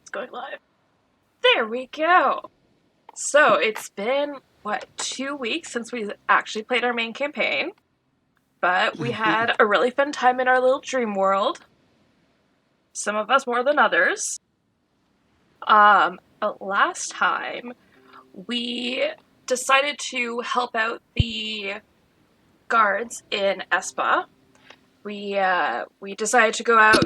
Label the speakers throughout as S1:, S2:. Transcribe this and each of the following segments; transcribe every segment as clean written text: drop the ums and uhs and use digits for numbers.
S1: It's going live. There we go. So it's been, 2 weeks since we actually played our main campaign. But we had a really fun time in our little dream world. Some of us more than others. But last time, we decided to help out the guards in Espa. We decided to go out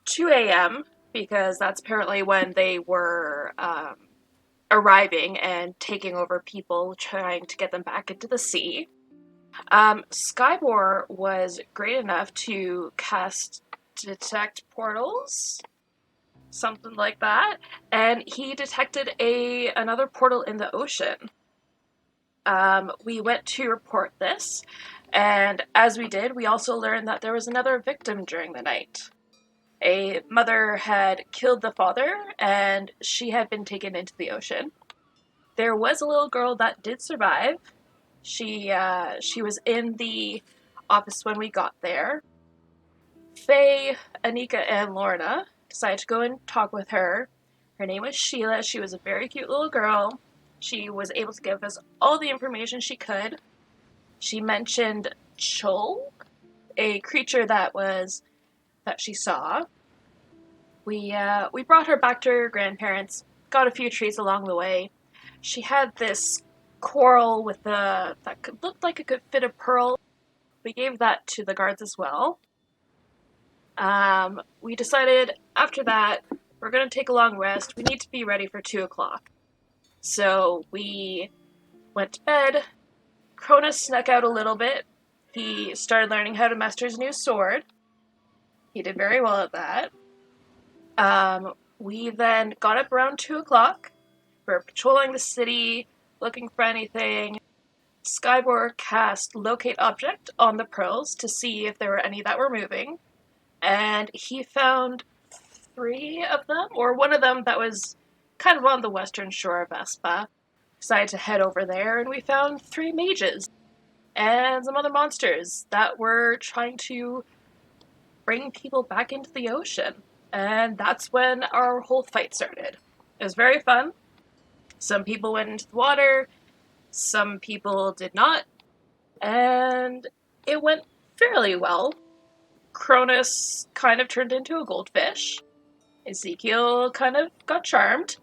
S1: 2 a.m. because that's apparently when they were arriving and taking over people, trying to get them back into the sea. Skybor was great enough to cast detect portals, something like that, and he detected another portal in the ocean. We went to report this, and as we did, we also learned that there was another victim during the night. A mother had killed the father, and she had been taken into the ocean. There was a little girl that did survive. She was in the office when we got there. Faye, Anika, and Lorna decided to go and talk with her. Her name was Sheila. She was a very cute little girl. She was able to give us all the information she could. She mentioned Chol, a creature that she saw. We brought her back to her grandparents. Got a few treats along the way. She had this coral that looked like it could fit a pearl. We gave that to the guards as well. We decided after that we're going to take a long rest. We need to be ready for 2 o'clock. So we went to bed. Cronus snuck out a little bit. He started learning how to master his new sword. He did very well at that. We then got up around 2 o'clock. We were patrolling the city, looking for anything. Skybor cast Locate Object on the pearls to see if there were any that were moving. And he found 3 of them, or one of them that was kind of on the western shore of Espa. Decided to head over there, and we found 3 mages and some other monsters that were trying to bring people back into the ocean. And that's when our whole fight started. It was very fun. Some people went into the water, some people did not, and it went fairly well. Cronus kind of turned into a goldfish. Ezekiel kind of got charmed.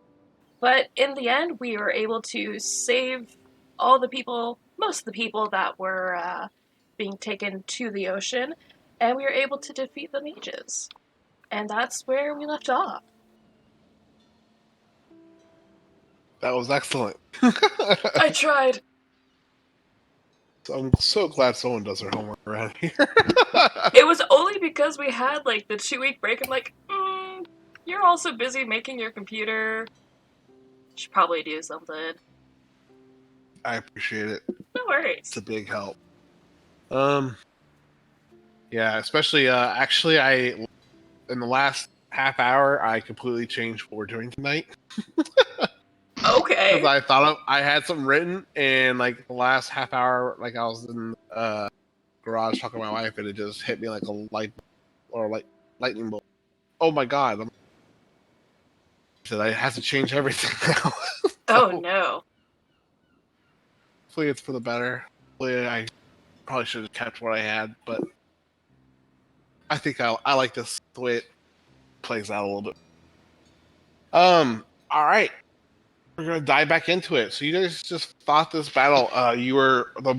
S1: But in the end, we were able to save most of the people that were being taken to the ocean, and we were able to defeat the mages. And that's where we left off.
S2: That was excellent.
S1: I tried.
S2: I'm so glad someone does their homework around here.
S1: It was only because we had the 2-week break. I'm like, you're also busy making your computer. Should probably do something.
S2: I appreciate it.
S1: No worries.
S2: It's a big help. Yeah, especially actually in the last half hour I completely changed what we're doing tonight.
S1: Okay.
S2: Because I thought I had something written, and the last half hour, I was in garage talking to my wife, and it just hit me like a lightning bolt. Oh my god! I said I have to change everything now.
S1: Oh no.
S2: Hopefully it's for the better. Hopefully I probably should have kept what I had, but I think I like this the way it plays out a little bit. All right. We're gonna dive back into it. So you guys just fought this battle. You were the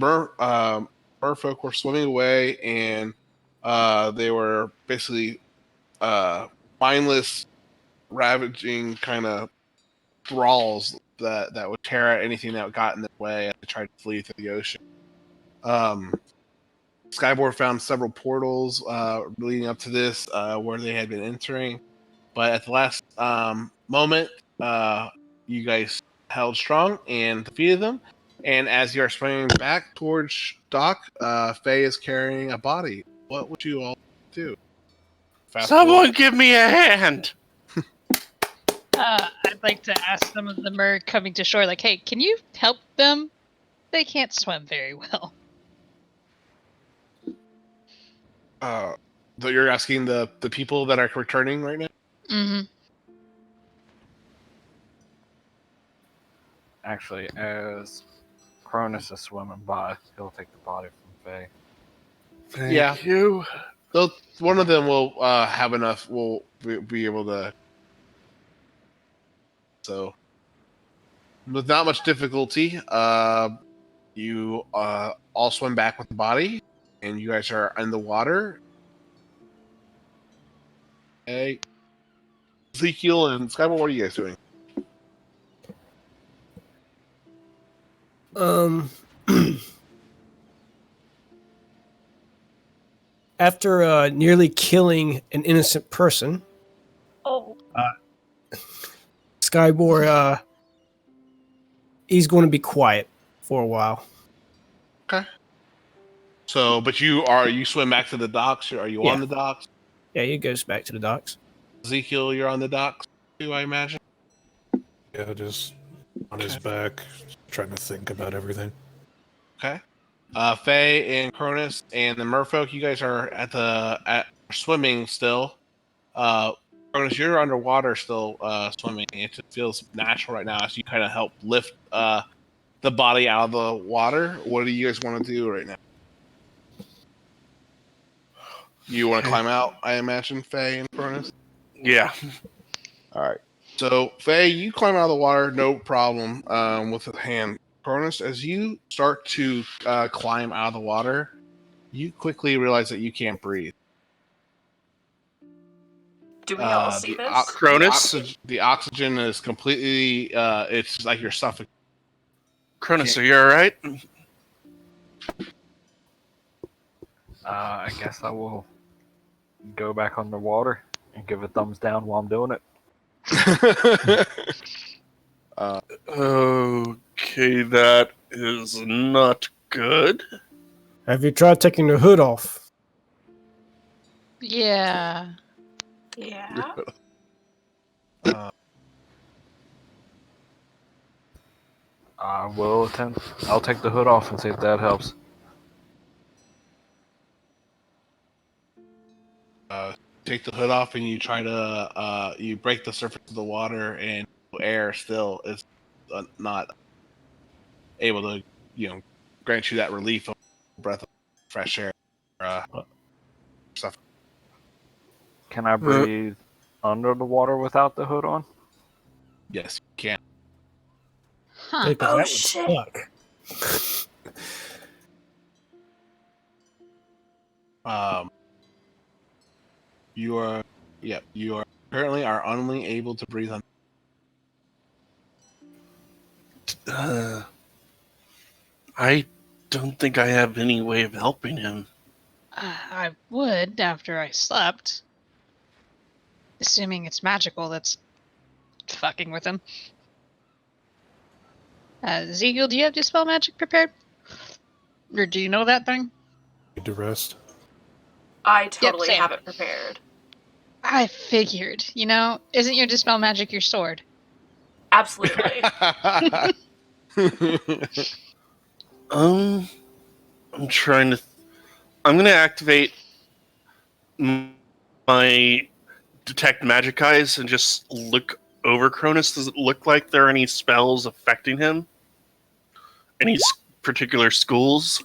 S2: merfolk were swimming away, and they were basically mindless, ravaging kind of thralls that would tear at anything that got in their way as they tried to flee through the ocean. Skyboard found several portals leading up to this where they had been entering, but at the last moment, you guys held strong and defeated them. And as you are springing back towards Doc, Faye is carrying a body. What would you all do?
S3: Someone give me a hand!
S4: I'd like to ask some of them are coming to shore, hey, can you help them? They can't swim very well.
S2: So you're asking the people that are returning right now?
S4: Mm-hmm.
S5: Actually, as Cronus is swimming by, he'll take the body from Faye.
S3: Thank you.
S2: One of them will have enough. Will be able to. So, with not much difficulty, you all swim back with the body, and you guys are in the water. Hey, Ezekiel and Skyball, what are you guys doing?
S6: After nearly killing an innocent person,
S1: Oh,
S6: Skybor, he's going to be quiet for a while.
S2: Okay. So, but you swim back to the docks. Are you
S6: Yeah.
S2: on the docks?
S6: Yeah, he goes back to the docks.
S2: Ezekiel, you're on the docks too, I imagine.
S7: Yeah, just on his
S2: Okay.
S7: back, trying to think about everything.
S2: Okay. Faye and Cronus and the Merfolk, you guys are at swimming still. Cronus, you're underwater still swimming. It just feels natural right now as you kind of help lift the body out of the water. What do you guys want to do right now? You want to climb out, I imagine, Faye and Cronus?
S3: Yeah.
S2: All right. So, Faye, you climb out of the water, no problem, with a hand. Cronus, as you start to climb out of the water, you quickly realize that you can't breathe.
S1: do we all see this?
S3: Cronus?
S2: The oxygen is completely. It's like you're suffocating.
S3: Cronus, are you alright?
S5: I guess I will go back underwater and give a thumbs down while I'm doing it.
S3: Okay, that is not good.
S6: Have you tried taking the hood off?
S4: Yeah.
S1: Yeah.
S5: I will attempt. I'll take the hood off and see if that helps.
S2: Take the hood off and you try to you break the surface of the water and air still is not able to grant you that relief of breath of fresh air. Stuff.
S5: Can I breathe under the water without the hood on?
S2: Yes, you can.
S4: Huh.
S6: Because
S1: Oh
S6: that would
S1: shit!
S6: suck.
S2: You are you are currently are only able to breathe on.
S3: I don't think I have any way of helping him.
S4: I would after I slept. Assuming it's magical that's fucking with him. Ezekiel, do you have Dispel Magic prepared? Or do you know that thing?
S7: Need to rest.
S1: I totally
S4: same.
S1: have it prepared.
S4: I figured. Isn't your Dispel Magic your sword?
S1: Absolutely.
S3: I'm trying to. I'm gonna activate my detect magic eyes and just look over Cronus. Does it look like there are any spells affecting him? Any particular schools?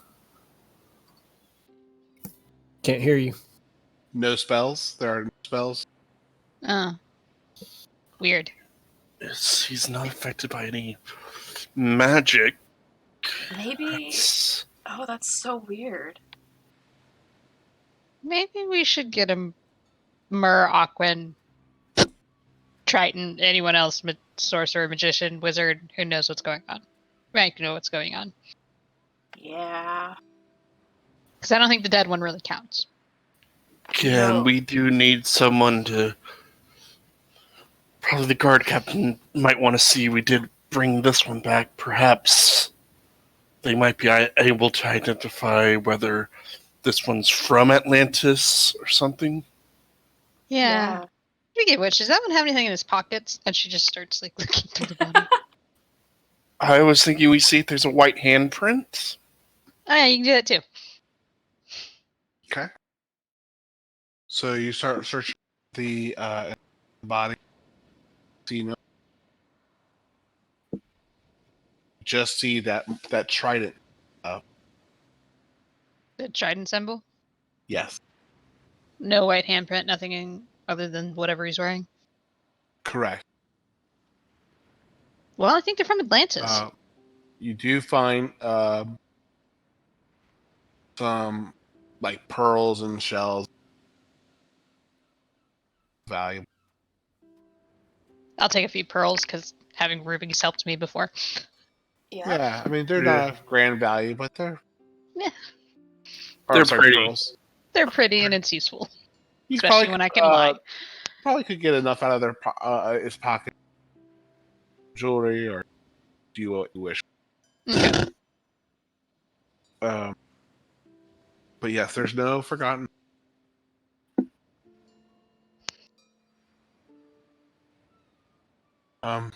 S6: Can't hear you.
S2: No spells. There are no spells.
S4: Weird.
S3: He's not affected by any magic.
S1: Maybe.
S3: That's-
S1: Oh, that's so weird.
S4: Maybe we should get a Mur, Aquan, Triton, anyone else, sorcerer, magician, wizard, who knows what's going on. Might know what's going on.
S1: Yeah.
S4: Because I don't think the dead one really counts.
S3: Again,
S1: No.
S3: we do need someone to. Probably the guard captain might want to see we did bring this one back. Perhaps they might be able to identify whether this one's from Atlantis or something.
S4: Yeah. Speaking of which, does that one have anything in his pockets? And she just starts looking through the body.
S3: I was thinking we see if there's a white handprint.
S4: Oh yeah, you can do that too.
S2: Okay. So you start searching the body. So just see that trident.
S4: The trident symbol.
S2: Yes,
S4: No white handprint. Other than whatever he's wearing.
S2: correct.
S4: Well, I think they're from Atlantis.
S2: You do find some like pearls and shells valuable.
S4: I'll take a few pearls because having rubies helped me before.
S2: Yeah, I mean they're
S3: Yeah.
S2: not of grand value, but they're
S4: Yeah.
S3: They're
S2: sorry,
S3: pretty.
S2: pearls.
S4: They're pretty and it's useful,
S2: You
S4: especially when I can lie.
S2: probably could get enough out of his pocket jewelry or do what you wish.
S4: Okay.
S2: Um, but yes, there's no forgotten. Um,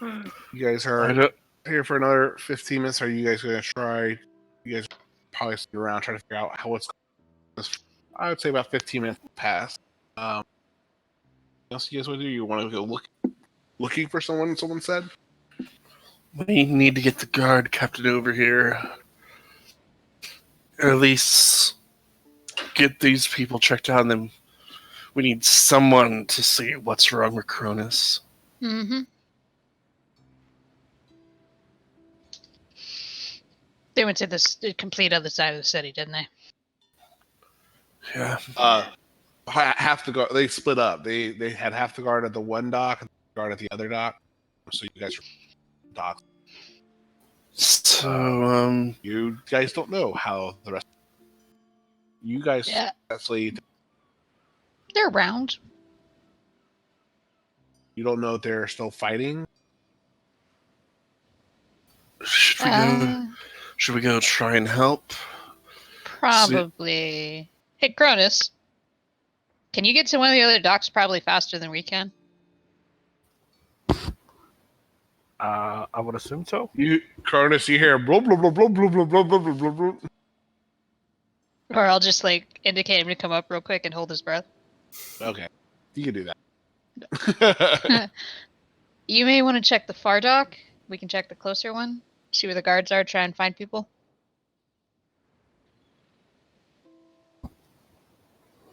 S2: you guys
S3: I
S2: are
S3: don't,
S2: here for another 15 minutes. Are you guys going to try? You guys probably sit around trying to figure out how what's. I would say about 15 minutes pass. What else you guys want to do? You want to go looking for someone? Someone said.
S3: we need to get the guard captain over here. Or at least get these people checked out, and then we need someone to see what's wrong with Cronus.
S4: Mm-hmm. They went to the complete other side of the city, didn't they?
S3: Yeah.
S2: Half the guard. They split up. They had half the guard at the one dock, and the guard at the other dock. So you guys are dock.
S3: So,
S2: You guys don't know how the rest. You guys actually.
S4: They're around.
S2: You don't know if they're still fighting.
S3: should we go try and help?
S4: Probably. Hey, Cronus. Can you get to one of the other docks probably faster than we can?
S5: I would assume so.
S2: Cronus, you hear blah blah blah blah blah blah blah blah blah blah.
S4: Or I'll just like indicate him to come up real quick and hold his breath.
S2: Okay, you can do that.
S4: You may want to check the far dock. We can check the closer one. See where the guards are. Try and find people.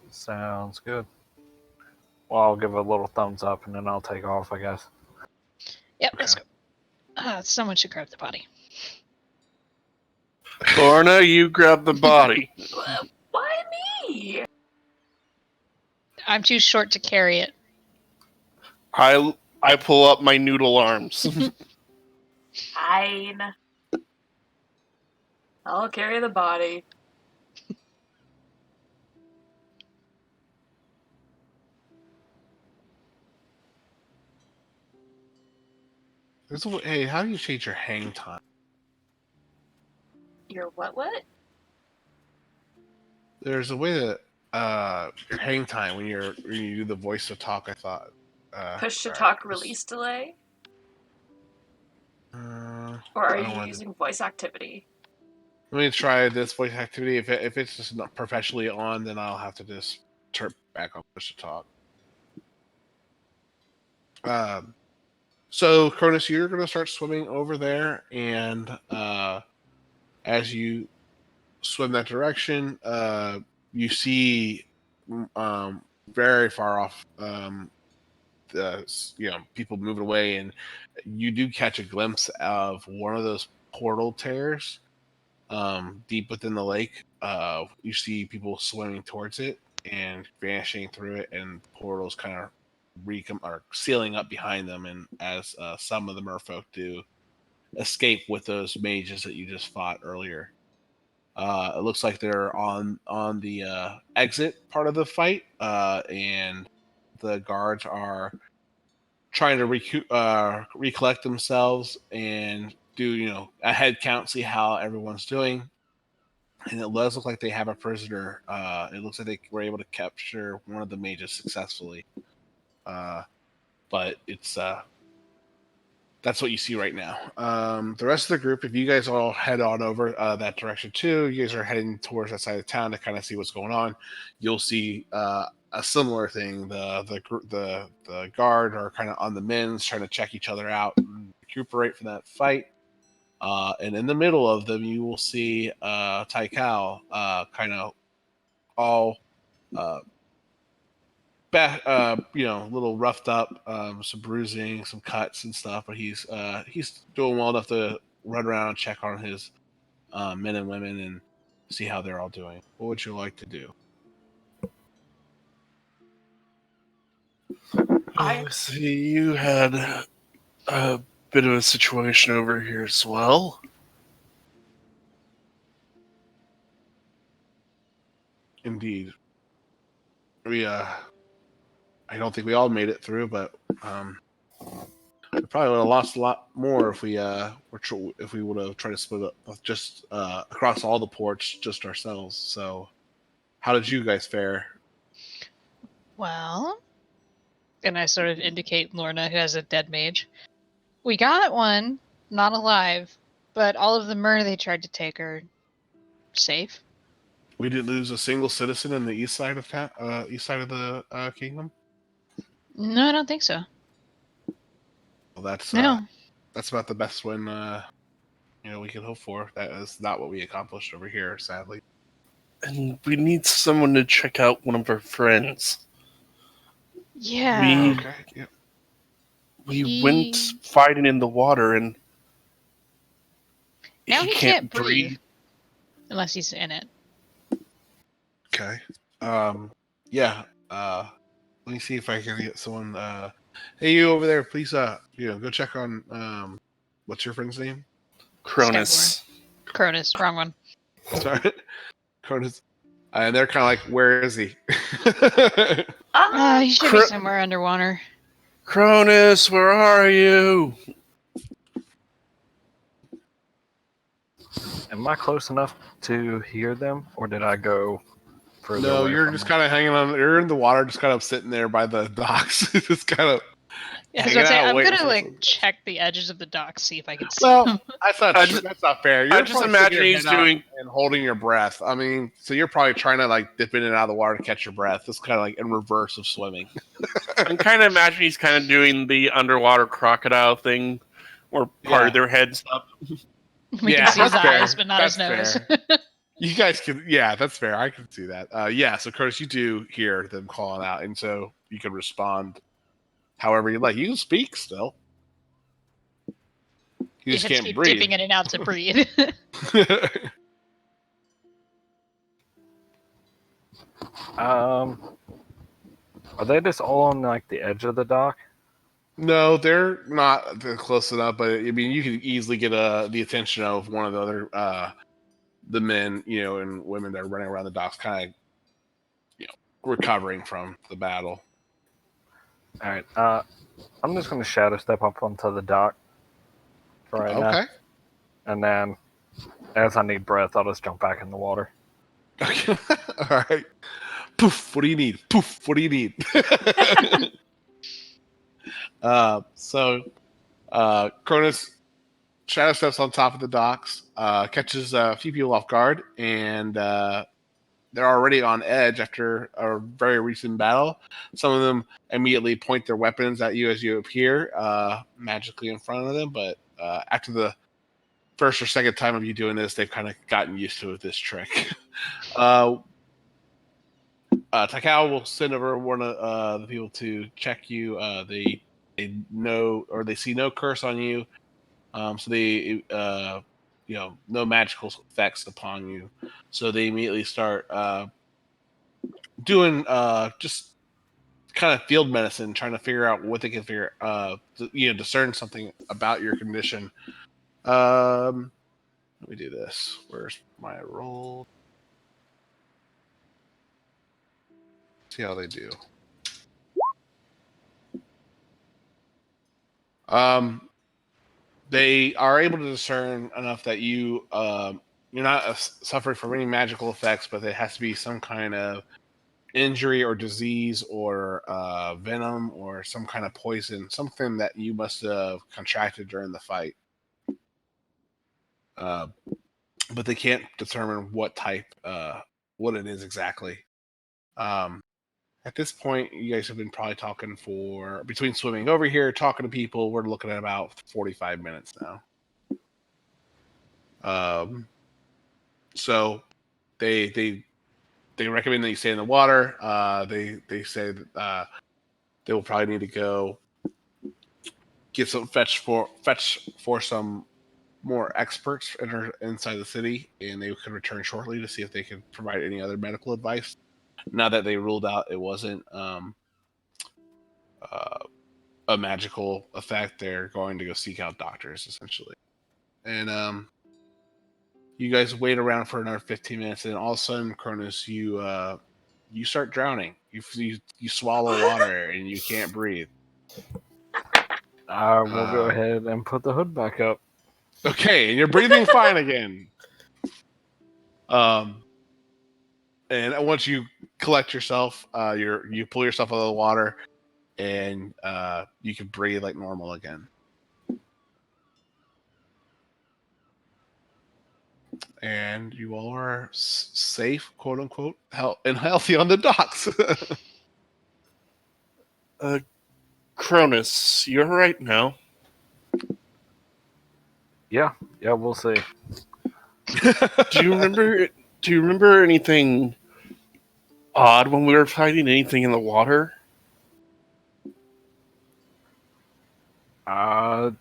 S5: Sounds good. Well, I'll give a little thumbs up and then I'll take off, I guess.
S4: Yep, let's go. Someone should grab the body.
S3: Lorna, you grab the body.
S1: Why me?
S4: I'm too short to carry it.
S3: I pull up my noodle arms.
S1: Fine. I'll carry the body.
S2: Hey, how do you change your hang time?
S1: Your what?
S2: There's a way to your hang time when you do the voice to talk. I thought
S1: Push to talk release delay? Or are you using voice activity?
S2: Let me try this voice activity. If it's just not professionally on, then I'll have to just turn back on push to talk. So Cronus, you're gonna start swimming over there, and as you swim that direction, you see very far off people moving away, and you do catch a glimpse of one of those portal tears deep within the lake. You see people swimming towards it and vanishing through it, and portals kind of are sealing up behind them, and as some of the merfolk do escape with those mages that you just fought earlier. It looks like they're on the exit part of the fight, and the guards are trying to recollect themselves and do a head count, see how everyone's doing. And it does look like they have a prisoner. It looks like they were able to capture one of the mages successfully. But it's that's what you see right now. The rest of the group, if you guys all head on over that direction too, you guys are heading towards that side of town to kind of see what's going on. You'll see a similar thing. The guard are kind of on the men's trying to check each other out, and recuperate from that fight. And in the middle of them, you will see Taikao kind of all a little roughed up, some bruising, some cuts and stuff, but he's doing well enough to run around and check on his men and women and see how they're all doing. What would you like to do?
S1: I
S3: See, you had a bit of a situation over here as well.
S2: Indeed, I don't think we all made it through, but we probably would have lost a lot more if we would have tried to split up just across all the ports just ourselves. So, how did you guys fare?
S4: Well, and I sort of indicate Lorna, who has a dead mage. We got one, not alive, but all of the myrrh they tried to take are safe.
S2: We didn't lose a single citizen in the east side of the kingdom.
S4: No, I don't think so.
S2: Well,
S4: No.
S2: that's about the best win we could hope for. That is not what we accomplished over here, sadly.
S3: And we need someone to check out one of our friends.
S4: Yeah.
S2: Okay. Yeah.
S3: We went fighting in the water and
S4: Now he can't breathe unless he's in it.
S2: Okay. Yeah. Let me see if I can get someone. Hey, you over there, please. Go check on. What's your friend's name?
S3: Cronus.
S4: Cronus, wrong one.
S2: Sorry, Cronus. And they're kind of like, where is he?
S4: He should be somewhere underwater.
S3: Cronus, where are you?
S5: Am I close enough to hear them, or did I go further
S2: No,
S5: away
S2: you're
S5: from
S2: just
S5: them?
S2: kind of hanging on. You're in the water, just kind of sitting there by the docks, just kind of.
S4: Yeah, I was
S2: hanging
S4: about to say,
S2: out,
S4: I'm
S2: waiting
S4: gonna
S2: for something.
S4: check the edges of the dock, see if I can see
S2: Well,
S4: them.
S2: that's not
S3: I
S2: true.
S3: just-
S2: That's not fair. You're
S3: I just
S2: probably
S3: imagine
S2: sticking your
S3: he's
S2: head out
S3: doing-
S2: and holding your breath. I mean, so you're probably trying to like dip in and out of the water to catch your breath. It's kind of like in reverse of swimming.
S3: I'm kind of imagining he's kind of doing the underwater crocodile thing, where part of their head's up.
S4: We
S2: Yeah,
S4: can see his
S2: that's fair.
S4: eyes, but not his
S2: That's
S4: nose.
S2: You guys can, yeah, that's fair. I can see that. Yeah, so Curtis, you do hear them calling out, and so you can respond however you like. You can speak still. You just
S4: If it's
S2: can't
S4: keep
S2: breathe.
S4: dipping in and out to breathe.
S5: Are they just all on like the edge of the dock?
S2: No, they're not close enough, but I mean, you can easily get the attention of one of the other the men, and women that are running around the docks, kind of, recovering from the battle.
S5: All right. I'm just gonna shadow step up onto the dock for right now,
S2: Okay.
S5: and then as I need breath, I'll just jump back in the water.
S2: Okay. All right. Poof. What do you need? Poof. What do you need? Cronus shadow steps on top of the docks, catches a few people off guard, and they're already on edge after a very recent battle. Some of them immediately point their weapons at you as you appear magically in front of them, but after the first or second time of you doing this, they've kind of gotten used to this trick. Takao will send over one of the people to check you. They know, or they see no curse on you, so they no magical effects upon you. So they immediately start doing just kind of field medicine, trying to figure out what they can discern something about your condition. Let me do this. Where's my roll? See how they do. They are able to discern enough that you're not suffering from any magical effects, but there has to be some kind of injury or disease or venom or some kind of poison, something that you must have contracted during the fight. But they can't determine what type, what it is exactly. At this point, you guys have been probably talking for between swimming over here, talking to people. We're looking at about 45 minutes now. So they recommend that you stay in the water. They say that they will probably need to go get some fetch for some more experts inside the city, and they could return shortly to see if they can provide any other medical advice. Now that they ruled out it wasn't uh, a magical effect, they're going to go seek out doctors essentially. And you guys wait around for another 15 minutes, and all of a sudden, Cronus, you start drowning. You swallow water and you can't breathe.
S5: I will go ahead and put the hood back up.
S2: Okay, and you're breathing fine again. And once you collect yourself, you pull yourself out of the water, and you can breathe like normal again. And you all are safe, quote unquote, and healthy on the docks.
S3: Cronus, you're right now.
S5: Yeah, we'll see.
S3: Do you remember? Do you remember anything odd when we were fighting? Anything in the water?
S5: The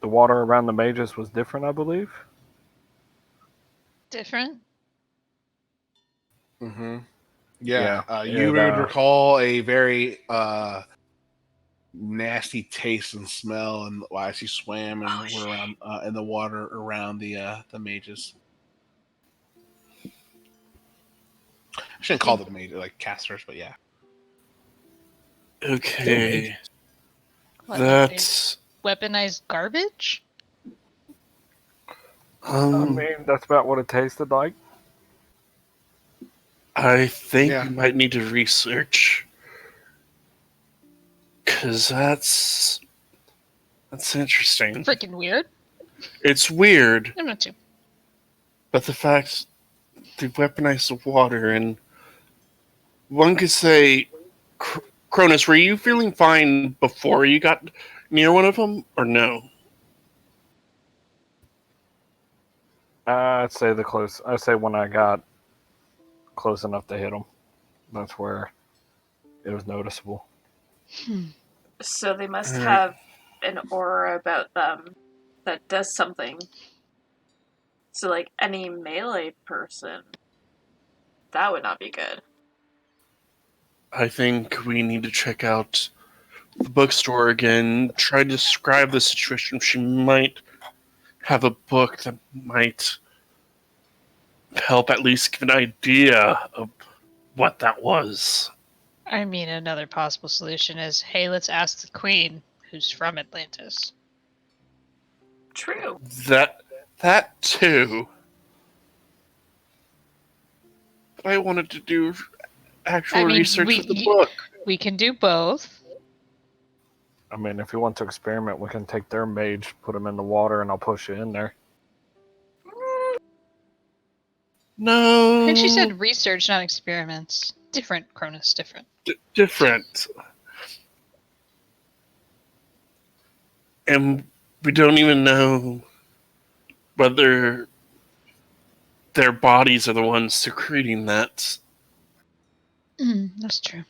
S5: water around the mages was different, I believe.
S4: Different?
S2: Mm-hmm. Yeah.
S5: Yeah,
S2: You would recall a very nasty taste and smell, and as you swam and were around in the water around the mages. I shouldn't call them mages like casters, but yeah.
S3: Okay.
S4: What,
S3: That's
S4: weaponized garbage?
S5: I mean, that's about what it tasted like.
S3: I think
S2: Yeah.
S3: we might need to research, because that's interesting.
S4: Freaking weird.
S3: It's weird,
S4: I'm not too.
S3: but the fact they weaponized the water, and one could say, Cronus, were you feeling fine before you got near one of them, or no?
S5: I'd say when I got close enough to hit them, that's where it was noticeable.
S1: So they must
S3: Alright.
S1: have an aura about them that does something. So, like, any melee person, that would not be good.
S3: I think we need to check out the bookstore again, try to describe the situation. She might have a book that might help at least give an idea of what that was.
S4: I mean, another possible solution is, hey, let's ask the queen, who's from Atlantis.
S1: True.
S3: That too. But I wanted to do actual research of the book.
S4: We can do both.
S5: I mean, if you want to experiment, we can take their mage, put him in the water, and I'll push you in there.
S3: No.
S4: I think she said research, not experiments. Different, Cronus, different.
S3: Different. And we don't even know whether their bodies are the ones secreting that.
S4: That's true.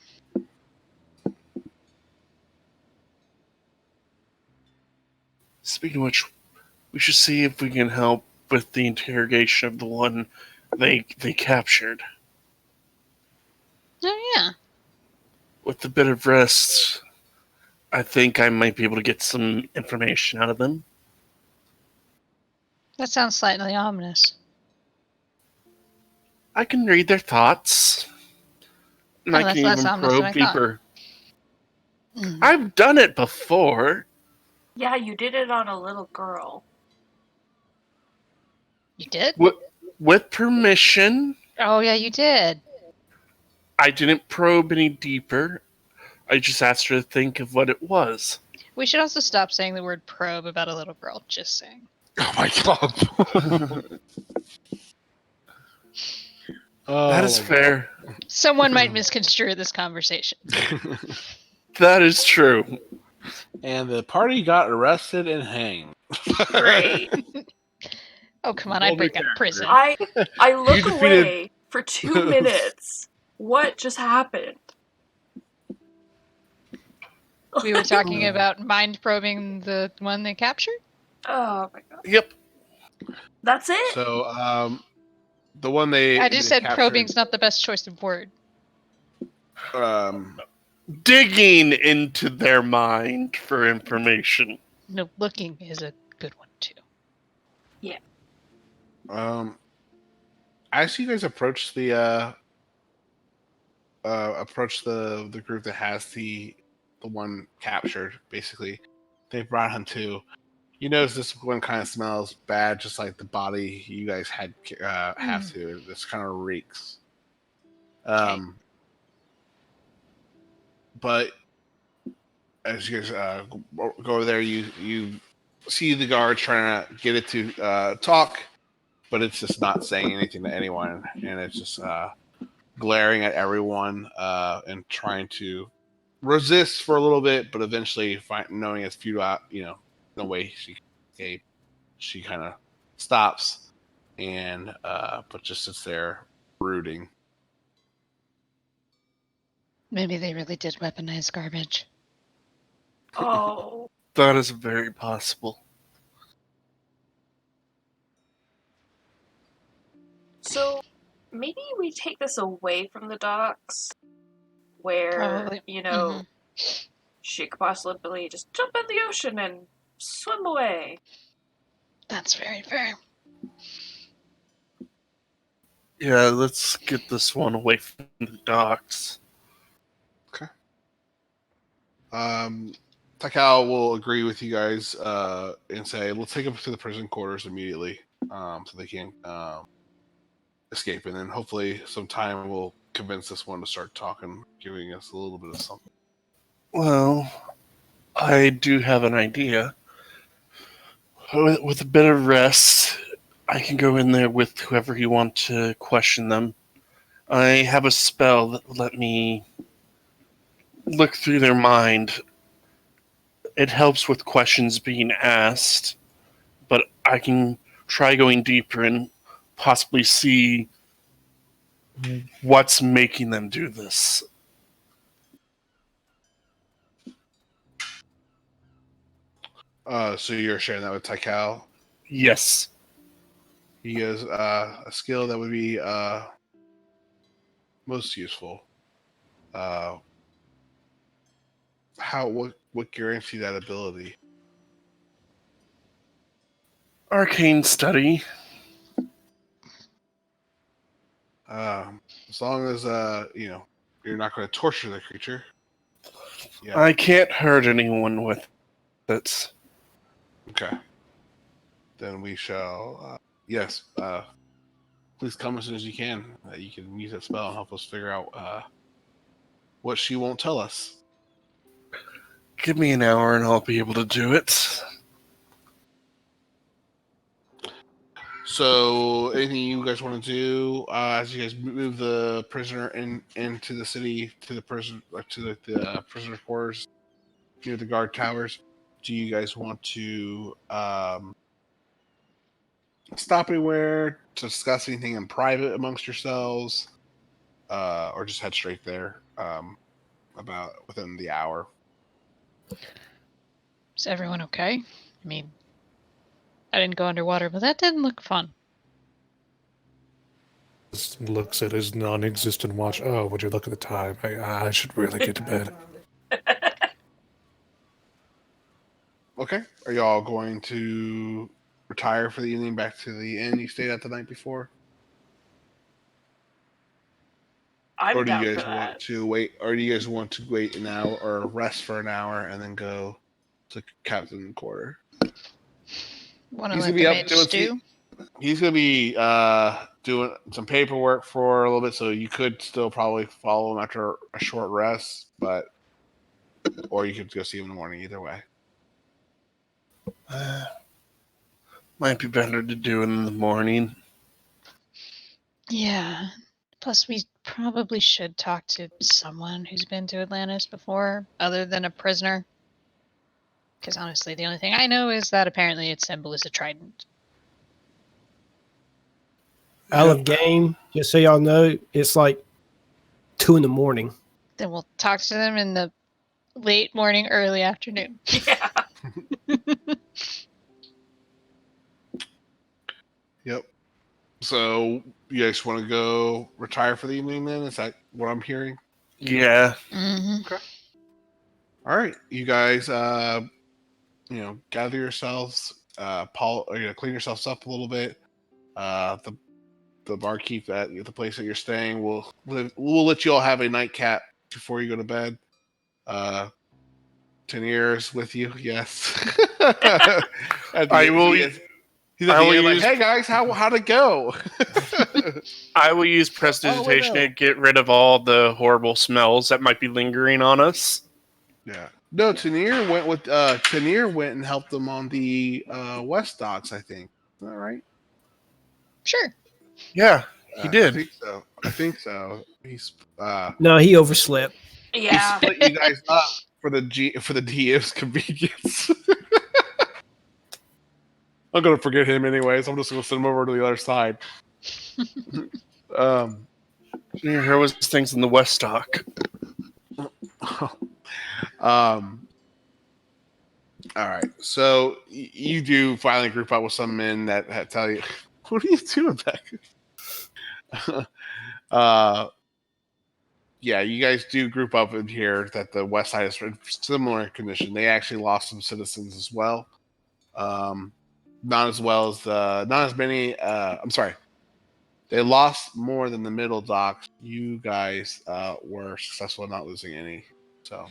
S3: Speaking of which, we should see if we can help with the interrogation of the one they captured.
S4: Oh, yeah.
S3: With a bit of rest, I think I might be able to get some information out of them.
S4: That sounds slightly ominous.
S3: I can read their thoughts. And I
S4: that's
S3: can
S4: less
S3: even
S4: ominous than I
S3: probe
S4: thought.
S3: deeper. I've done it before.
S1: Yeah, you did it on a little girl.
S4: You did?
S3: With permission.
S4: Oh, yeah, you did.
S3: I didn't probe any deeper. I just asked her to think of what it was.
S4: We should also stop saying the word probe about a little girl. Just saying.
S2: Oh my god. Oh,
S3: That is
S2: my
S3: fair.
S4: Someone might misconstrue this conversation.
S2: God.
S3: That is true.
S2: And the party got arrested and hanged.
S1: Great.
S4: Oh, come on,
S2: Roll
S4: I'd
S2: me
S4: break out of
S2: character.
S4: prison.
S1: I look
S2: You defeated-
S1: away for 2 minutes. What just happened?
S4: We were talking about mind probing the one they captured?
S1: Oh my god.
S3: Yep.
S1: That's it?
S2: So, the one they
S4: I just
S2: they
S4: said
S2: captured,
S4: probing's not the best choice of word.
S3: Digging into their mind for information.
S4: No, looking is a good one too.
S2: as you guys approach the group that has the one captured, basically, they brought him to. You notice this one kind of smells bad, just like the body you guys had have to. This kind of reeks. Um, but as you guys go over there, you see the guard trying to get it to talk, but it's just not saying anything to anyone, and it's just glaring at everyone and trying to resist for a little bit, but eventually, knowing it's futile, no way she can escape, she kind of stops and but just sits there brooding.
S4: Maybe they really did weaponize garbage.
S1: Oh.
S3: That is very possible.
S1: So maybe we take this away from the docks where,
S4: Probably.
S1: she could possibly just jump in the ocean and swim away.
S4: That's very fair.
S3: Yeah, let's get this one away from the docks.
S2: Takao will agree with you guys and say, "Let's take them to the prison quarters immediately, so they can't escape, and then hopefully some time will convince this one to start talking, giving us a little bit of something."
S3: Well, I do have an idea. With a bit of rest, I can go in there with whoever you want to question them. I have a spell that will let me look through their mind. It helps with questions being asked, but I can try going deeper and possibly see what's making them do this.
S2: So you're sharing that with Takao.
S3: Yes.
S2: He has a skill that would be most useful. Uh, what guarantees that ability?
S3: Arcane study.
S2: As long as you're not going to torture the creature. Yeah.
S3: I can't hurt anyone with it.
S2: Okay. Then we shall. Yes. Please come as soon as you can. You can use that spell and help us figure out what she won't tell us.
S3: Give me an hour and I'll be able to do it.
S2: So, anything you guys want to do as you guys move the prisoner into the city to the prison, to the prisoner quarters near the guard towers? Do you guys want to stop anywhere to discuss anything in private amongst yourselves, or just head straight there about within the hour?
S4: Is everyone okay? I mean, I didn't go underwater, but that didn't look fun.
S7: Just looks at his non-existent watch. Oh, would you look at the time? I should really get to bed.
S2: Okay. Are y'all going to retire for the evening back to the inn you stayed at the night before?
S1: I'm
S2: Or do
S1: down
S2: you
S1: for
S2: guys want
S1: that.
S2: to wait? Or do you guys want to wait an hour or rest for an hour and then go to captain quarter?
S4: Want to
S2: He's
S4: let
S2: gonna
S4: the
S2: be up
S4: mage
S2: doing.
S4: stew?
S2: He's gonna be doing some paperwork for a little bit, so you could still probably follow him after a short rest, but or you could go see him in the morning. Either way.
S3: Might be better to do it in the morning.
S4: Yeah. Plus, we probably should talk to someone who's been to Atlantis before, other than a prisoner. Because honestly, the only thing I know is that apparently its symbol is a trident.
S6: Out of game, just so y'all know, it's like 2 a.m.
S4: Then we'll talk to them in the late morning, early afternoon.
S1: Yeah.
S2: Yep. So you guys want to go retire for the evening then? Is that what I'm hearing?
S3: Yeah.
S4: Mm-hmm.
S2: All right, you guys, gather yourselves, clean yourselves up a little bit. The barkeep at the place that you're staying will let you all have a nightcap before you go to bed. Tanier's with you, yes.
S3: I will.
S2: He's at
S3: I
S2: the
S3: will
S2: end, like,
S3: use-
S2: hey guys, how'd it go?
S3: I will use prestidigitation to get rid of all the horrible smells that might be lingering on us.
S2: Yeah. No, Tanier went and helped them on the West Docks, I think. Is that right?
S4: Sure.
S3: Yeah, he did.
S2: I think so. He's
S6: No, he overslept.
S2: he
S1: Yeah.
S2: split you guys up for the DM's convenience. I'm gonna forget him anyways. I'm just gonna send him over to the other side.
S3: Here was things in the West Dock.
S2: All right. So you do finally group up with some men that tell you, "What are you doing back?" Yeah, you guys do group up in here. That the West Side is in similar condition. They actually lost some citizens as well. Not as well as not as many. I'm sorry. They lost more than the middle docks. You guys were successful in not losing any. So,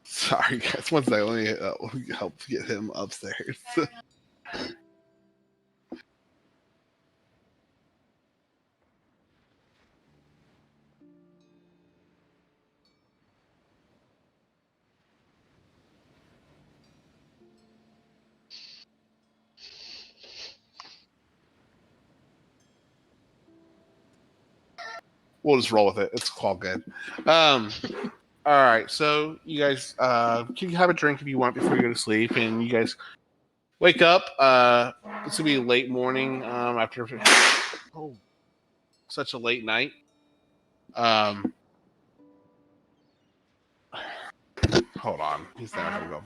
S2: sorry guys. One second. Let me help get him upstairs. We'll just roll with it. It's all good. All right. So you guys can have a drink if you want before you go to sleep, and you guys wake up. It's gonna be late morning after such a late night. Hold on. He's not gonna go.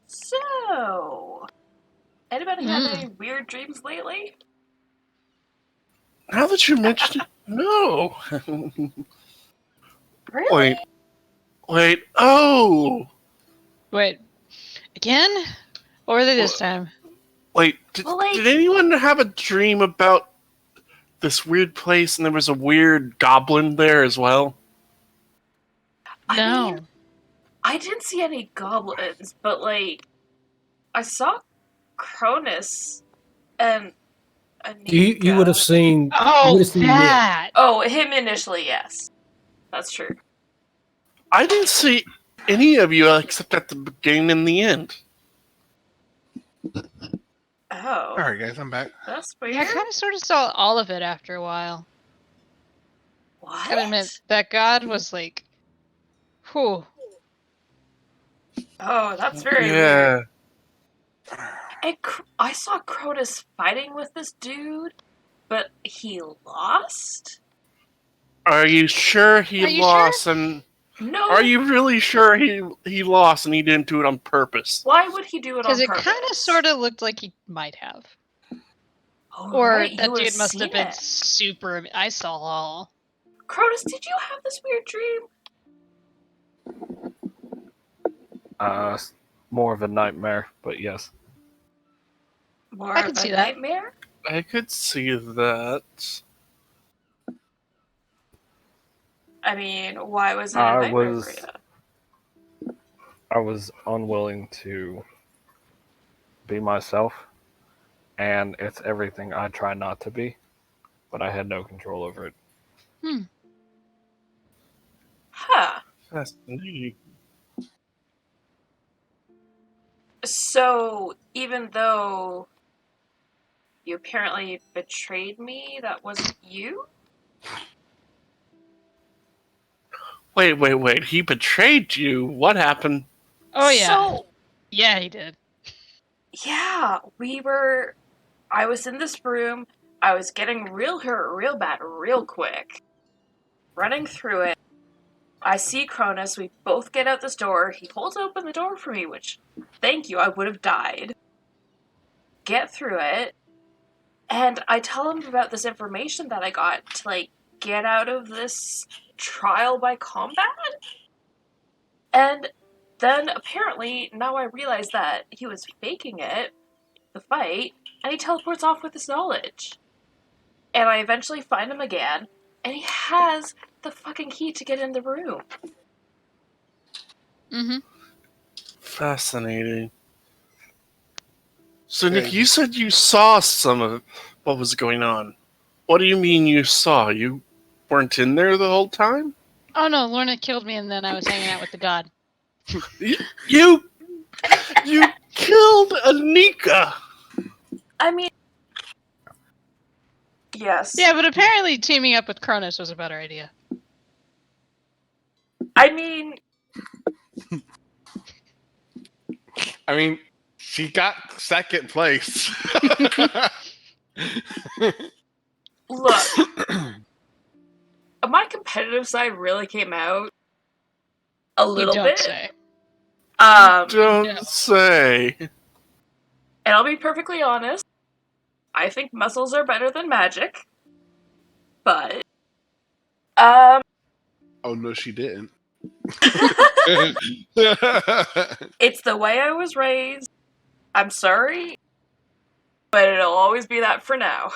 S1: So, anybody have any weird dreams lately?
S3: Now that you mention it, no.
S1: Really?
S3: Wait. Oh,
S4: Wait, again? What were they this time?
S3: wait. Did,
S1: Well, like-
S3: did anyone have a dream about this weird place and there was a weird goblin there as well?
S1: I
S4: No.
S1: mean, I didn't see any goblins, but like, I saw Cronus and Anika.
S6: You would have seen. you
S4: Oh,
S6: would have seen Nick.
S4: that!
S1: Oh, him initially, yes. That's true.
S3: I didn't see any of you except at the beginning and the end.
S1: Oh,
S2: All right, guys. I'm back.
S1: that's weird.
S4: I kind of sort of saw all of it after a while.
S1: What?
S4: Gotta admit, that god was like, whew.
S1: Oh, that's very weird.
S3: Yeah.
S1: And I saw Cronus fighting with this dude, but he lost?
S3: Are you sure he
S4: Are you
S3: lost? And
S1: No.
S3: are you really sure he lost and he didn't do it on purpose?
S1: Why would he do it on
S4: Because
S1: purpose?
S4: it kind of sort of looked like he might have.
S1: Oh,
S4: Or
S1: right, you
S4: that
S1: would've
S4: dude must have
S1: seen
S4: been
S1: it.
S4: super. I saw all.
S1: Cronus, did you have this weird dream?
S5: More of a nightmare, but yes.
S1: More
S4: I
S1: of
S4: can
S1: a
S4: see that.
S1: nightmare?
S3: I could see that.
S1: I mean, why was it a
S5: I
S1: nightmare
S5: was-
S1: for you?
S5: I was unwilling to be myself, and it's everything I try not to be, but I had no control over it.
S3: Fascinating.
S1: So, even though you apparently betrayed me, that wasn't you?
S3: Wait. He betrayed you. What happened?
S4: Oh yeah,
S1: So,
S4: yeah, he did.
S1: yeah, I was in this room, I was getting real hurt real bad real quick. Running through it, I see Cronus, we both get out this door, he holds open the door for me, which, thank you, I would have died. Get through it, and I tell him about this information that I got to, like, get out of this trial by combat? And then, apparently, now I realize that he was faking it, the fight, and he teleports off with his knowledge. And I eventually find him again, and he has the fucking key to get in the room.
S4: Mm-hmm.
S3: Fascinating. So, Nick,
S2: Okay.
S3: you said you saw some of what was going on. What do you mean you saw? You weren't in there the whole time?
S4: Oh no, Lorna killed me, and then I was hanging out with the god.
S3: You killed Anika!
S1: I mean, yes.
S4: Yeah, but apparently teaming up with Cronus was a better idea.
S1: I mean,
S2: she got second place.
S1: look, my competitive side really came out a
S4: You
S1: little
S4: don't
S1: bit.
S4: say.
S3: Don't
S4: no.
S3: say.
S1: And I'll be perfectly honest, I think muscles are better than magic. But,
S2: Oh no, she didn't.
S1: it's the way I was raised. I'm sorry, but it'll always be that for now.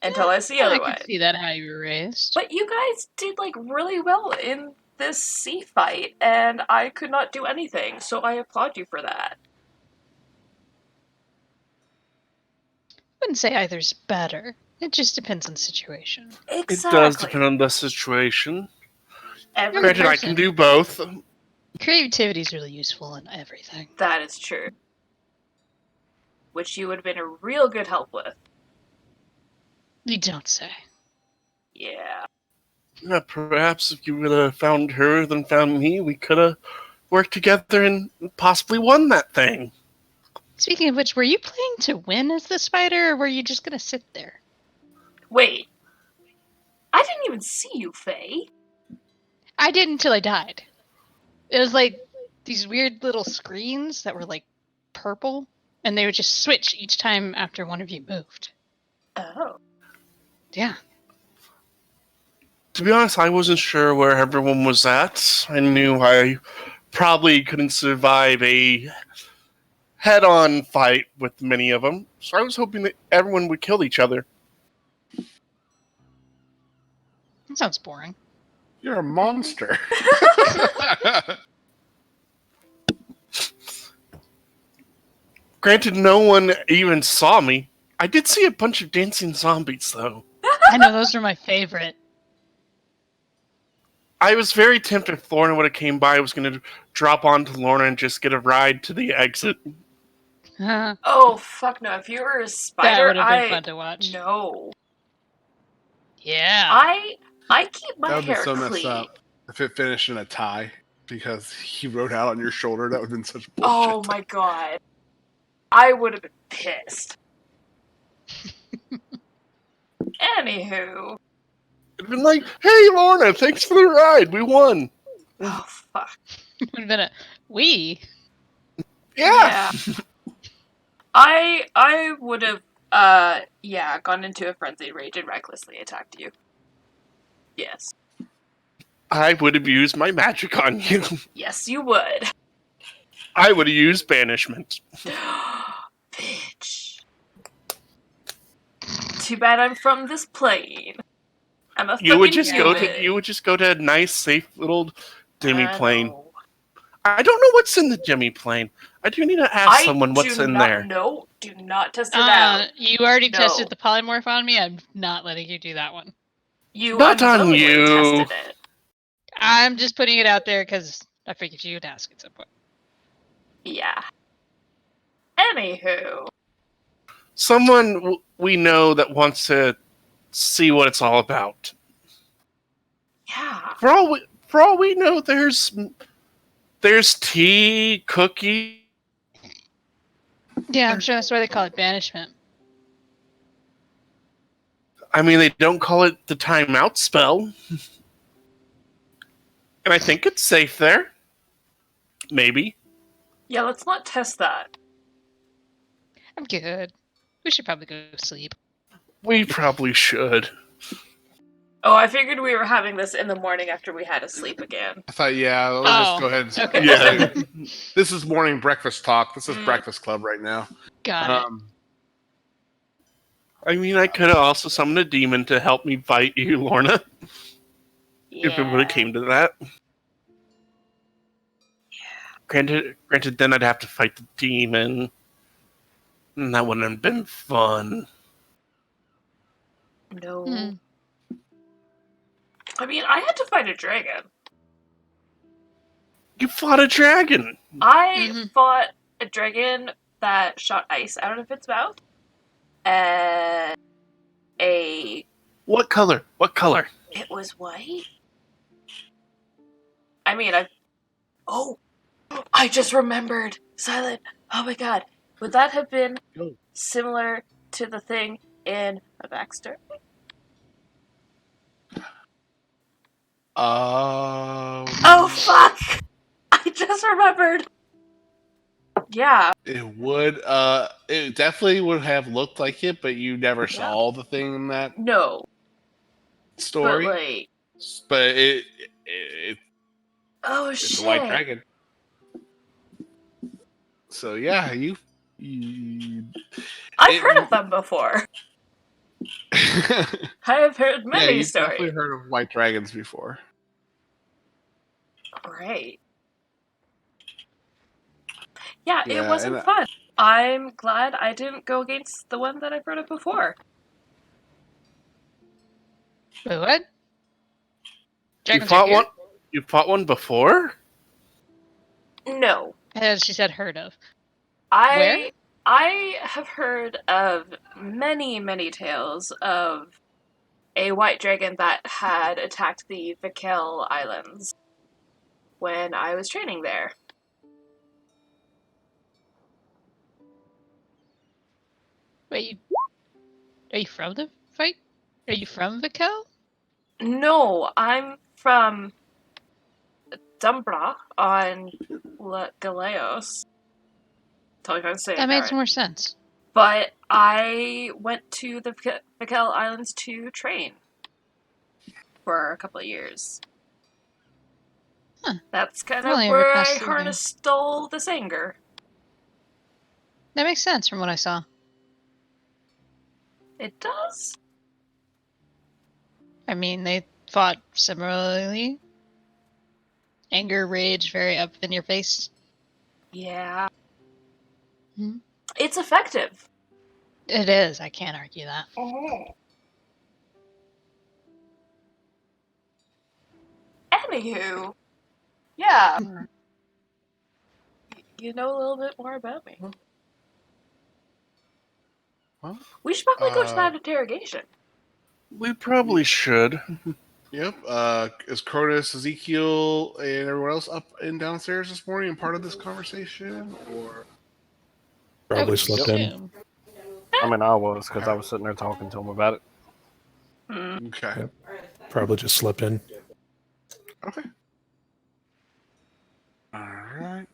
S1: Until I see
S4: Yeah, I
S1: otherwise.
S4: can see that how you were raised.
S1: But you guys did, like, really well in this sea fight, and I could not do anything, so I applaud you for that.
S4: I wouldn't say either's better. It just depends on the situation.
S1: Exactly.
S3: It does depend on the situation.
S1: Every
S3: Granted, I
S1: person-
S3: can do both.
S4: Creativity is really useful in everything.
S1: That is true. Which you would have been a real good help with.
S4: You don't say.
S1: Yeah.
S3: Yeah, perhaps if you would have found her than found me, we could have worked together and possibly won that thing.
S4: Speaking of which, were you playing to win as the spider, or were you just gonna sit there?
S1: Wait. I didn't even see you, Faye.
S4: I did until I died. It was like these weird little screens that were like purple, and they would just switch each time after one of you moved.
S1: Oh.
S4: Yeah.
S3: To be honest, I wasn't sure where everyone was at. I knew I probably couldn't survive a head-on fight with many of them, so I was hoping that everyone would kill each other.
S4: That sounds boring.
S2: You're a monster.
S3: Granted, no one even saw me. I did see a bunch of dancing zombies, though.
S4: I know those are my favorite.
S3: I was very tempted if Lorna would have came by. I was going to drop onto Lorna and just get a ride to the exit.
S4: That
S1: Oh, fuck no. If you were a spider,
S4: would have been fun to watch.
S1: No.
S4: Yeah.
S1: I keep my
S2: That would be
S1: hair
S2: so messed
S1: clean.
S2: up if it finished in a tie because he wrote out on your shoulder. That would have been such bullshit.
S1: Oh my god. I would have been pissed. Anywho.
S3: It'd been like, hey, Lorna, thanks for the ride. We won.
S1: Oh, fuck.
S4: It would have been a we.
S3: Yeah.
S1: I would have, gone into a frenzied rage and recklessly attacked you. Yes.
S3: I would have used my magic on you.
S1: Yes, you would.
S3: I would have used banishment.
S1: Bitch. Too bad I'm from this plane. I'm a
S3: You would
S1: fucking
S3: just
S1: human.
S3: go to a nice, safe little demi
S1: I
S3: plane.
S1: know.
S3: I don't know what's in the demi plane. I do need to ask someone what's in there.
S1: No, do not test it out.
S4: You already
S1: No.
S4: tested the polymorph on me. I'm not letting you do that one.
S1: You
S3: Not on
S1: unwillingly
S3: you.
S1: tested it.
S4: I'm just putting it out there because I figured you'd ask at some point.
S1: Yeah. Anywho.
S3: Someone we know that wants to see what it's all about.
S1: Yeah.
S3: For all we know, there's tea, cookie.
S4: Yeah, I'm sure that's why they call it banishment.
S3: I mean, they don't call it the timeout spell. And I think it's safe there. Maybe.
S1: Yeah, let's not test that.
S4: I'm good. We should probably go to sleep.
S3: We probably should.
S1: Oh, I figured we were having this in the morning after we had to sleep again.
S2: I thought, yeah, let's just go ahead. And,
S4: Okay.
S3: Yeah.
S2: This is morning breakfast talk. This is
S1: Mm.
S2: Breakfast Club right now.
S4: Got it.
S3: I mean, I could have also summoned a demon to help me fight you, Lorna, if it would have came to that. Granted, then I'd have to fight the demon. And that wouldn't have been fun.
S1: No.
S4: Hmm.
S1: I mean, I had to fight a dragon.
S3: You fought a dragon!
S1: I fought a dragon that shot ice out of its mouth. And
S3: What color? What color?
S1: it was white? I mean, I just remembered! Silent! Oh my god. Would that have been similar to the thing in a backstory? Oh fuck! I just remembered! Yeah.
S2: It would. It definitely would have looked like it, but you never saw the thing in that
S1: No.
S2: story.
S1: But like,
S2: But
S1: oh
S2: it's
S1: shit.
S2: a white dragon. So yeah, you
S1: I've heard of them before. I have heard
S2: yeah,
S1: many
S2: you've definitely
S1: stories.
S2: heard of white dragons before.
S1: Right. Yeah, it
S2: Yeah,
S1: wasn't
S2: and,
S1: fun. I'm glad I didn't go against the one that I've heard of before.
S4: Wait, what?
S3: You
S4: Dragons
S3: fought
S4: are here?
S3: one? You fought one before?
S1: No.
S4: As she said, heard of.
S1: I have heard of many, many tales of a white dragon that had attacked the Vikel Islands when I was training there.
S4: Wait, are you from the fight? Are you from Vikel?
S1: No, I'm from Dumbra on Galeos. Tell me if I'm saying
S4: That
S1: that
S4: makes
S1: right.
S4: more sense.
S1: But I went to the Vikel Islands to train for a couple of years.
S4: Huh.
S1: That's kind
S4: I've
S1: of
S4: only ever
S1: where I
S4: passed through there.
S1: harnessed all this anger.
S4: That makes sense from what I saw.
S1: It does?
S4: I mean, they fought similarly. Anger, rage, very up in your face.
S1: Yeah.
S4: Hmm.
S1: It's effective.
S4: It is. I can't argue that.
S1: Anywho. Yeah. You know a little bit more about me.
S2: Well,
S1: We should probably go to that interrogation.
S3: We probably should.
S2: Yep. Is Cronus, Ezekiel, and everyone else up and downstairs this morning and part of this conversation? Or
S7: Probably
S4: would
S7: slept in.
S4: assume.
S5: I mean, I was because I was sitting there talking to him about it.
S2: okay,
S7: Yep. Probably just slept in.
S2: okay, all right.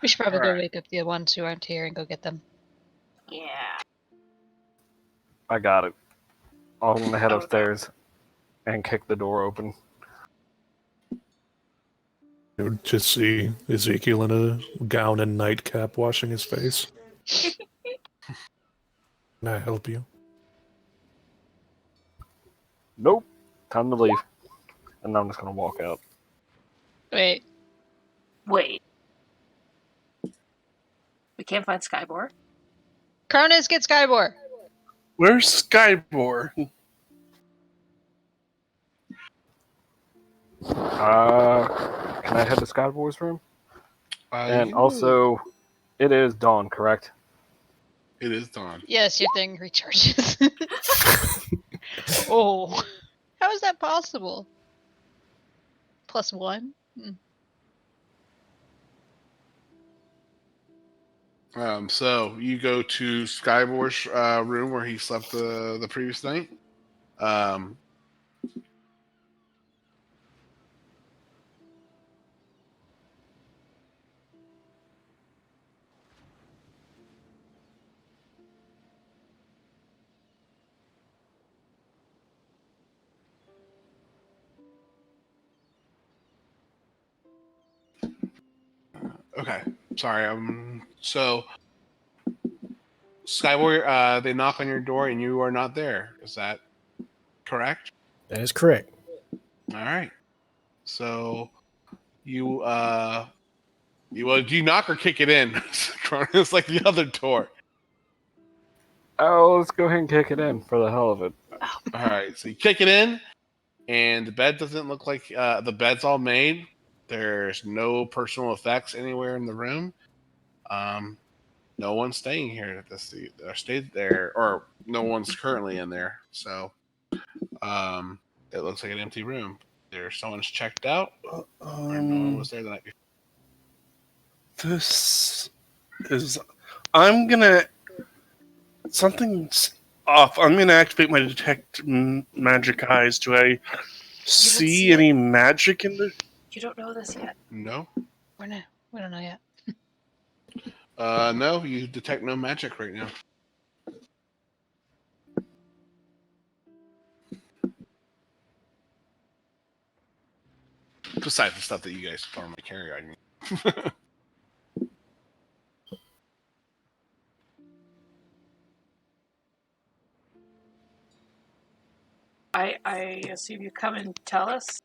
S4: We should probably go
S2: Alright.
S4: wake up the ones who aren't here and go get them.
S1: Yeah.
S5: I got it. I'm gonna head
S1: Okay.
S5: upstairs and kick the door open.
S7: You would just see Ezekiel in a gown and nightcap washing his face. Can I help you?
S5: Nope. Time to leave. And I'm just gonna walk out.
S4: Wait,
S1: Wait. We can't find Skybor?
S4: Cronus, get Skybor!
S3: Where's Skybor?
S5: Can I head to Skyboy's room? And also, it is dawn, correct?
S2: it is dawn.
S4: Yes, your thing recharges. Oh, how is that possible? +1?
S2: So you go to Skybor's room where he slept the previous night. Okay, sorry. So Skyward, they knock on your door and you are not there. Is that correct?
S6: That is correct.
S2: All right. So you do you knock or kick it in? It's like the other door.
S5: Oh, let's go ahead and kick it in for the hell of it.
S2: All right. So you kick it in, and the bed doesn't look like the bed's all made. There's no personal effects anywhere in the room. No one's staying here at this or stayed there, or no one's currently in there. So it looks like an empty room. There's someone's checked out, or no one was there the night before.
S3: This is. I'm gonna. Something's off. I'm gonna activate my detect magic eyes. Do I see any magic in the?
S1: You don't know this yet.
S2: No.
S4: We don't know yet.
S2: No, you detect no magic right now. Besides the stuff that you guys normally carry on you.
S1: I assume you come and tell us.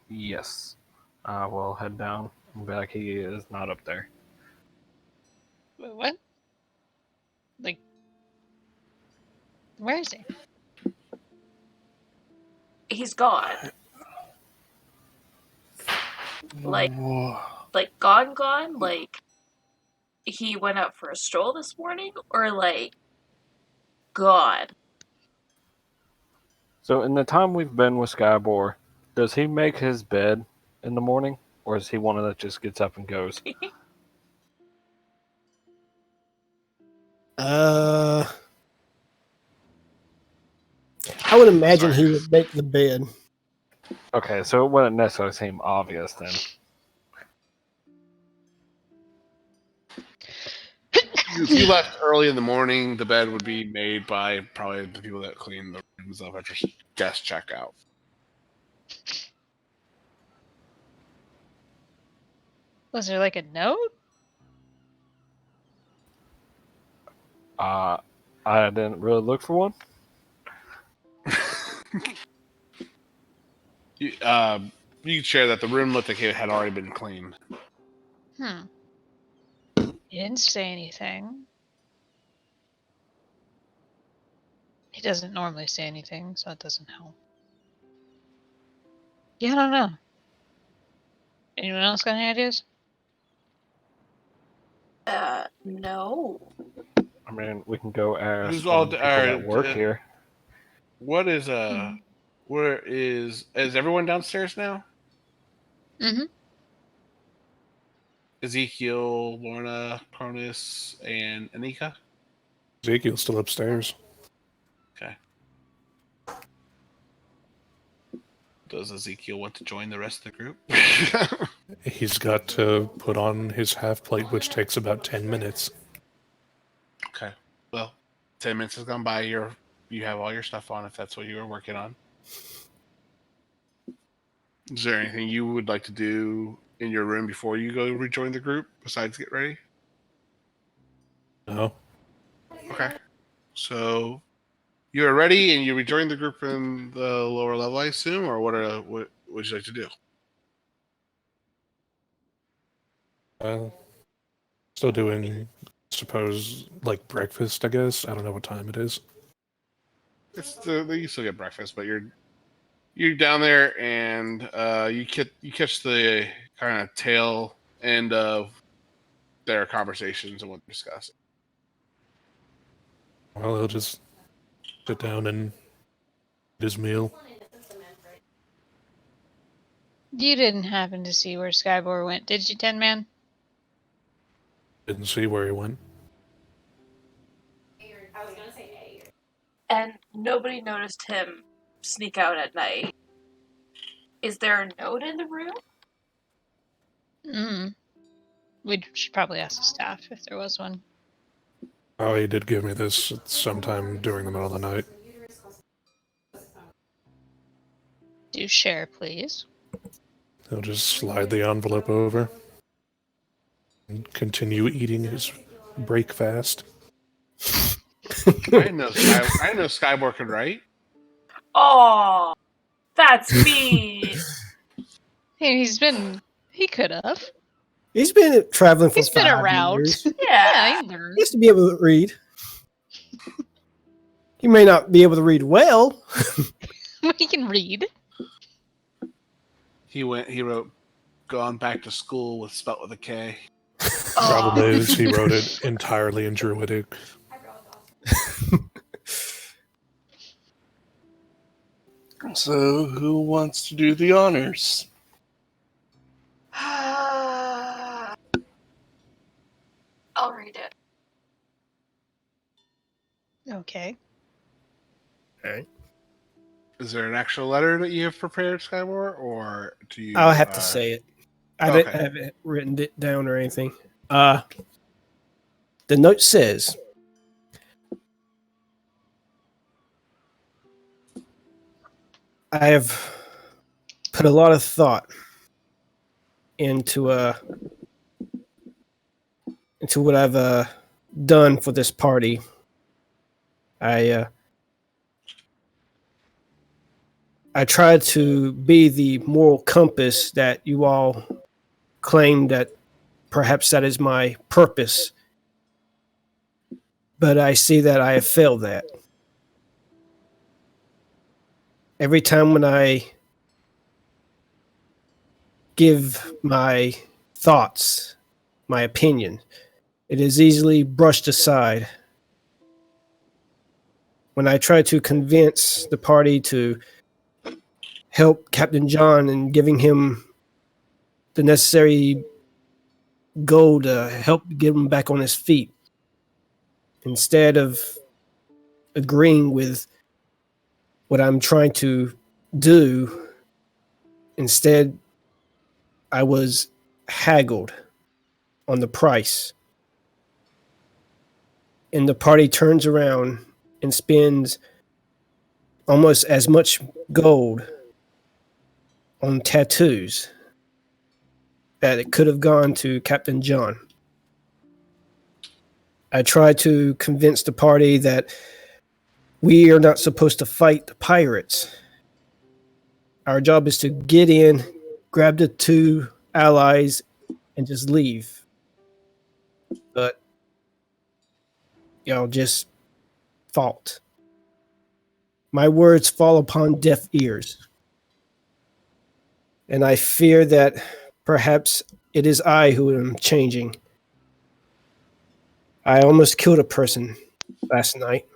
S5: Yes. We'll head down. I'm back. He is not up there.
S4: What? Like, where is he?
S1: He's gone. Like
S3: Whoa.
S1: gone? Like he went out for a stroll this morning? Or like gone?
S5: So, in the time we've been with Skybor, does he make his bed in the morning, or is he one that just gets up and goes?
S6: I would imagine he would make the bed.
S5: Okay, so it wouldn't necessarily seem obvious then.
S2: If you left early in the morning, the bed would be made by probably the people that clean the rooms up after guest checkout.
S4: Was there like a note?
S5: I didn't really look for one.
S2: You can share that the room looked like it had already been cleaned.
S4: He didn't say anything. He doesn't normally say anything, so that doesn't help. Yeah, I don't know. Anyone else got any ideas?
S1: No.
S5: I mean, we can go ask
S2: Who's
S5: some
S2: all
S5: people that work here.
S2: What is where is everyone downstairs now?
S4: Mm-hmm.
S2: Ezekiel, Lorna, Cronus, and Anika?
S7: Ezekiel's still upstairs.
S2: Okay. Does Ezekiel want to join the rest of the group?
S7: He's got to put on his half plate, which takes about 10 minutes.
S2: Okay. Well, 10 minutes has gone by. You have all your stuff on if that's what you were working on. Is there anything you would like to do in your room before you go rejoin the group besides get ready?
S7: No.
S2: Okay. So you're ready and you rejoin the group in the lower level, I assume, or what would you like to do?
S7: Still doing suppose like breakfast, I guess. I don't know what time it is.
S2: You still get breakfast, but you're down there and you catch the kind of tail end of their conversations and what they're discussing.
S7: Well, he'll just sit down and eat his meal.
S4: You didn't happen to see where Skybor went, did you, Tin Man?
S7: Didn't see where he went.
S1: And nobody noticed him sneak out at night. Is there a note in the room?
S4: We should probably ask the staff if there was one.
S7: Oh, he did give me this sometime during the middle of the night.
S4: Do share, please.
S7: He'll just slide the envelope over and continue eating his breakfast.
S2: I didn't know Skybor could write.
S1: Oh, that's mean.
S4: Hey, he could have.
S6: He's been traveling for
S4: He's been
S6: 5
S4: around.
S6: years.
S1: Yeah.
S4: He learned.
S6: He used to be able to read. He may not be able to read well.
S4: He can read.
S2: He wrote, "Gone back to school" spelled with a K.
S7: Problem is, he wrote it entirely in Druidic.
S3: So, who wants to do the honors?
S1: I'll read it.
S4: Okay.
S2: Is there an actual letter that you have prepared, Skybor, or do you?
S6: I'll have to say it. I
S2: okay.
S6: didn't have it written it down or anything. The note says, I have put a lot of thought into what I've done for this party. I tried to be the moral compass that you all claim that perhaps that is my purpose. But I see that I have failed that. Every time when I give my thoughts, my opinion, it is easily brushed aside. When I try to convince the party to help Captain John in giving him the necessary gold to help get him back on his feet, instead of agreeing with what I'm trying to do, instead I was haggled on the price. And the party turns around and spends almost as much gold on tattoos that it could have gone to Captain John. I tried to convince the party that we are not supposed to fight the pirates. Our job is to get in, grab the 2 allies, and just leave. But y'all just fought. My words fall upon deaf ears. And I fear that perhaps it is I who am changing. I almost killed a person last night.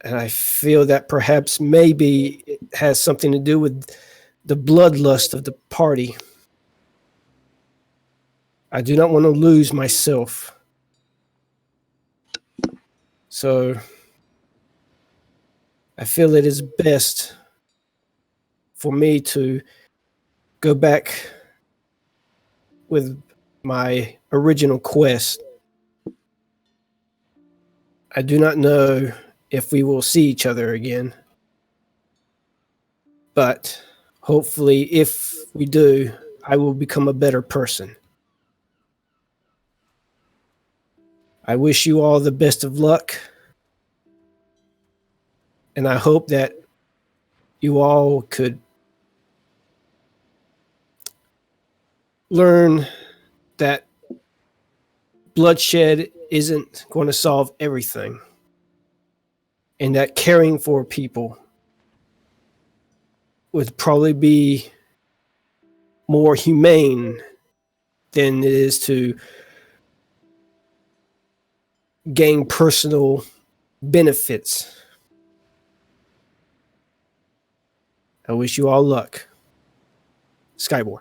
S6: And I feel that perhaps maybe it has something to do with the bloodlust of the party. I do not want to lose myself. So I feel it is best for me to go back with my original quest. I do not know if we will see each other again, but hopefully if we do, I will become a better person. I wish you all the best of luck, and I hope that you all could learn that bloodshed isn't going to solve everything. And that caring for people would probably be more humane than it is to gain personal benefits. I wish you all luck. Skyborn.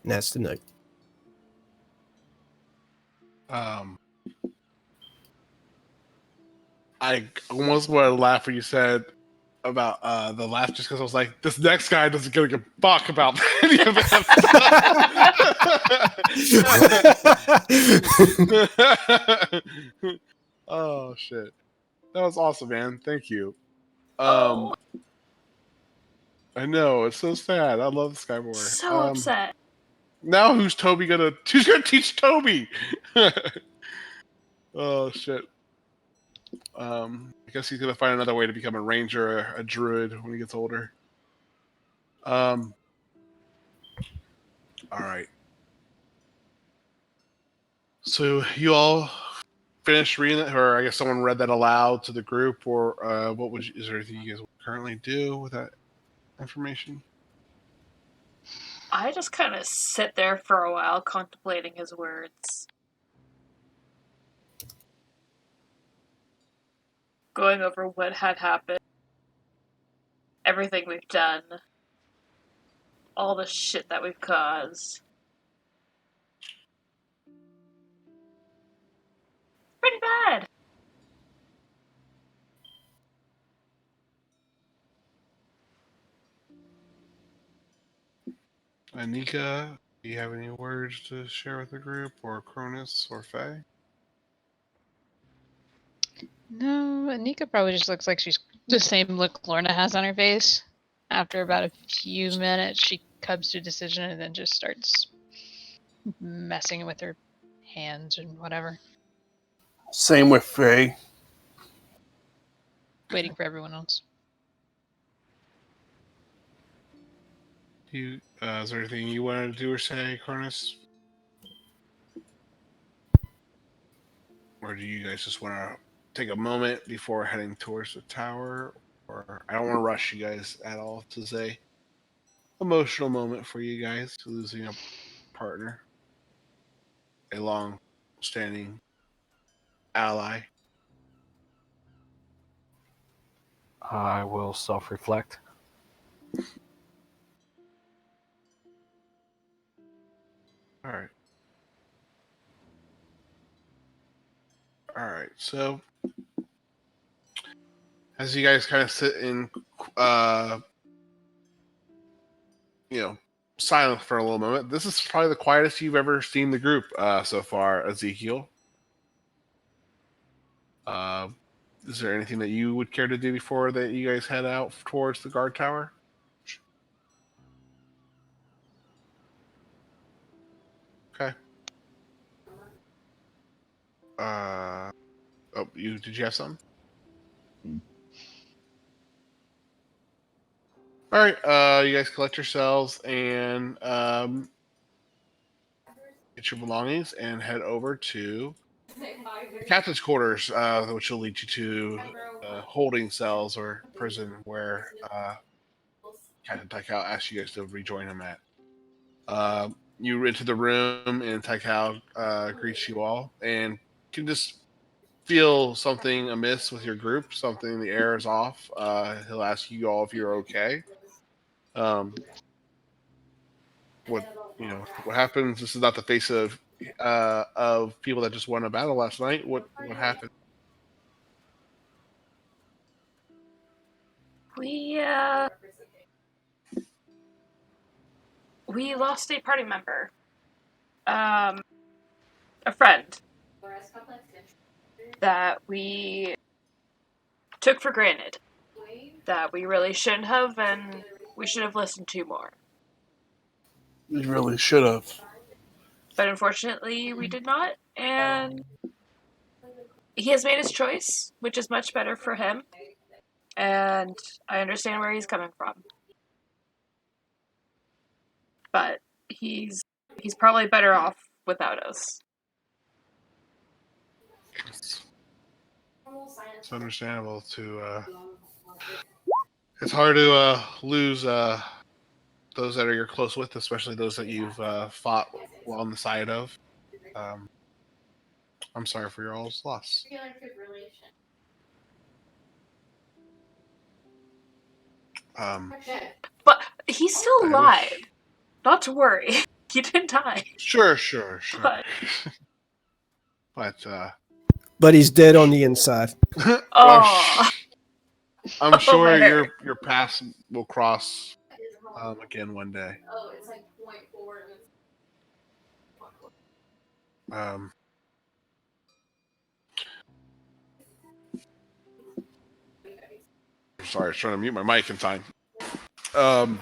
S6: And that's the note.
S2: I almost wanted to laugh when you said about the laugh, just because I was like, this next guy doesn't give a fuck about any of that. Oh shit, that was awesome, man. Thank you.
S1: Oh,
S2: I know, it's so sad. I love Skyward.
S1: so upset.
S2: Now who's Toby gonna? Who's gonna teach Toby? Oh shit. I guess he's gonna find another way to become a ranger, a druid when he gets older. All right. So you all finished reading it, or I guess someone read that aloud to the group, or what would you, is there anything you guys currently do with that information?
S1: I just kind of sit there for a while contemplating his words. Going over what had happened. Everything we've done. All the shit that we've caused. Pretty bad.
S2: Anika, do you have any words to share with the group, or Cronus, or Faye?
S4: No, Anika probably just looks like she's the same look Lorna has on her face. After about a few minutes, she comes to a decision and then just starts messing with her hands and whatever,
S3: Same with Faye.
S4: waiting for everyone else.
S2: Is there anything you wanted to do or say, Cronus? Or do you guys just want to take a moment before heading towards the tower? Or I don't want to rush you guys at all. This is a emotional moment for you guys, losing a partner, a long-standing ally.
S5: I will self-reflect.
S2: All right. All right. So, as you guys kind of sit in, silent for a little moment, this is probably the quietest you've ever seen the group so far, Ezekiel. Is there anything that you would care to do before that you guys head out towards the guard tower? Okay. Did you have something? All right. You guys collect yourselves and get your belongings and head over to the captain's quarters, which will lead you to holding cells or prison where Captain Taikao asks you guys to rejoin him at. You enter the room and Taikao greets you all and can just feel something amiss with your group. Something, the air is off. He'll ask you all if you're okay. What happens? This is not the face of people that just won a battle last night. What happened?
S1: We lost a party member. A friend that we took for granted. That we really shouldn't have, and we should have listened to more.
S3: We really should have.
S1: But unfortunately, we did not, and he has made his choice, which is much better for him, and I understand where he's coming from. But he's probably better off without us.
S2: It's understandable to. It's hard to lose those that are you're close with, especially those that you've fought well on the side of. I'm sorry for your all's loss. Um,
S1: But he's still
S2: I
S1: alive.
S2: wish.
S1: Not to worry. He didn't die.
S2: Sure.
S1: But
S2: But
S6: But he's dead on the inside.
S2: well,
S1: oh,
S2: I'm
S1: oh my
S2: sure
S1: hair.
S2: your paths will cross again one day. Um, sorry, I was trying to mute my mic in time. Um,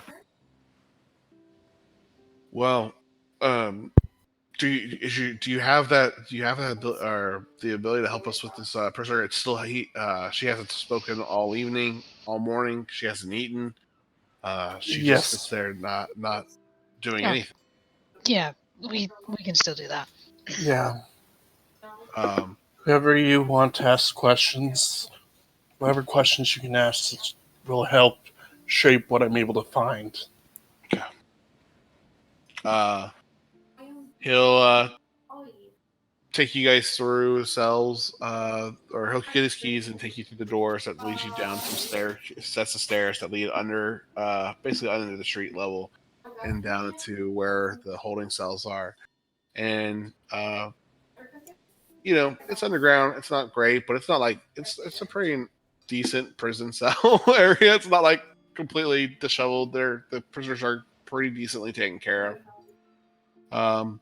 S2: well, do you have that? Do you have that or the ability to help us with this prisoner? It's still she hasn't spoken all evening, all morning. She hasn't eaten. She just sits
S3: Yes.
S2: there, not doing
S4: Oh.
S2: anything.
S4: Yeah, we can still do that.
S3: Yeah.
S2: Um,
S3: Whoever you want to ask questions, whatever questions you can ask will help shape what I'm able to find.
S2: he'll take you guys through cells, or he'll get his keys and take you through the doors that leads you down some stairs, sets of stairs that lead under, basically under the street level, and down to where the holding cells are. And it's underground. It's not great, but it's not like it's a pretty decent prison cell area. It's not like completely disheveled. The prisoners are pretty decently taken care of.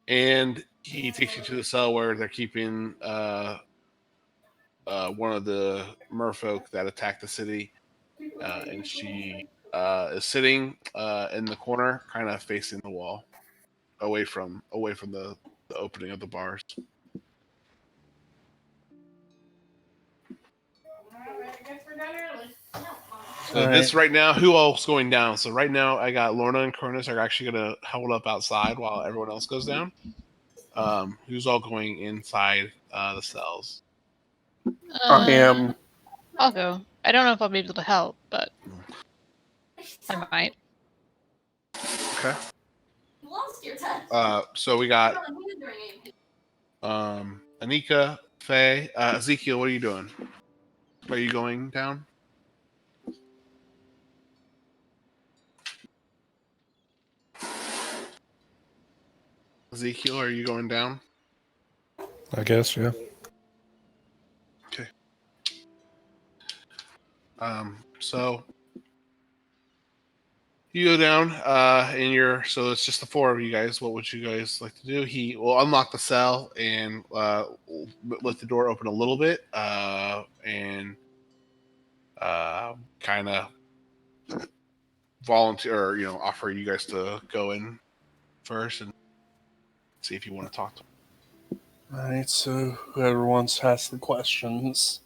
S2: And he takes you to the cell where they're keeping one of the merfolk that attacked the city, and she is sitting in the corner, kind of facing the wall, away from the opening of the bars. So this right now, who all's going down? So right now, I got Lorna and Cronus are actually going to hold up outside while everyone else goes down. Who's all going inside the cells?
S3: I am.
S4: I'll go. I don't know if I'll be able to help, but I might.
S2: Okay. So we got Anika, Faye, Ezekiel. What are you doing? Are you going down? Ezekiel, are you going down?
S7: I guess, yeah.
S2: Okay. So you go down, so it's just the four of you guys. What would you guys like to do? He will unlock the cell and let the door open a little bit, and kind of volunteer, or offer you guys to go in first and see if you want to talk to him.
S3: Alright, so whoever wants to ask the questions,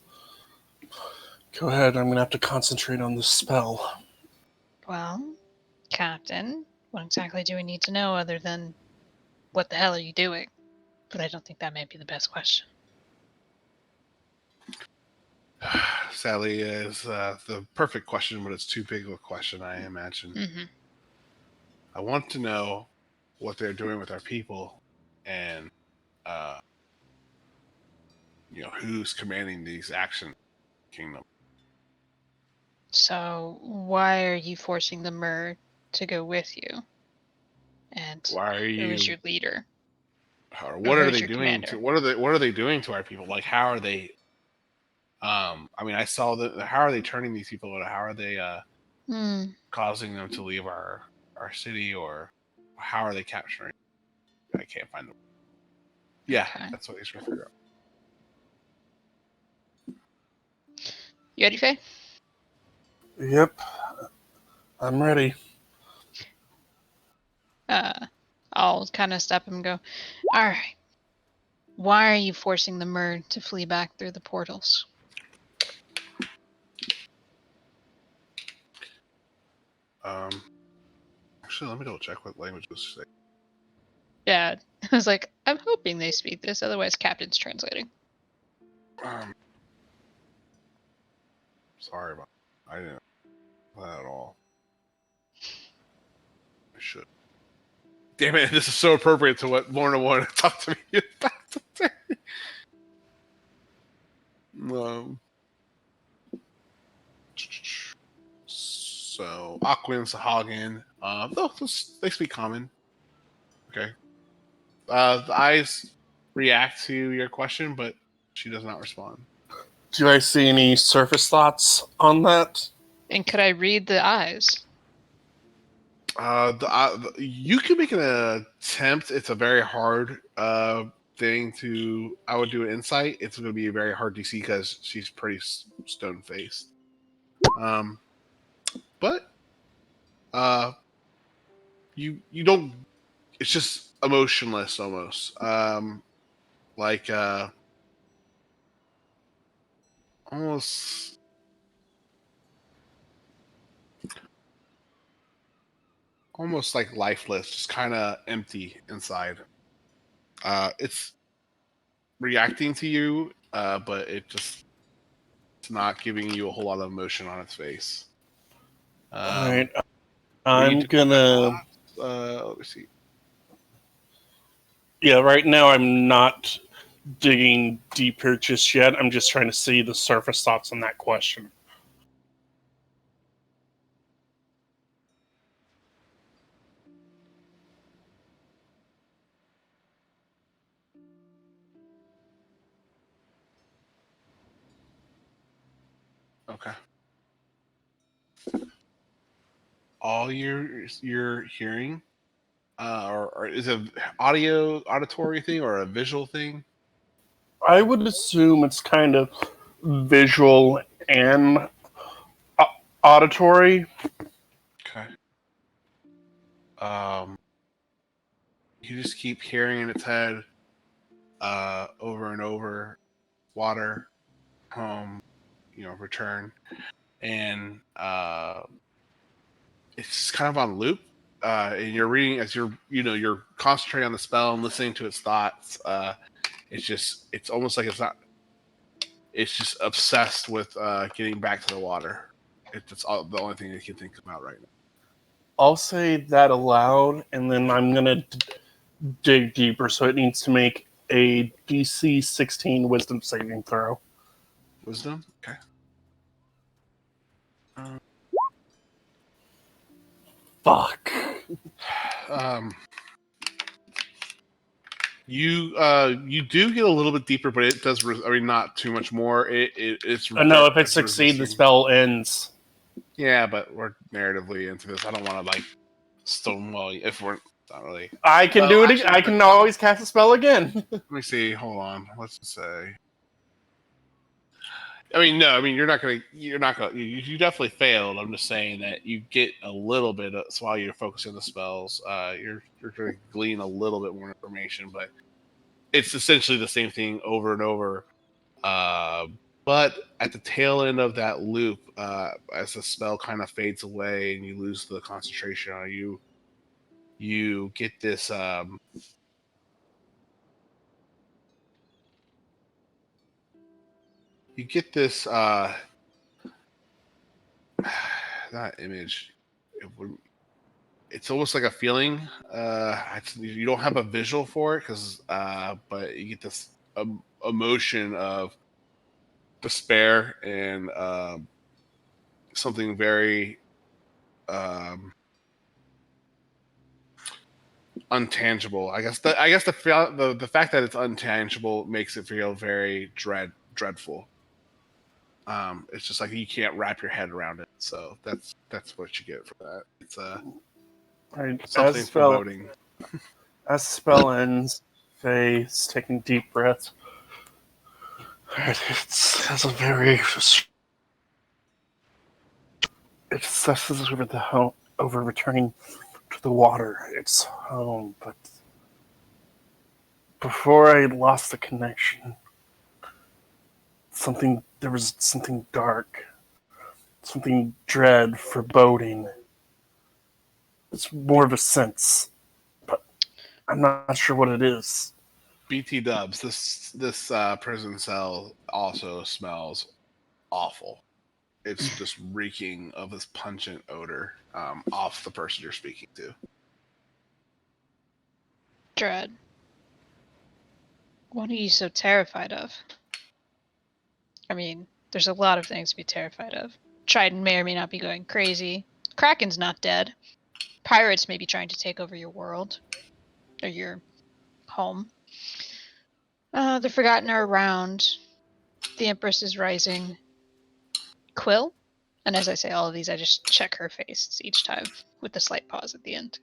S3: go ahead. I'm going to have to concentrate on the spell.
S4: Well, Captain, what exactly do we need to know other than what the hell are you doing? But I don't think that may be the best question.
S2: Sadly, is the perfect question, but it's too big of a question, I imagine.
S4: Mm-hmm.
S2: I want to know what they're doing with our people, and who's commanding these actions in the kingdom.
S4: So why are you forcing the Mer to go with you? And
S2: Why are
S4: who is
S2: you?
S4: your leader?
S2: Or what
S4: who
S2: are
S4: is
S2: they
S4: your
S2: doing
S4: commander?
S2: what are they doing to our people? Like, how are they? I mean, I saw that. How are they turning these people out? How are they causing them to leave our city, or how are they capturing? I can't find them. Yeah,
S4: Okay.
S2: that's what he's trying to figure out.
S4: You ready, Faye?
S3: Yep, I'm ready.
S4: I'll kind of step and go, all right. Why are you forcing the Mer to flee back through the portals?
S2: Actually, let me double check what language was saying.
S4: Yeah, I was like, I'm hoping they speak this, otherwise Captain's translating.
S2: Sorry about that. I didn't know that at all. I should. Damn it, this is so appropriate to what Lorna wanted to talk to me about today. So, Aquin, Sahagin, they speak common. Okay. The eyes react to your question, but she does not respond.
S3: Do I see any surface thoughts on that?
S4: And could I read the eyes?
S2: You can make an attempt. It's a very hard thing to. I would do an insight. It's going to be a very hard DC because she's pretty stone faced. But you don't. It's just emotionless almost. Like almost. Almost like lifeless, just kind of empty inside. It's reacting to you, but it's not giving you a whole lot of emotion on its face.
S3: All right.
S2: Were you
S3: I'm
S2: doing
S3: gonna.
S2: let me see.
S3: Yeah, right now I'm not digging deeper just yet. I'm just trying to see the surface thoughts on that question.
S2: Okay. All you're hearing, or is it auditory thing or a visual thing?
S3: I would assume it's kind of visual and auditory.
S2: Okay. You just keep hearing in its head, over and over, water, home, return, and it's kind of on loop. And you're reading as you're concentrating on the spell and listening to its thoughts. It's almost like it's just obsessed with getting back to the water. It's the only thing it can think about right now.
S3: I'll say that aloud, and then I'm gonna dig deeper. So it needs to make a DC 16 Wisdom saving throw.
S2: Wisdom, okay.
S3: Fuck.
S2: Um, you do get a little bit deeper, but it does. Not too much more. It's.
S3: No, if it succeeds, the spell ends.
S2: Yeah, but we're narratively into this. I don't want to stonewall you if we're not really.
S3: I can do it. Actually, I can always cast a spell again.
S2: Let me see. Hold on. Let's just say. I mean, no. I mean, you're not gonna. You definitely failed. I'm just saying that you get a little bit so while you're focusing on the spells. You're going to glean a little bit more information, but it's essentially the same thing over and over. But at the tail end of that loop, as the spell kind of fades away and you lose the concentration on you, you get this. You get this. Not image. It's almost like a feeling. You don't have a visual for it but you get this emotion of despair and something very untangible. I guess the fact that it's untangible makes it feel very dreadful. It's just like you can't wrap your head around it. So that's what you get from that. It's something foreboding.
S3: As the spell ends, Faye's taking deep breaths. It's a very. It obsesses over returning to the water. It's home, but before I lost the connection, there was something dark, something dread, foreboding. It's more of a sense, but I'm not sure what it is.
S2: BT Dubs, this prison cell also smells awful. It's just reeking of this pungent odor off the person you're speaking to.
S4: Dread. What are you so terrified of? I mean, there's a lot of things to be terrified of. Trident may or may not be going crazy. Kraken's not dead. Pirates may be trying to take over your world. Or your home. The Forgotten are around. The Empress is rising. Quill? And as I say all of these, I just check her face each time with a slight pause at the end.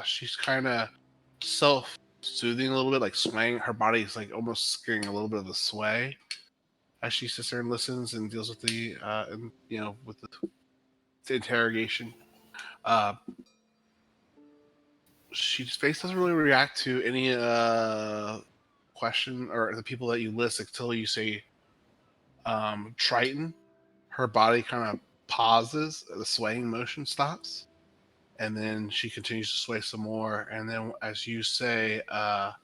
S2: She's kind of self-soothing a little bit, like swaying. Her body's like almost getting a little bit of a sway as she sits there and listens and deals with the, with the interrogation. Uh, She's face doesn't really react to any question or the people that you list until you say Triton. Her body kind of pauses, the swaying motion stops, and then she continues to sway some more. And then as you say, the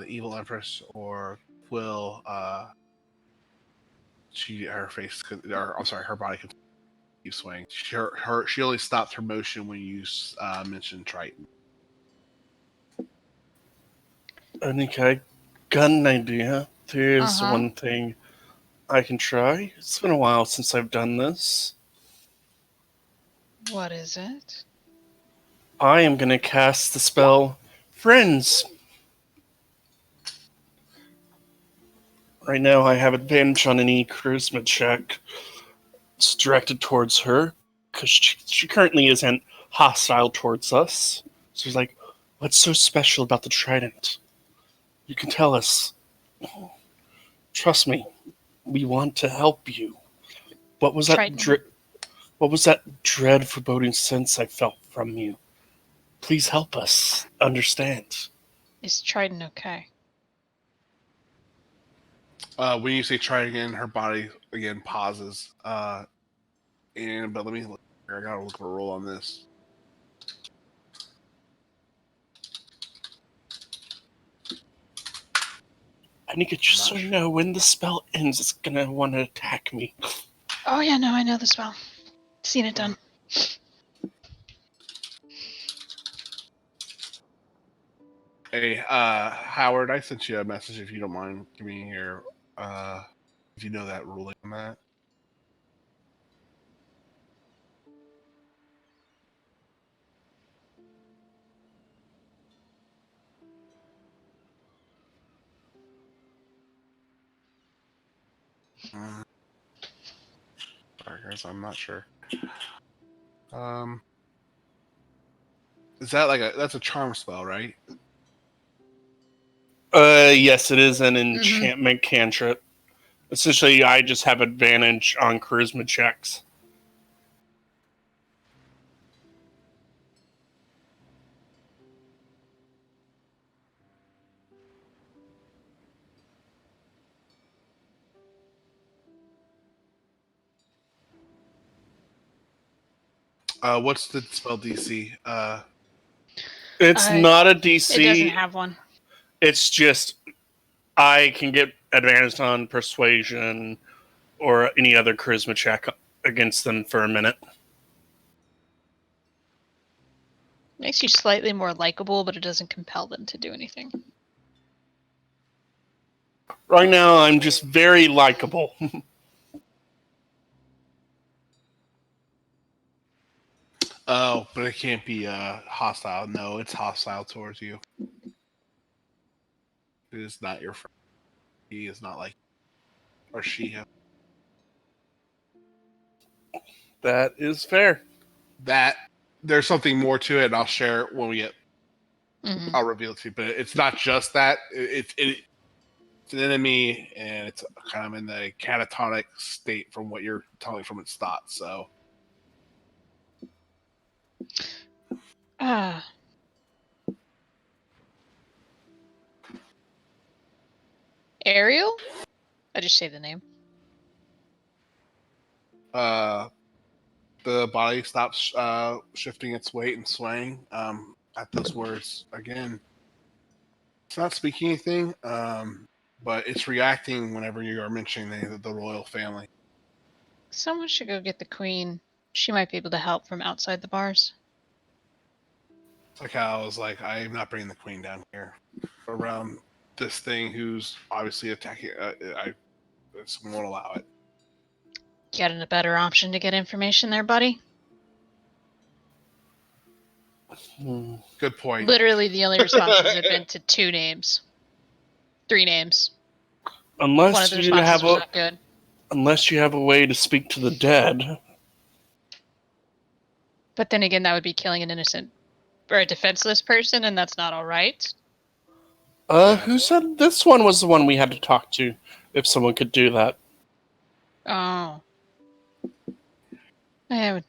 S2: evil empress or Quill, her face, or I'm sorry, her body continues to keep swaying. She only stopped her motion when you mentioned Triton.
S3: Anika, got an idea. There's
S4: Uh-huh.
S3: one thing I can try. It's been a while since I've done this.
S4: What is it?
S3: I am going to cast the spell Friends. Right now, I have advantage on any charisma check. It's directed towards her because she currently isn't hostile towards us. So it's like, what's so special about the trident? You can tell us. Trust me, we want to help you. What was that?
S4: Triton.
S3: What was that dread, foreboding sense I felt from you? Please help us understand.
S4: Is Triton okay?
S2: When you say try again, her body again pauses. But let me look. I gotta look for a roll on this.
S3: I need to just so you know when the spell ends, it's gonna want to attack me.
S4: Oh yeah, no, I know the spell. Seen it done.
S2: Hey, Howard, I sent you a message if you don't mind giving me your, if you know that ruling on that. Sorry, guys, I'm not sure. Is that that's a charm spell, right?
S3: Yes, it is an enchantment cantrip. Essentially, I just have advantage on charisma checks.
S2: What's the spell DC?
S3: It's not a DC.
S4: It doesn't have one.
S3: It's just I can get advantage on persuasion or any other charisma check against them for a minute.
S4: Makes you slightly more likable, but it doesn't compel them to do anything.
S3: Right now, I'm just very likable.
S2: Oh, but it can't be hostile. No, it's hostile towards you. It is not your friend. He is not like, or she.
S3: That is fair.
S2: That there's something more to it, and I'll share it when we get.
S4: Mm-hmm.
S2: I'll reveal it to you, but it's not just that. It's an enemy, and it's kind of in the catatonic state from what you're telling from its thoughts. So,
S4: Ariel? I just say the name.
S2: The body stops shifting its weight and swaying at those words. Again, it's not speaking anything, but it's reacting whenever you are mentioning the royal family.
S4: Someone should go get the queen. She might be able to help from outside the bars.
S2: It's like how I was like, I am not bringing the queen down here around this thing who's obviously attacking. I won't allow it.
S4: Getting a better option to get information there, buddy?
S3: Hmm.
S2: Good point.
S4: Literally, the only responses have been to 2 names. 3 names. One of
S3: Unless
S4: the
S3: you
S4: responses
S3: have
S4: was
S3: a
S4: not good.
S3: unless you have a way to speak to the dead.
S4: But then again, that would be killing an innocent or a defenseless person, and that's not all right.
S3: Who said this one was the one we had to talk to? If someone could do that.
S4: Oh. Yeah,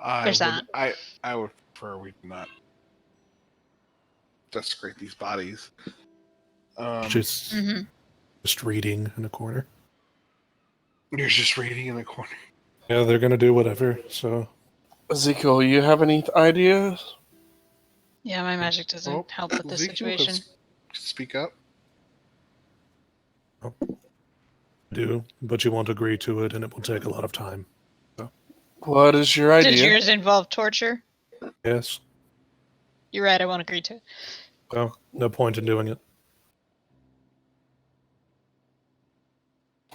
S2: I
S4: there's
S2: would.
S4: that.
S2: I would prefer we not desecrate these bodies.
S7: She's
S4: Mm-hmm.
S7: just reading in a corner.
S2: You're just reading in the corner.
S7: Yeah, they're gonna do whatever. So
S3: Ezekiel, you have any ideas?
S4: Yeah, my magic doesn't help with this
S2: Ezekiel
S4: situation.
S2: could speak up.
S7: do, but you won't agree to it, and it will take a lot of time.
S3: What is your
S4: Does
S3: idea?
S4: yours involve torture?
S7: Yes.
S4: You're right, I won't agree to it.
S7: So no point in doing it.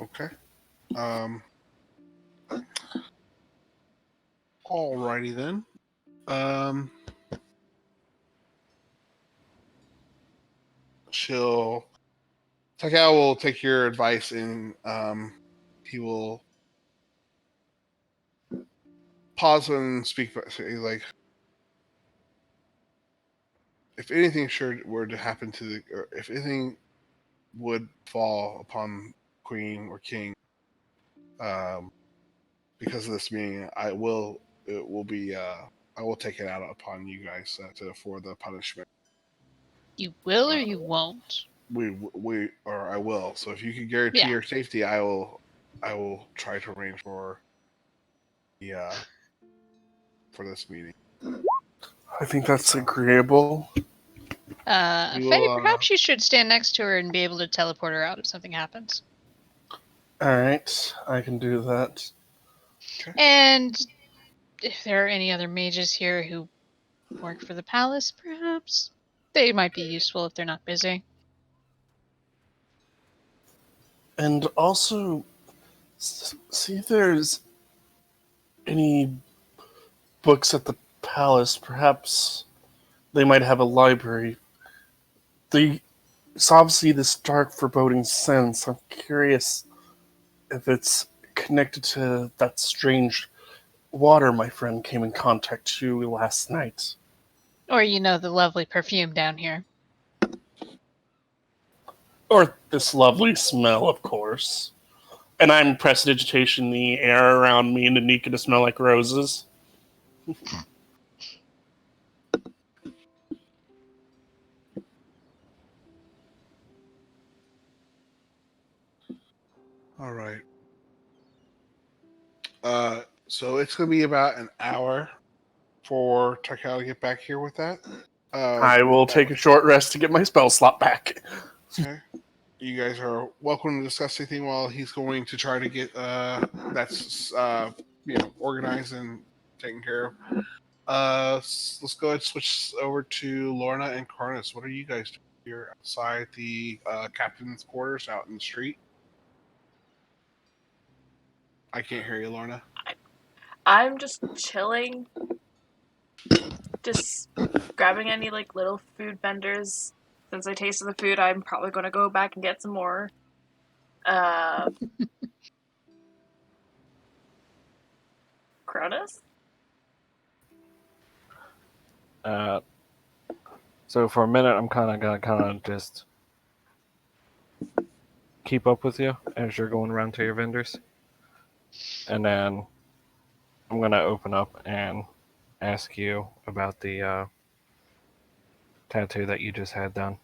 S2: Okay. Alrighty then. Takao will take your advice and he will pause and speak. Say, like, if anything were to happen or if anything would fall upon Queen or King, because of this meeting, I will take it out upon you guys for the punishment.
S4: You will or you won't?
S2: I will. So if you can guarantee
S4: Yeah.
S2: your safety, I will try to arrange for the for this meeting.
S3: I think that's agreeable.
S2: We
S4: Fetty,
S2: will,
S4: perhaps you should stand next to her and be able to teleport her out if something happens.
S3: Alright, I can do that.
S4: And if there are any other mages here who work for the palace, perhaps they might be useful if they're not busy.
S3: And also, see if there's any books at the palace. Perhaps they might have a library. It's obviously this dark, foreboding sense. I'm curious if it's connected to that strange water my friend came in contact to last night.
S4: Or, the lovely perfume down here.
S3: Or this lovely smell, of course. And I'm prestidigitation the air around me and Anika to smell like roses.
S2: all right. So it's going to be about an hour for Takao to get back here with that.
S3: I will take a short rest to get my spell slot back.
S2: Okay. You guys are welcome to discuss anything while he's going to try to get that's organized and taken care of. Let's go ahead and switch over to Lorna and Karnas. What are you guys doing here outside the captain's quarters out in the street? I can't hear you, Lorna.
S1: I'm just chilling. Just grabbing any little food vendors. Since I tasted the food, I'm probably gonna go back and get some more. Cronus?
S5: So for a minute, I'm gonna just keep up with you as you're going around to your vendors, and then I'm gonna open up and ask you about the tattoo that you just had done.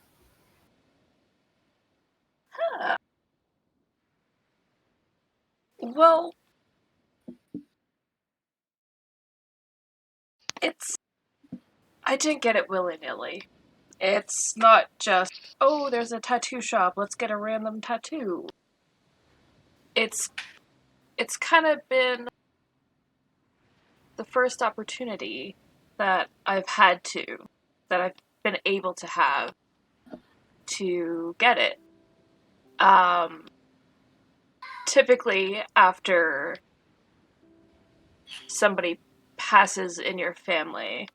S1: Well, I didn't get it willy-nilly. It's not just, oh, there's a tattoo shop, let's get a random tattoo. It's kind of been the first opportunity that I've been able to have to get it. Typically after somebody passes in your family,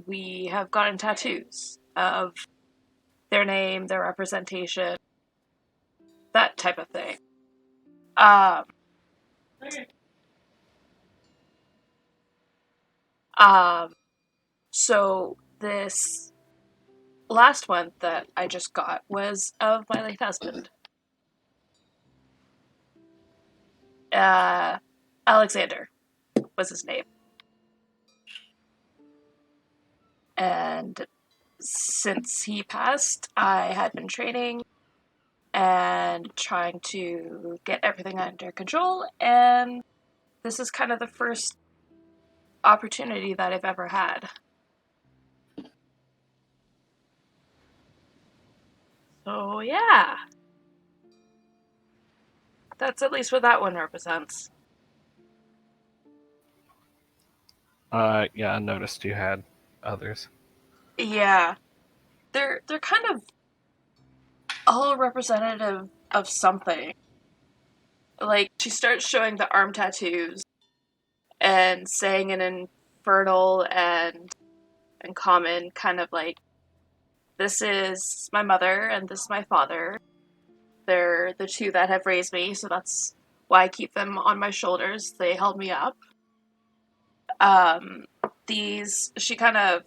S1: we have gotten tattoos of their name, their representation, that type of thing. Um, so this last one that I just got was of my late husband. Alexander was his name. And since he passed, I had been training and trying to get everything under control, and this is kind of the first opportunity that I've ever had. So yeah, that's at least what that one represents.
S5: Yeah, I noticed you had others.
S1: Yeah, they're kind of all representative of something. Like, she starts showing the arm tattoos and saying in infernal and common, kind of like, this is my mother and this is my father. They're the two that have raised me, so that's why I keep them on my shoulders. They held me up. She kind of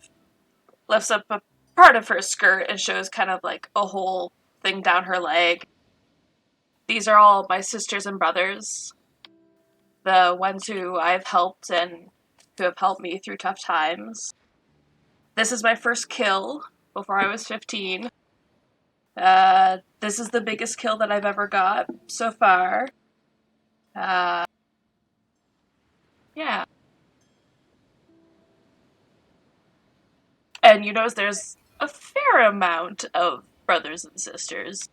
S1: lifts up a part of her skirt and shows kind of like a whole thing down her leg. These are all my sisters and brothers. The ones who I've helped and who have helped me through tough times. This is my first kill before I was 15. This is the biggest kill that I've ever got so far. Yeah. And you notice there's a fair amount of brothers and sisters.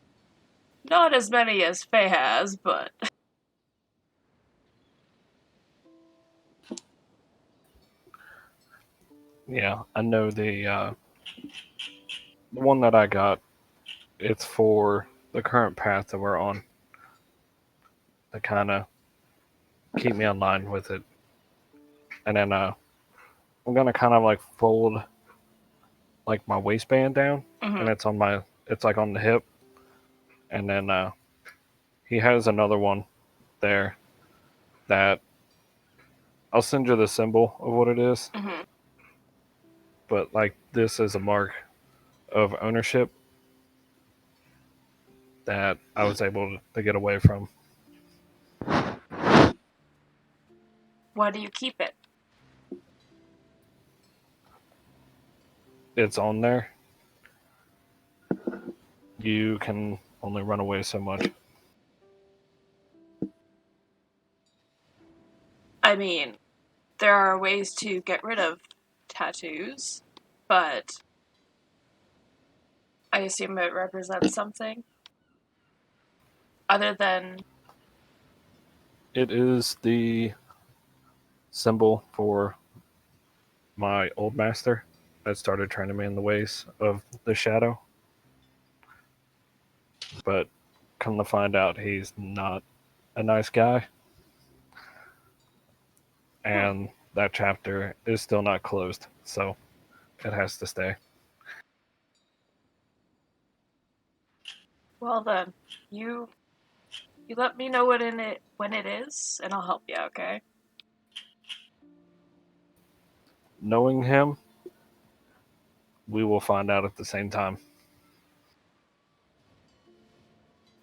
S1: Not as many as Faye has, but...
S5: Yeah, I know the one that I got. It's for the current path that we're on to kind of keep me in line with it. And then I'm gonna kind of like fold like my waistband down, and it's like on the hip, and then he has another one there that I'll send you the symbol of what it is.
S1: Mm-hmm.
S5: But like this is a mark of ownership that I was able to get away from.
S1: Why do you keep it?
S5: It's on there. You can only run away so much.
S1: I mean, there are ways to get rid of tattoos, but I assume it represents something other than...
S5: It is the symbol for my old master that started training me in the ways of the shadow. But come to find out, he's not a nice guy. And that chapter is still not closed, so it has to stay.
S1: Well then, you let me know when it is, and I'll help you, okay?
S5: Knowing him, we will find out at the same time.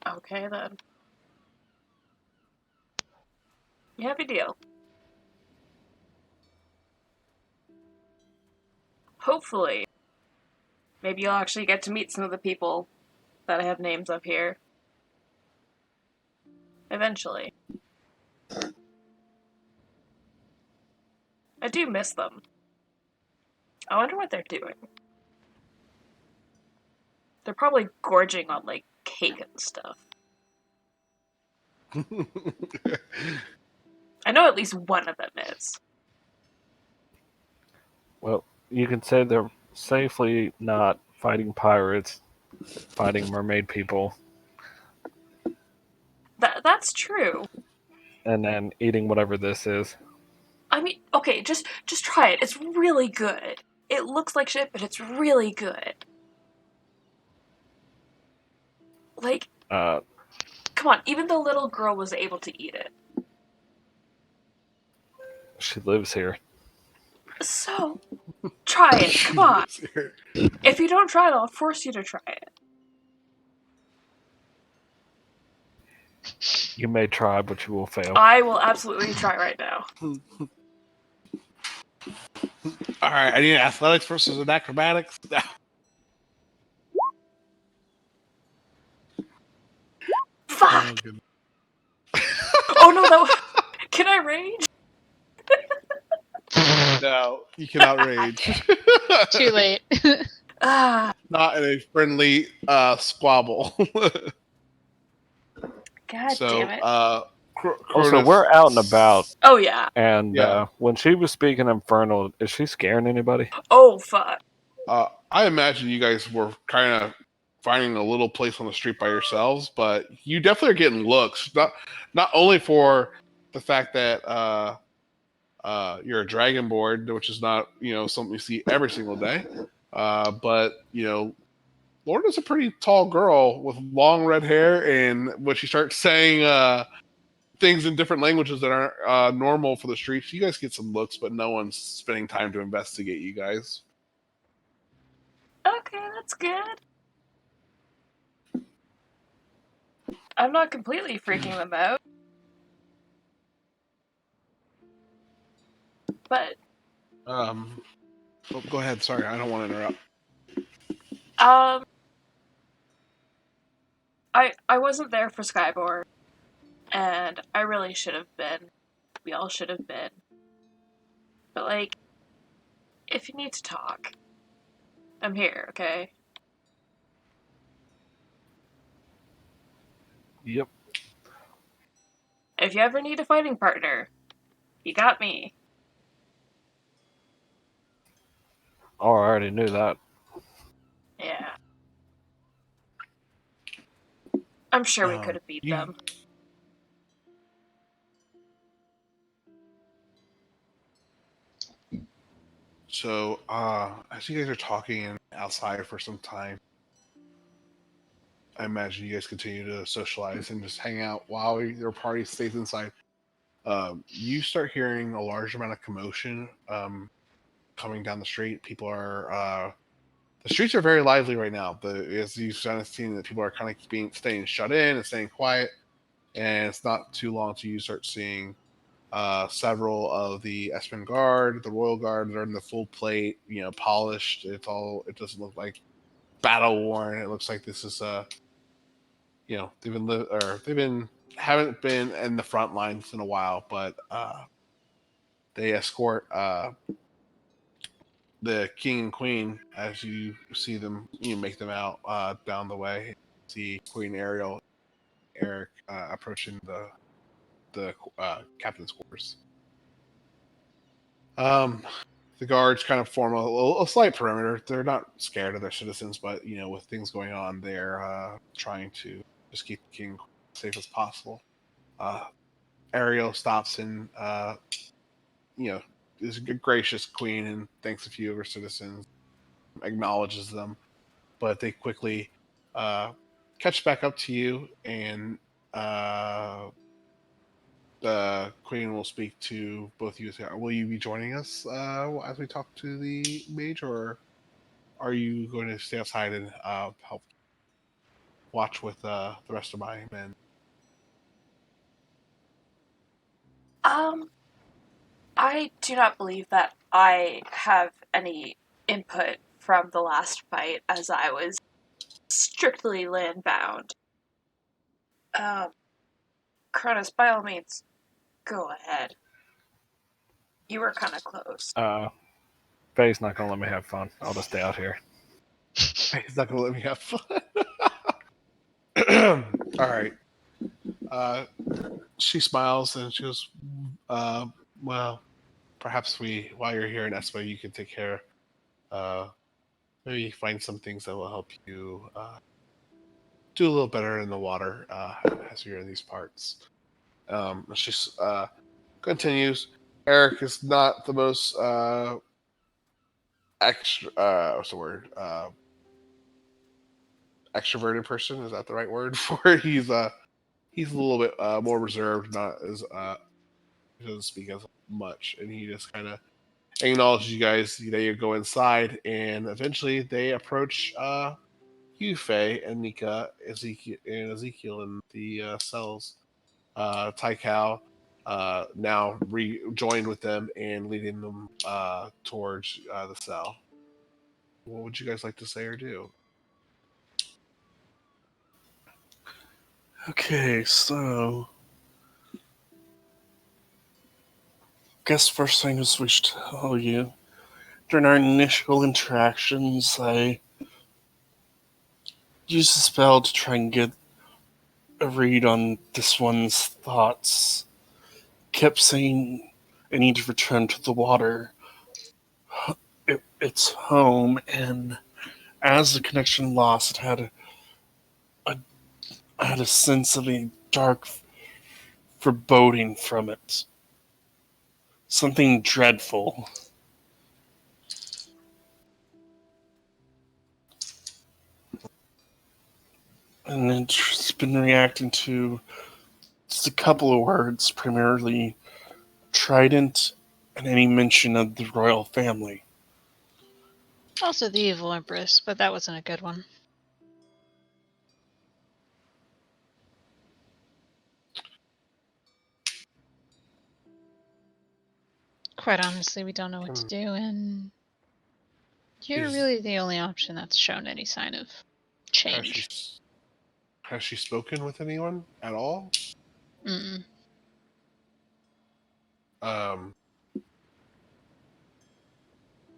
S1: Okay then. You have a deal. Hopefully, maybe you'll actually get to meet some of the people that I have names of here. Eventually. I do miss them. I wonder what they're doing. They're probably gorging on, like, cake and stuff. I know at least one of them is.
S5: Well, you can say they're safely not fighting pirates, fighting mermaid people,
S1: That's true.
S5: and then eating whatever this is.
S1: I mean, okay, just try it. It's really good. It looks like shit, but it's really good. Like,
S5: Uh,
S1: come on, even the little girl was able to eat it.
S5: she lives here.
S1: So, try it. Come on.
S2: Here.
S1: If you don't try it, I'll force you to try it.
S5: You may try, but you will fail.
S1: I will absolutely try right now.
S2: All right, I need athletics versus an acrobatics.
S1: Fuck!
S2: goodness.
S1: Oh no, can I rage?
S2: No, you cannot rage.
S4: Too late.
S1: Ah,
S2: Not in a friendly squabble.
S1: god
S2: So,
S1: damn it.
S5: Also,
S2: Cronus,
S5: we're out and about,
S1: Oh yeah.
S5: and
S2: Yeah.
S5: when she was speaking Infernal, is she scaring anybody?
S1: Oh fuck.
S2: I imagine you guys were kind of finding a little place on the street by yourselves, but you definitely are getting looks. Not only for the fact that you're a dragonborn, which is not something you see every single day, but Lorna's a pretty tall girl with long red hair, and when she starts saying things in different languages that aren't normal for the streets, you guys get some looks, but no one's spending time to investigate you guys.
S1: Okay, that's good. I'm not completely freaking them out. But,
S2: Oh, go ahead. Sorry, I don't want to interrupt.
S1: I wasn't there for Skyborn, and I really should have been. We all should have been. But, like, if you need to talk, I'm here, okay?
S5: Yep.
S1: If you ever need a fighting partner, you got me.
S5: Oh, I already knew that.
S1: Yeah. I'm sure we could have beat
S2: You
S1: them.
S2: So, as you guys are talking outside for some time, I imagine you guys continue to socialize and just hang out while your party stays inside. You start hearing a large amount of commotion coming down the street. People are the streets are very lively right now. As you've kind of seen that people are kind of staying shut in and staying quiet, and it's not too long till you start seeing several of the Espen Guard, the Royal Guard, that are in the full plate, polished. It doesn't look like battle worn. It looks like this is they've been haven't been in the front lines in a while, but they escort the king and queen as you see them, make them out down the way. See Queen Eric approaching the captain's quarters. The guards kind of form a slight perimeter. They're not scared of their citizens, but with things going on, they're trying to just keep the king safe as possible. Ariel stops and is a gracious queen and thanks a few of her citizens, acknowledges them, but they quickly catch back up to you, and the queen will speak to both of you. Will you be joining us as we talk to the mage, or are you going to stay outside and help watch with the rest of my men?
S1: I do not believe that I have any input from the last fight, as I was strictly land bound. Cronus, by all means, go ahead. You were kind of close.
S5: Faye's not gonna let me have fun. I'll just stay out here.
S2: He's not gonna let me have fun. All right. She smiles and she goes, "Well, perhaps while you're here in Espa, you can take care. Maybe find some things that will help you do a little better in the water as you're in these parts." She continues. Eric is not the most extra. What's the word? Extroverted person. Is that the right word for it? He's a little bit more reserved, not as he doesn't speak as much, and he just kind of acknowledges you guys. They go inside, and eventually they approach you, Faye, and Nika, Ezekiel in the cells. Taikau now rejoined with them and leading them towards the cell. What would you guys like to say or do?
S3: Okay, so guess first thing is we should tell you. During our initial interactions, I used a spell to try and get a read on this one's thoughts. Kept saying I need to return to the water. It's home, and as the connection lost, I had a sense of a dark foreboding from it. Something dreadful. And it's been reacting to just a couple of words, primarily Trident and any mention of the royal family.
S4: Also the evil empress, but that wasn't a good one. Quite honestly, we don't know what to do, and you're really the only option that's shown any sign of change.
S2: Has she spoken with anyone at all?
S4: Mm-mm.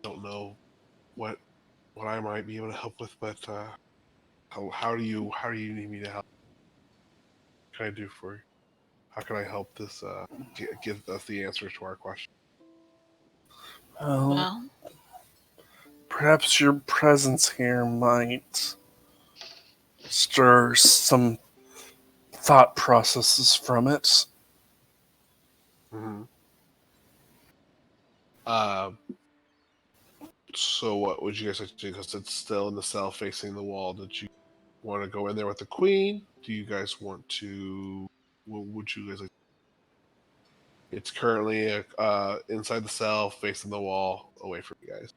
S2: Don't know what I might be able to help with, but how do you need me to help? What can I do for you? How can I help this give us the answers to our question?
S4: Well,
S3: Perhaps your presence here might stir some thought processes from it.
S2: Mm-hmm. So what would you guys like to do? Because it's still in the cell facing the wall. Did you want to go in there with the queen? Do you guys want to? What would you guys like? It's currently inside the cell, facing the wall, away from you guys.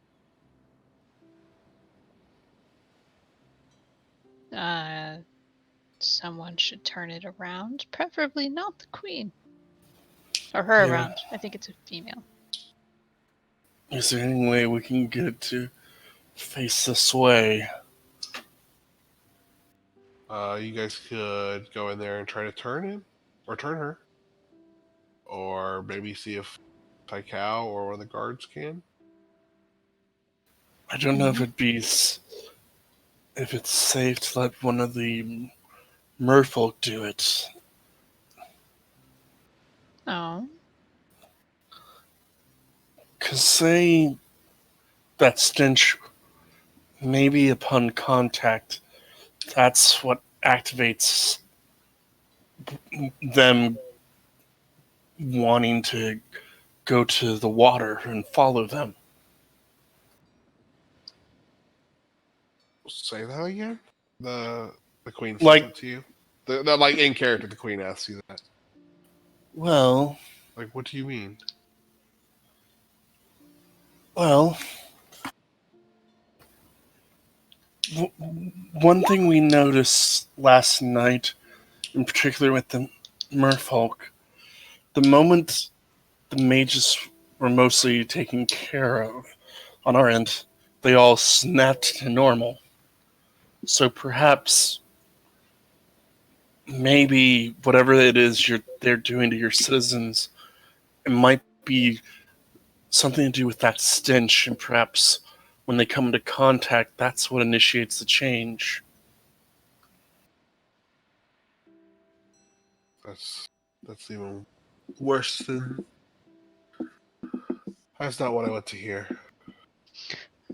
S4: someone should turn it around. Preferably not the queen. Or her
S3: Yeah.
S4: around. I think it's a female.
S3: Is there any way we can get it to face this way?
S2: You guys could go in there and try to turn him, or turn her, or maybe see if Taikau or one of the guards can.
S3: I don't know if if it's safe to let one of the merfolk do it.
S4: Oh.
S3: Cause say that stench, maybe upon contact, that's what activates them wanting to go to the water and follow them.
S2: Say that again. The queen says
S3: Like,
S2: that to you. The like in character, the queen asks you that.
S3: well,
S2: Like, what do you mean?
S3: well, one thing we noticed last night, in particular with the merfolk, the moment the mages were mostly taken care of on our end, they all snapped to normal. So perhaps, maybe whatever it is they're doing to your citizens, it might be something to do with that stench, and perhaps when they come into contact, that's what initiates the change.
S2: That's even worse than. That's not what I want to hear.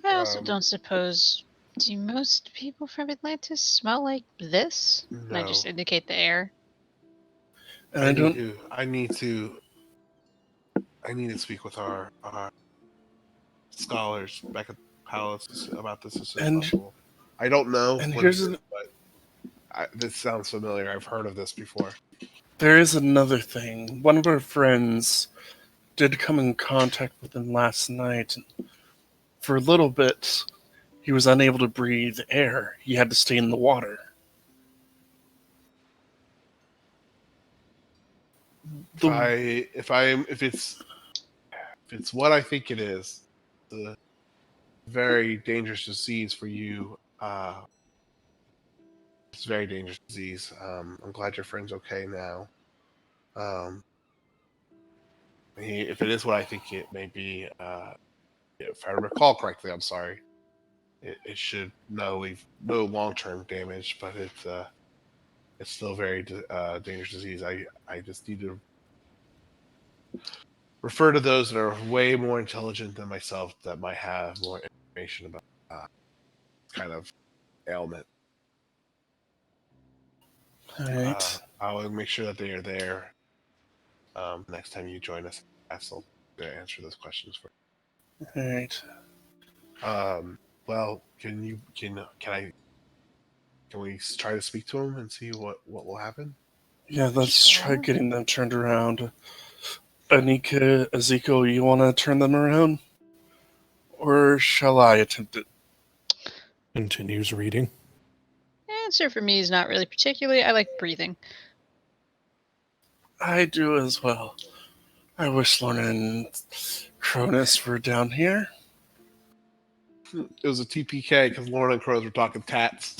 S4: I also don't suppose. Do most people from Atlantis smell like this? And I
S2: No.
S4: just indicate the air.
S3: And
S2: I need to speak with our scholars back at the palace about this as soon as possible. I don't know
S3: And
S2: what
S3: here's
S2: it is, but this sounds familiar. I've heard of this before.
S3: there is another thing. One of our friends did come in contact with him last night. And for a little bit, he was unable to breathe air. He had to stay in the water.
S2: If it's what I think it is, it's a very dangerous disease for you. It's a very dangerous disease. I'm glad your friend's okay now. If it is what I think it may be, if I recall correctly, I'm sorry. It should leave no long-term damage, but it's still a very dangerous disease. I just need to refer to those that are way more intelligent than myself that might have more information about this kind of ailment.
S3: All right.
S2: I will make sure that they are there next time you join us at Castle to answer those questions for
S3: All right.
S2: Well, can we try to speak to him and see what will happen?
S3: Yeah, let's try getting them turned around. Anika, Ezekiel, you want to turn them around? Or shall I attempt it?
S7: Continues reading.
S4: Answer for me is not really particularly. I like breathing.
S3: I do as well. I wish Lorna and Cronus were down here.
S2: It was a TPK because Lauren and Crows were talking tats.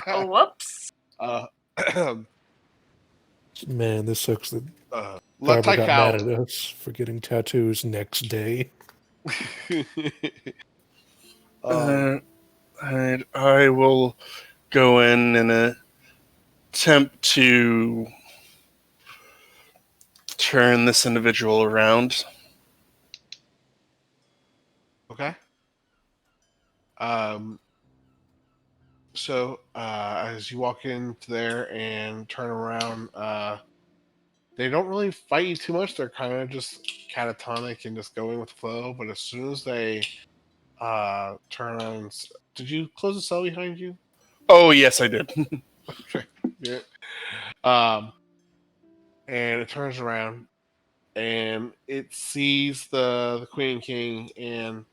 S1: Oh, whoops.
S7: Man, this sucks that
S2: Let's
S7: Barbara
S2: take
S7: got mad
S2: out.
S7: at us for getting tattoos next day.
S3: Alright, I will go in and attempt to turn this individual around.
S2: Okay. So as you walk into there and turn around, they don't really fight you too much. They're kind of just catatonic and just going with the flow. But as soon as they turn around, did you close the cell behind you?
S3: Oh, yes, I did.
S2: Okay. Yeah. And it turns around and it sees the Queen and King and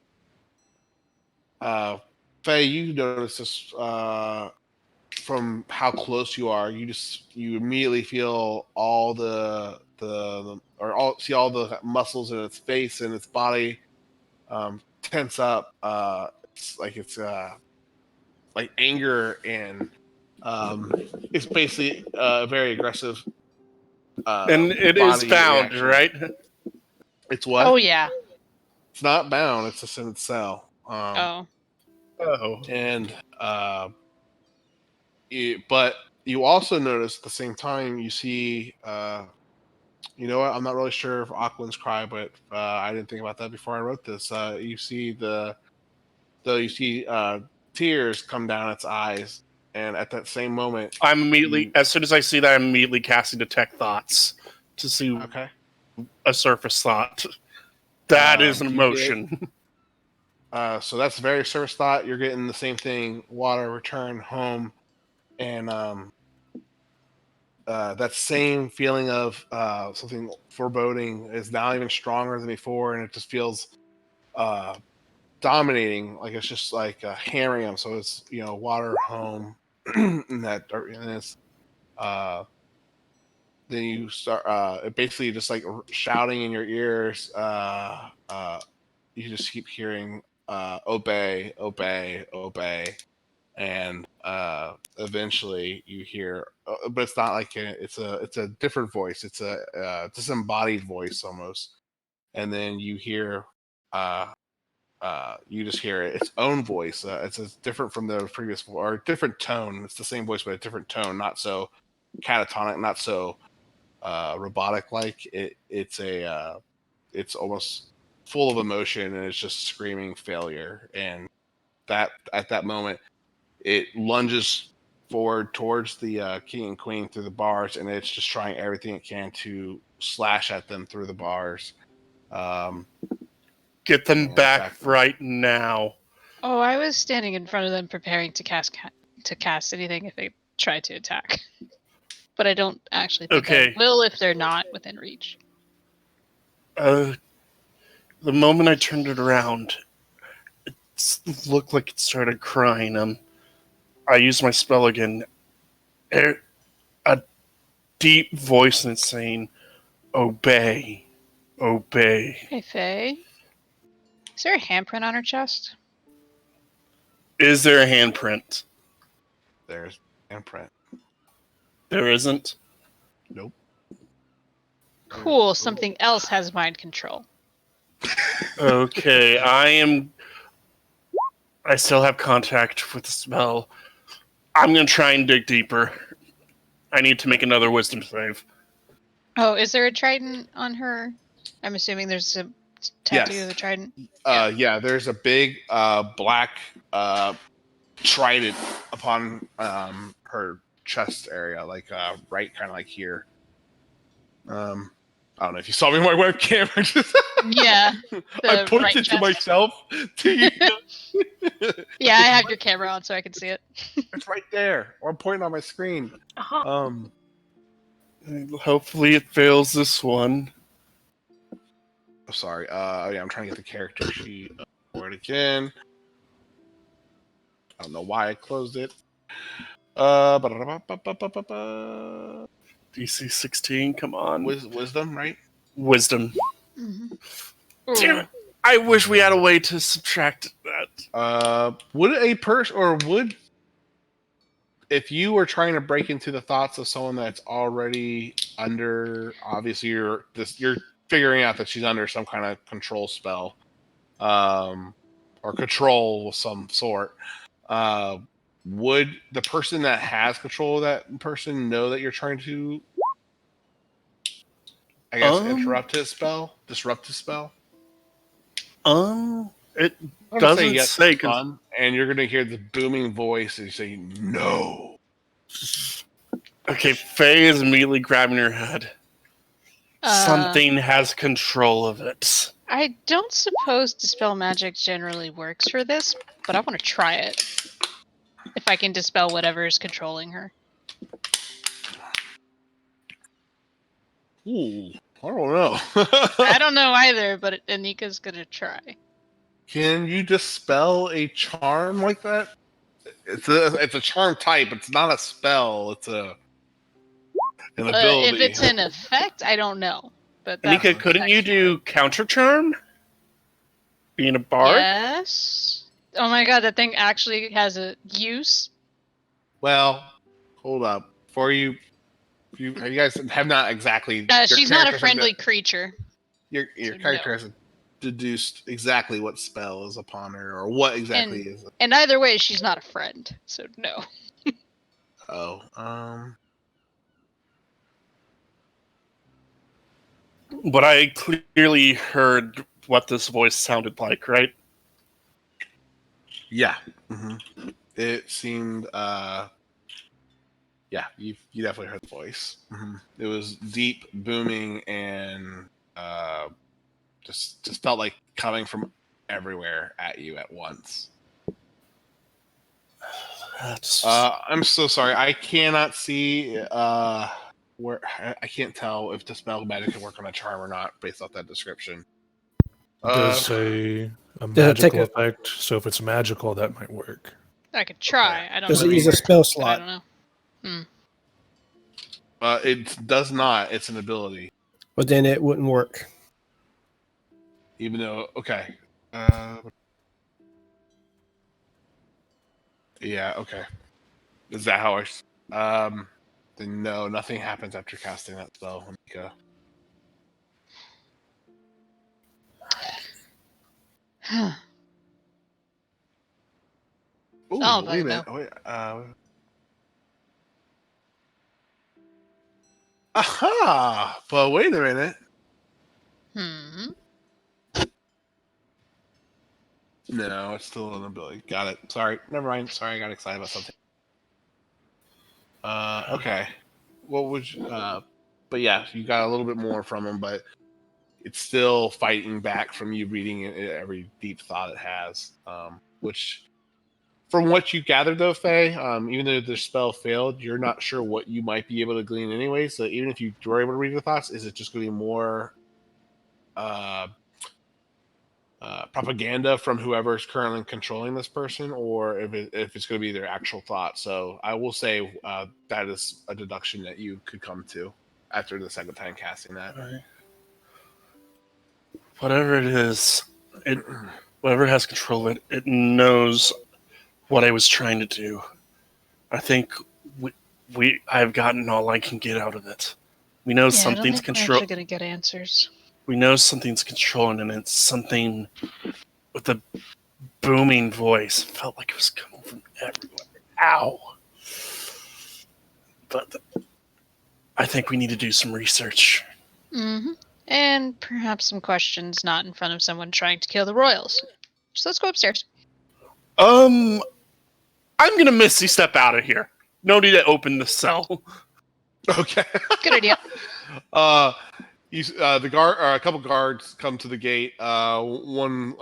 S2: Faye, you notice this from how close you are. You immediately feel all see all the muscles in its face and its body tense up. It's like anger and it's basically a very aggressive
S3: And it is
S2: body
S3: bound,
S2: reaction.
S3: right?
S2: It's what?
S4: Oh yeah.
S2: It's not bound. It's just in its cell.
S4: Oh.
S2: And but you also notice at the same time you see you know what, I'm not really sure if Aquilins cry, but I didn't think about that before I wrote this. You see you see tears come down its eyes, and at that same moment
S3: I'm immediately, as soon as I see that, I'm immediately casting Detect Thoughts to see
S2: okay,
S3: a surface thought. That is an emotion.
S2: So that's a very surface thought. You're getting the same thing: water, return home, and that same feeling of something foreboding is now even stronger than before, and it just feels dominating. Like it's just like hammering them. So it's water, home, and that darkness. Then you start basically just like shouting in your ears. You just keep hearing obey, obey, obey, and eventually you hear, but it's not like it's a different voice. It's a disembodied voice almost, and then you hear you just hear its own voice. It's different from the previous or different tone. It's the same voice but a different tone, not so catatonic, not so robotic like. It's almost full of emotion and it's just screaming failure. And that at that moment, it lunges forward towards the king and queen through the bars, and it's just trying everything it can to slash at them through the bars.
S3: Get them
S2: And
S3: back
S2: attack them.
S3: right now.
S4: Oh, I was standing in front of them preparing to cast anything if they try to attack. But I don't actually think
S3: Okay.
S4: I will if they're not within reach.
S3: The moment I turned it around, it looked like it started crying. I used my spell again. A deep voice and it's saying, "Obey, obey."
S4: Hey, Faye. Is there a handprint on her chest?
S3: Is there a handprint?
S2: There's handprint.
S3: There isn't.
S2: Nope.
S4: Cool, something else has mind control.
S3: Okay, I still have contact with the spell. I'm gonna try and dig deeper. I need to make another wisdom save.
S4: Oh, is there a trident on her? I'm assuming there's a tattoo
S2: Yes.
S4: of a trident.
S2: Yeah, there's a big black trident upon her chest area, like right kind of like here. I don't know if you saw me on my webcam.
S4: Yeah.
S2: I
S4: the
S2: pointed
S4: right
S2: to
S4: chest.
S2: myself to you.
S4: Yeah, I have your camera on so I can see it.
S2: It's right there. Or I'm pointing on my screen.
S1: Uh-huh.
S3: Hopefully it fails this one.
S2: Oh, sorry. Yeah, I'm trying to get the character sheet for it again. I don't know why I closed it.
S3: DC 16, come on.
S2: Wisdom, right?
S3: Wisdom.
S4: Mm-hmm.
S3: Damn it. I wish we had a way to subtract that.
S2: Would a person or would if you were trying to break into the thoughts of someone that's already under, obviously you're figuring out that she's under some kind of control spell, or control of some sort. Would the person that has control of that person know that you're trying to, I guess, disrupt his spell?
S3: It
S2: I'm gonna say
S3: doesn't
S2: yes,
S3: say, 'cause
S2: son, and you're gonna hear the booming voice and you say no.
S3: okay, Faye is immediately grabbing her head. Something has control of it.
S4: I don't suppose Dispel Magic generally works for this, but I want to try it. If I can dispel whatever is controlling her.
S2: Ooh, I don't know.
S4: I don't know either, but Anika's gonna try.
S2: Can you dispel a charm like that? It's a charm type. It's not a spell. It's an ability.
S4: If it's an effect, I don't know. But that's
S3: Anika, couldn't you do counter charm? Being a bard?
S4: Yes. Oh my god, that thing actually has a use.
S2: Well, hold up. You guys have not exactly.
S4: She's not a friendly creature.
S2: Your
S4: so
S2: character
S4: no.
S2: hasn't deduced exactly what spell is upon her or what exactly is.
S4: And either way, she's not a friend. So no.
S2: Oh,
S3: But I clearly heard what this voice sounded like, right?
S2: yeah. Mm-hmm. It seemed. Yeah, you definitely heard the voice. Mm-hmm. It was deep, booming, and just felt like coming from everywhere at you at once. I'm so sorry. I cannot see where I can't tell if dispel magic can work on a charm or not based off that description.
S7: Does say a
S6: Does it take
S7: magical effect, so if it's magical, that might work.
S4: I could try. I don't
S6: Does
S4: know.
S6: it use a spell
S4: I
S6: slot?
S4: don't know.
S2: It does not. It's an ability.
S6: Well, then it wouldn't work.
S2: Even though, okay. Yeah, okay. Is that how then no, nothing happens after casting that spell, Mika.
S4: Huh.
S2: Ooh,
S4: Oh,
S2: wait a
S4: bugaboo.
S2: minute. Wait, aha! But wait a minute.
S4: Hmm.
S2: No, it's still an ability. Got it. Sorry. Never mind. Sorry, I got excited about something. Okay. What would you, but yeah, you got a little bit more from him, but it's still fighting back from you reading every deep thought it has. Which, from what you gathered though, Faye, even though the spell failed, you're not sure what you might be able to glean anyway. So even if you were able to read the thoughts, is it just going to be more uh, propaganda from whoever is currently controlling this person, or if it's going to be their actual thoughts? So I will say that is a deduction that you could come to after the second time casting that.
S3: Right. Whatever it is, whatever has control of it, it knows what I was trying to do. I think I've gotten all I can get out of it. We know
S4: Yeah, I don't
S3: something's
S4: think we're
S3: control.
S4: actually gonna get answers.
S3: We know something's controlling, and it's something with a booming voice. It felt like it was coming from everywhere. Ow! But I think we need to do some research.
S4: Mm-hmm. And perhaps some questions not in front of someone trying to kill the royals. So let's go upstairs.
S3: I'm gonna Misty step out of here. No need to open the cell.
S2: Okay.
S4: Good idea.
S2: The guard, or a couple guards come to the gate. One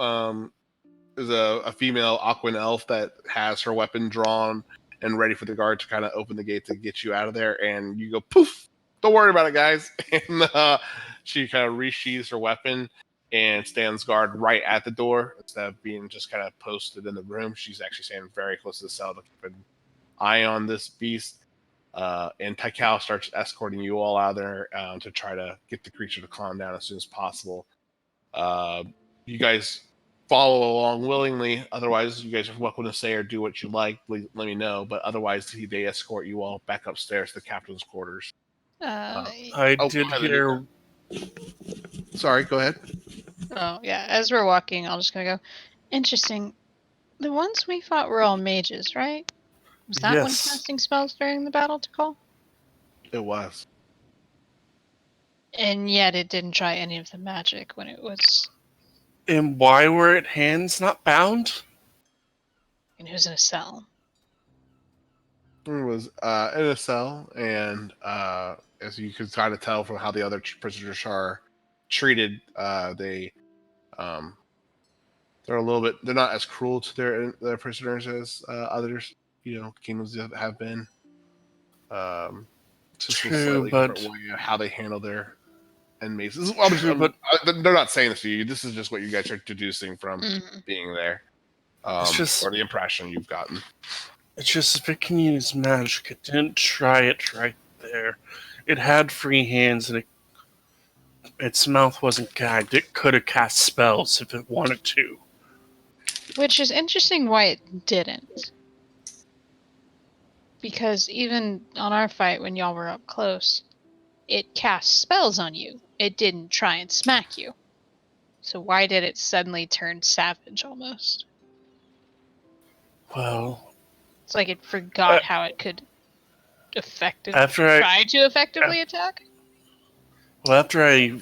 S2: is a female Aquan elf that has her weapon drawn and ready for the guard to kind of open the gate to get you out of there. And you go poof. Don't worry about it, guys. And she kind of resheathes her weapon and stands guard right at the door instead of being just kind of posted in the room. She's actually standing very close to the cell to keep an eye on this beast. And Taikao starts escorting you all out of there to try to get the creature to calm down as soon as possible. You guys follow along willingly. Otherwise, you guys are welcome to say or do what you like. Let me know. But otherwise, they escort you all back upstairs to the captain's quarters.
S3: I did
S2: go ahead,
S3: hear.
S2: Sorry, go ahead.
S4: Oh, yeah. As we're walking, I'm just gonna go. Interesting. The ones we fought were all mages, right? Was that one
S3: Yes.
S4: casting spells during the battle to call?
S2: It was.
S4: And yet it didn't try any of the magic when it was.
S3: And why were it hands not bound?
S4: And it was in a cell.
S2: It was in a cell, and as you can kind of tell from how the other prisoners are treated, um, they're a little bit. They're not as cruel to their prisoners as others, kingdoms have been. It's just a
S3: True,
S2: slightly
S3: but
S2: different way of how they handle their inmates.
S3: true, but
S2: They're not saying this to you. This is just what you guys are deducing from
S4: Mm-hmm.
S2: being there,
S3: it's just
S2: or the impression you've gotten.
S3: it's just if it can use magic, it didn't try it right there. It had free hands, and its mouth wasn't gagged. It could have cast spells if it wanted to.
S4: Which is interesting why it didn't. Because even on our fight when y'all were up close, it cast spells on you. It didn't try and smack you. So why did it suddenly turn savage almost?
S3: Well,
S4: It's like it forgot how it could
S3: after
S4: try to effectively attack?
S3: after I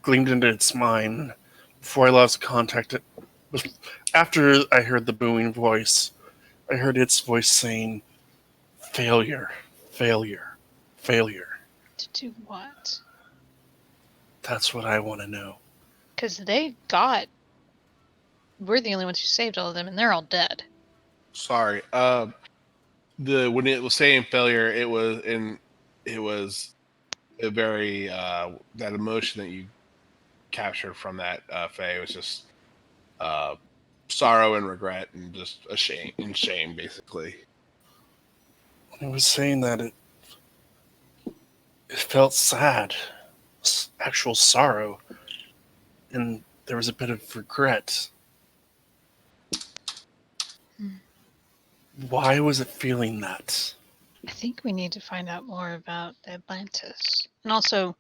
S3: gleamed into its mind, before I lost contact, after I heard the booming voice, I heard its voice saying, "Failure, failure, failure."
S4: To do what?
S3: That's what I want to know.
S4: Because we're the only ones who saved all of them, and they're all dead.
S2: Sorry. When it was saying failure, it was a very that emotion that you captured from that Faye was just sorrow and regret and just shame basically.
S3: It was saying that it felt sad, actual sorrow, and there was a bit of regret. Why was it feeling that?
S4: I think we need to find out more about Atlantis. And also,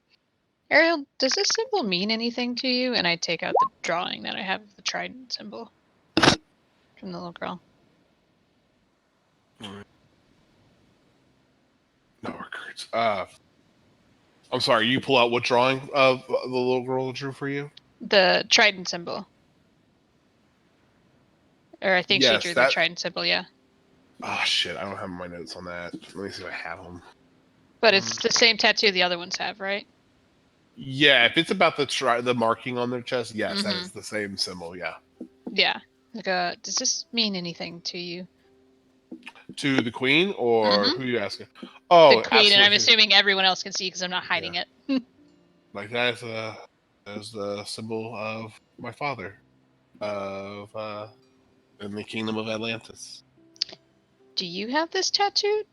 S4: Ariel, does this symbol mean anything to you? And I take out the drawing that I have of the trident symbol from the little girl.
S2: No records. I'm sorry. You pull out what drawing of the little girl drew for you?
S4: The trident symbol. Or I think she
S2: Yes,
S4: drew the
S2: that.
S4: trident symbol, yeah.
S2: Oh shit! I don't have my notes on that. Let me see if I have them.
S4: But it's the same tattoo the other ones have, right?
S2: Yeah, if it's about the marking on their chest, yes, that
S4: Mm-hmm.
S2: is the same symbol. Yeah.
S4: Yeah. Like, does this mean anything to you?
S2: To the queen, or
S4: Mm-hmm.
S2: who are you asking?
S4: The
S2: Oh,
S4: queen, and I'm
S2: absolutely.
S4: assuming everyone else can see because I'm not hiding it.
S2: Like that is the symbol of my father, of in the kingdom of Atlantis.
S4: Do you have this tattooed?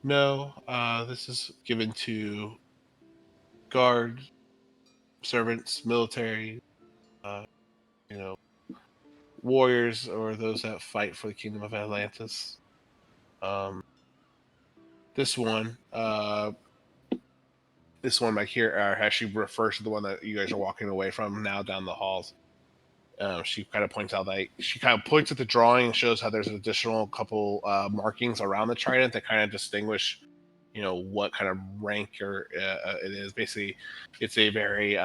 S2: No, this is given to guard, servants, military, uh, you know, warriors, or those that fight for the kingdom of Atlantis. Um, this one, back here, actually refers to the one that you guys are walking away from now down the halls. She kind of points out that she kind of points at the drawing and shows how there's an additional couple markings around the trident that kind of distinguish, what kind of rank it is. Basically, it's a very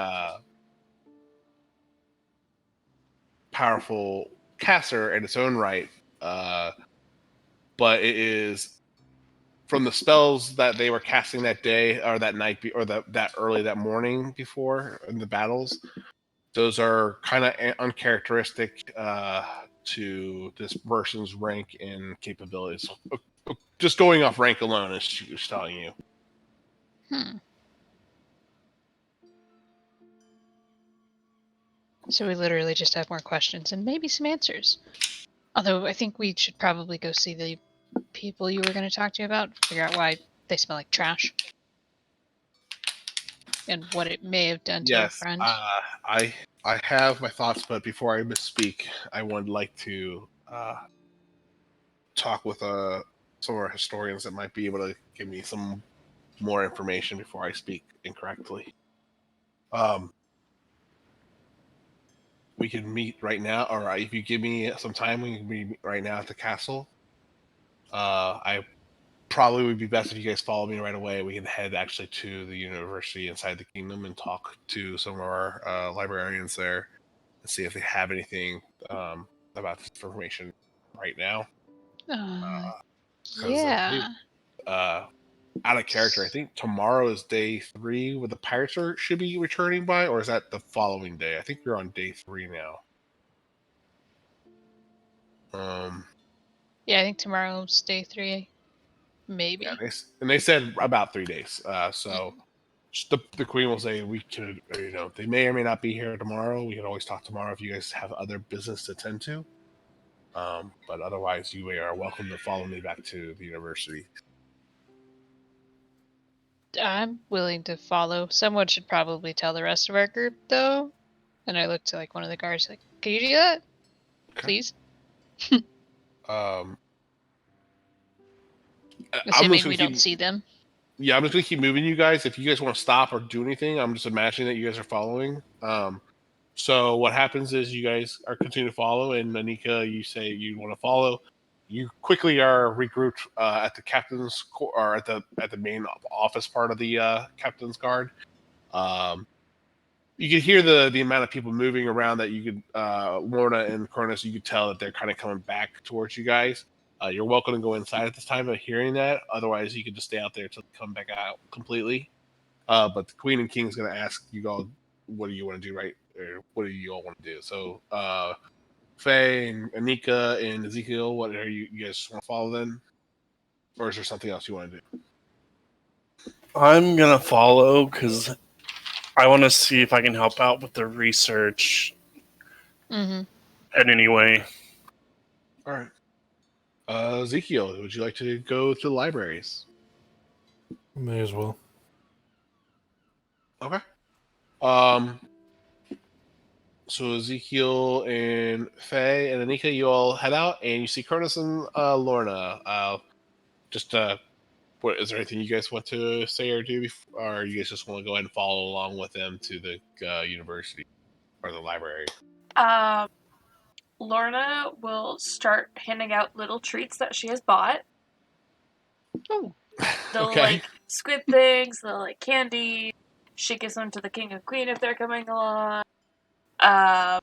S2: powerful caster in its own right, but it is from the spells that they were casting that day or that night or that early that morning before in the battles. Those are kind of uncharacteristic to this person's rank and capabilities. Just going off rank alone is she's telling you.
S4: So we literally just have more questions and maybe some answers. Although I think we should probably go see the people you were going to talk to about, figure out why they smell like trash, and what it may have done to our
S2: Yes,
S4: friend.
S2: I have my thoughts, but before I misspeak, I would like to talk with some of our historians that might be able to give me some more information before I speak incorrectly. We can meet right now, or if you give me some time, we can meet right now at the castle. I probably would be best if you guys follow me right away. We can head actually to the university inside the kingdom and talk to some of our librarians there and see if they have anything about this information right now. Because I believe,
S4: Yeah.
S2: out of character, I think tomorrow is day 3 where the pirates should be returning by, or is that the following day? I think we're on day 3 now.
S4: Yeah, I think tomorrow's day 3. Maybe.
S2: Yeah, they said about 3 days. So the queen will say we could, they may or may not be here tomorrow. We can always talk tomorrow if you guys have other business to tend to. But otherwise, you are welcome to follow me back to the university.
S4: I'm willing to follow. Someone should probably tell the rest of our group, though. And I look to like one of the guards, like, "Can you do that, please?"
S2: Um, I'm
S4: Assuming
S2: just gonna
S4: we don't
S2: keep.
S4: see them.
S2: Yeah, I'm just gonna keep moving you guys. If you guys want to stop or do anything, I'm just imagining that you guys are following. So what happens is you guys are continuing to follow, and Anika, you say you want to follow. You quickly are regrouped at the captain's or at the main office part of the captain's guard. You could hear the amount of people moving around that you could Lorna and Cronus. You could tell that they're kind of coming back towards you guys. You're welcome to go inside at this time of hearing that. Otherwise, you could just stay out there until they come back out completely. But the Queen and King is going to ask you all, what do you want to do, right? Or what do you all want to do? So, Faye and Anika and Ezekiel, what are you guys want to follow then? Or is there something else you want to do?
S3: I'm gonna follow because I want to see if I can help out with the research
S4: Mm-hmm.
S3: in any way.
S2: All right. Ezekiel, would you like to go to the libraries?
S7: May as well.
S2: Okay. So Ezekiel and Faye and Anika, you all head out, and you see Curtis and Lorna just What is there anything you guys want to say or do, or you guys just want to go ahead and follow along with them to the university or the library?
S1: Lorna will start handing out little treats that she has bought.
S4: Oh,
S1: They'll
S2: Okay.
S1: like squid things, they'll like candy. She gives them to the king and queen if they're coming along. And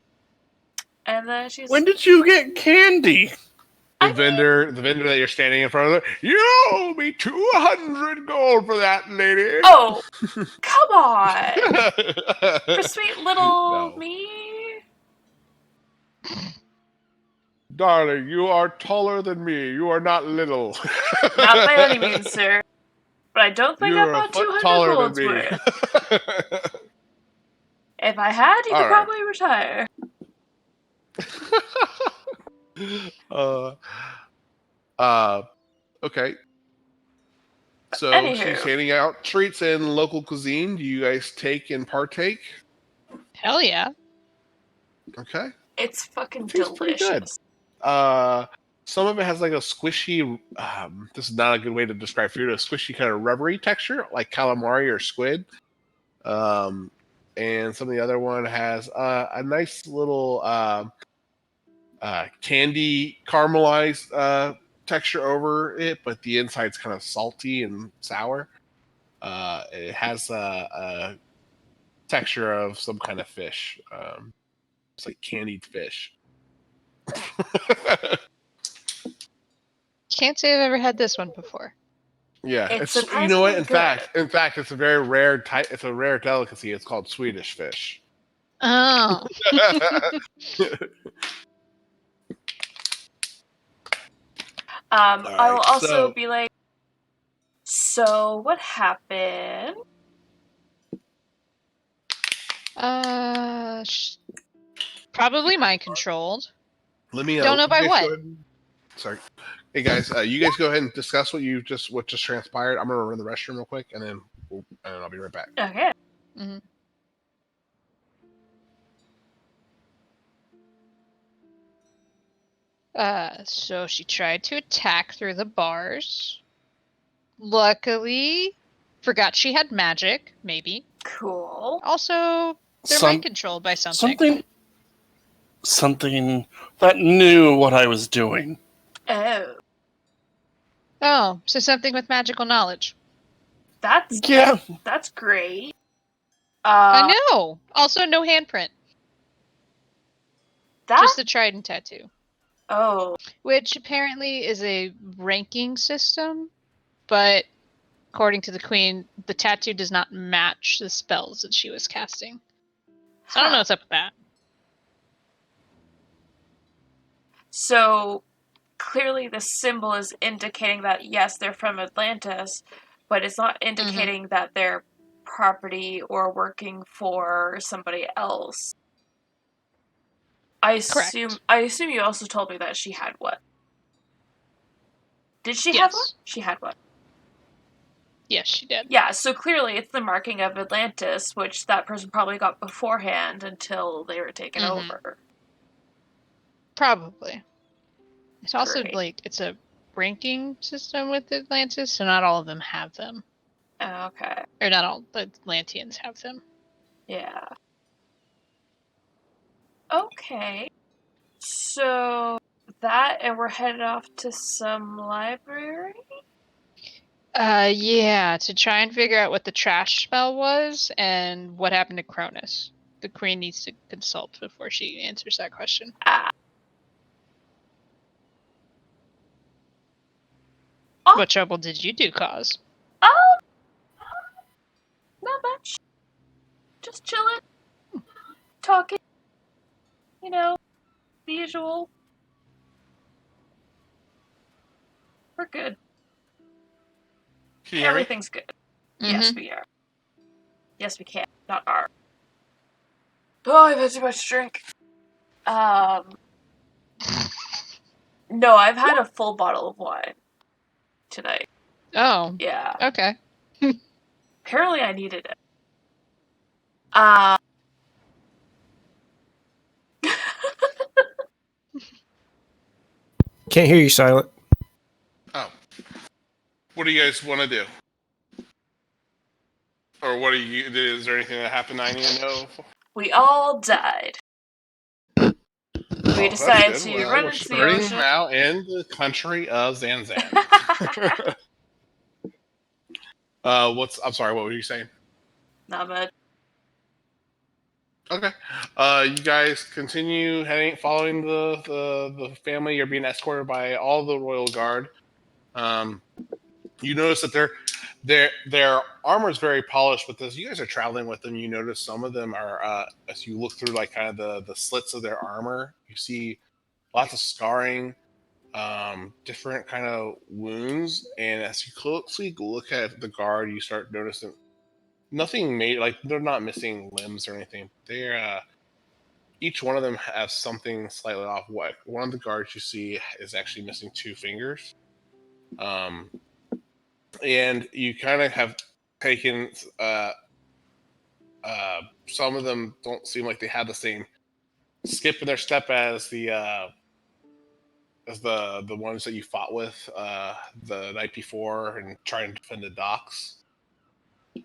S1: then she's
S3: When did you get candy?
S2: The vendor that you're standing in front of, you owe me 200 gold for that, lady.
S1: Oh, come on! For sweet little
S2: No.
S1: me?
S2: Darling, you are taller than me. You are not little.
S1: Not by any means, sir. But I don't think
S2: You're a
S1: about
S2: foot
S1: 200
S2: taller than
S1: gold's
S2: me.
S1: worth. If I had, you could
S2: All right.
S1: probably retire.
S2: Okay. So
S1: Anywho.
S2: she's handing out treats in local cuisine. Do you guys take and partake?
S4: hell yeah.
S2: Okay.
S1: It's fucking
S2: Tastes pretty good.
S1: delicious.
S2: Some of it has like a squishy. This is not a good way to describe food. A squishy kind of rubbery texture, like calamari or squid. And some of the other one has a nice little candy caramelized texture over it, but the inside's kind of salty and sour. It has a texture of some kind of fish. It's like candied fish.
S4: Can't say I've ever had this one before.
S2: Yeah,
S1: It's
S2: it's you know what?
S1: surprisingly
S2: In fact, it's a very rare type. It's a rare delicacy. It's called Swedish fish.
S4: Oh.
S1: I will
S2: right,
S1: also
S2: so-
S1: be like, so what happened?
S4: Probably mind controlled.
S2: Let me
S4: Don't know
S2: you
S4: by
S2: guys
S4: what.
S2: go ahead and- Sorry, hey guys, you guys go ahead and discuss what just transpired. I'm gonna run the restroom real quick, and then I'll be right back.
S1: Okay.
S4: Mhm. So she tried to attack through the bars. Luckily, forgot she had magic, maybe.
S1: Cool.
S4: Also, they're
S3: Some-
S4: mind controlled by something.
S3: Something that knew what I was doing.
S1: Oh,
S4: Oh, so something with magical knowledge.
S1: that's
S3: Yeah,
S1: great.
S4: I know. Also, no handprint.
S1: That
S4: Just the trident tattoo.
S1: oh,
S4: Which apparently is a ranking system, but according to the queen, the tattoo does not match the spells that she was casting. So I don't know what's up with that.
S1: So clearly the symbol is indicating that yes, they're from Atlantis, but it's not indicating that they're property or working for somebody else. I assume you also told me that she had one. Did she have one?
S4: Yes.
S1: She had one.
S4: Yes, she did.
S1: Yeah, so clearly it's the marking of Atlantis, which that person probably got beforehand until they were taken over.
S4: Probably. It's also
S1: Great.
S4: like it's a ranking system with Atlantis, so not all of them have them.
S1: Okay.
S4: Or not all the Atlanteans have them.
S1: Yeah. Okay. So that, and we're headed off to some library?
S4: Yeah, to try and figure out what the trash spell was and what happened to Cronus. The queen needs to consult before she answers that question.
S1: Oh.
S4: What trouble did you do cause?
S1: Not much. Just chilling. Talking. You know, the usual. We're good.
S2: Can you hear me?
S1: Everything's good. Yes, we are. Yes, we can. Not are. Oh, I've had too much to drink. No, I've had a full bottle of wine tonight.
S4: Oh,
S1: Yeah.
S4: okay.
S1: Apparently I needed it.
S6: Can't hear you, Silent.
S2: Oh. What do you guys want to do? Or what are you? Is there anything that happened I need to know?
S1: We all died. We
S2: Oh, that's
S1: decided
S2: good.
S1: to
S2: Well,
S1: run
S2: we're
S1: into the
S2: starting
S1: ocean.
S2: now in the country of Zanzan. I'm sorry. What were you saying?
S1: Not bad.
S2: Okay. You guys continue following the family. You're being escorted by all the royal guard. You notice that their armor is very polished, but as you guys are traveling with them, you notice some of them are as you look through like kind of the slits of their armor, you see lots of scarring, different kind of wounds, and as you closely look at the guard, you start noticing nothing made like they're not missing limbs or anything. They're each one of them has something slightly off. What one of the guards you see is actually missing two fingers. Um, and you kind of have taken some of them don't seem like they have the same skip in their step as the ones that you fought with the night before and trying to defend the docks.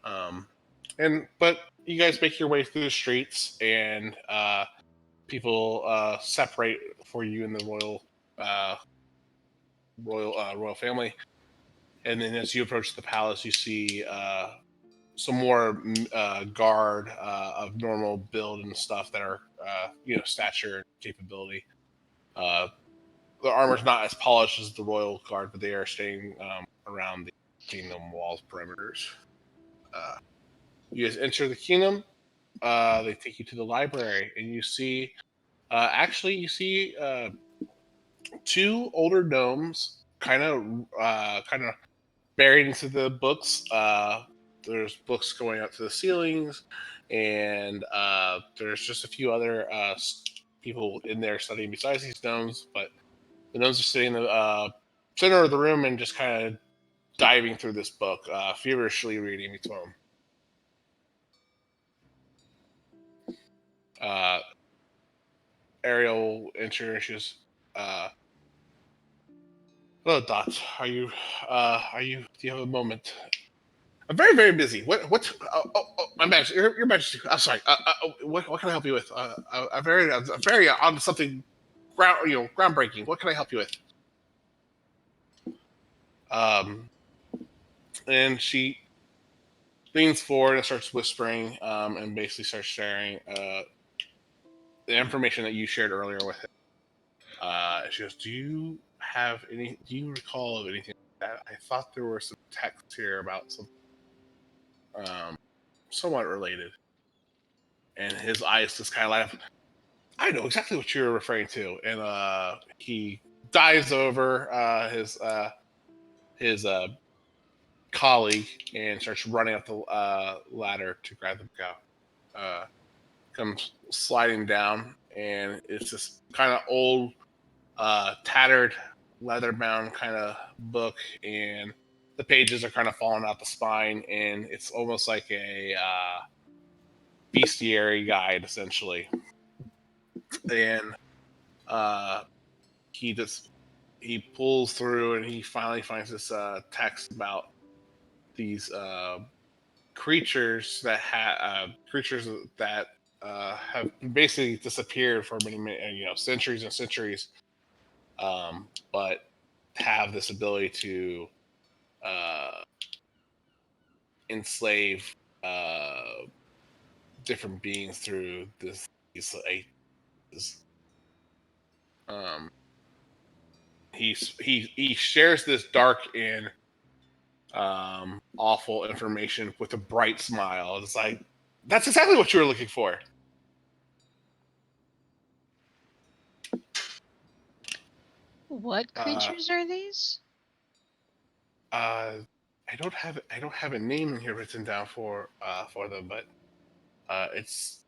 S2: But you guys make your way through the streets and people separate for you in the royal family. And then as you approach the palace, you see some more guard of normal build and stuff that are stature and capability. Uh, the armor's not as polished as the royal guard, but they are staying around the kingdom walls perimeters. You guys enter the kingdom. They take you to the library, and you see you see two older gnomes kind of buried into the books. There's books going up to the ceilings, and there's just a few other people in there studying besides these gnomes. But the gnomes are sitting in the center of the room and just kind of diving through this book, feverishly reading each one. Uh, Ariel introduces. Hello, Dot. Do you have a moment? I'm very, very busy. My majesty, your majesty. I'm sorry. What can I help you with? I'm very on something groundbreaking. What can I help you with? Um, and she leans forward and starts whispering, and basically starts sharing the information that you shared earlier with him. She goes, Do you recall of anything like that? I thought there were some texts here about something somewhat related. And his eyes just kind of light up. I know exactly what you're referring to. And he dives over his colleague and starts running up the ladder to grab the book out. Comes sliding down, and it's this kind of old, tattered, leather-bound kind of book, and the pages are kind of falling out the spine, and it's almost like a bestiary guide, essentially. And uh, he pulls through, and he finally finds this text about these creatures that have basically disappeared for many centuries and centuries, but have this ability to uh, enslave different beings through these ages. Um, he shares this dark and awful information with a bright smile. It's like that's exactly what you were looking for.
S4: What
S2: Uh,
S4: creatures are these?
S2: I don't have a name in here written down for them, but it's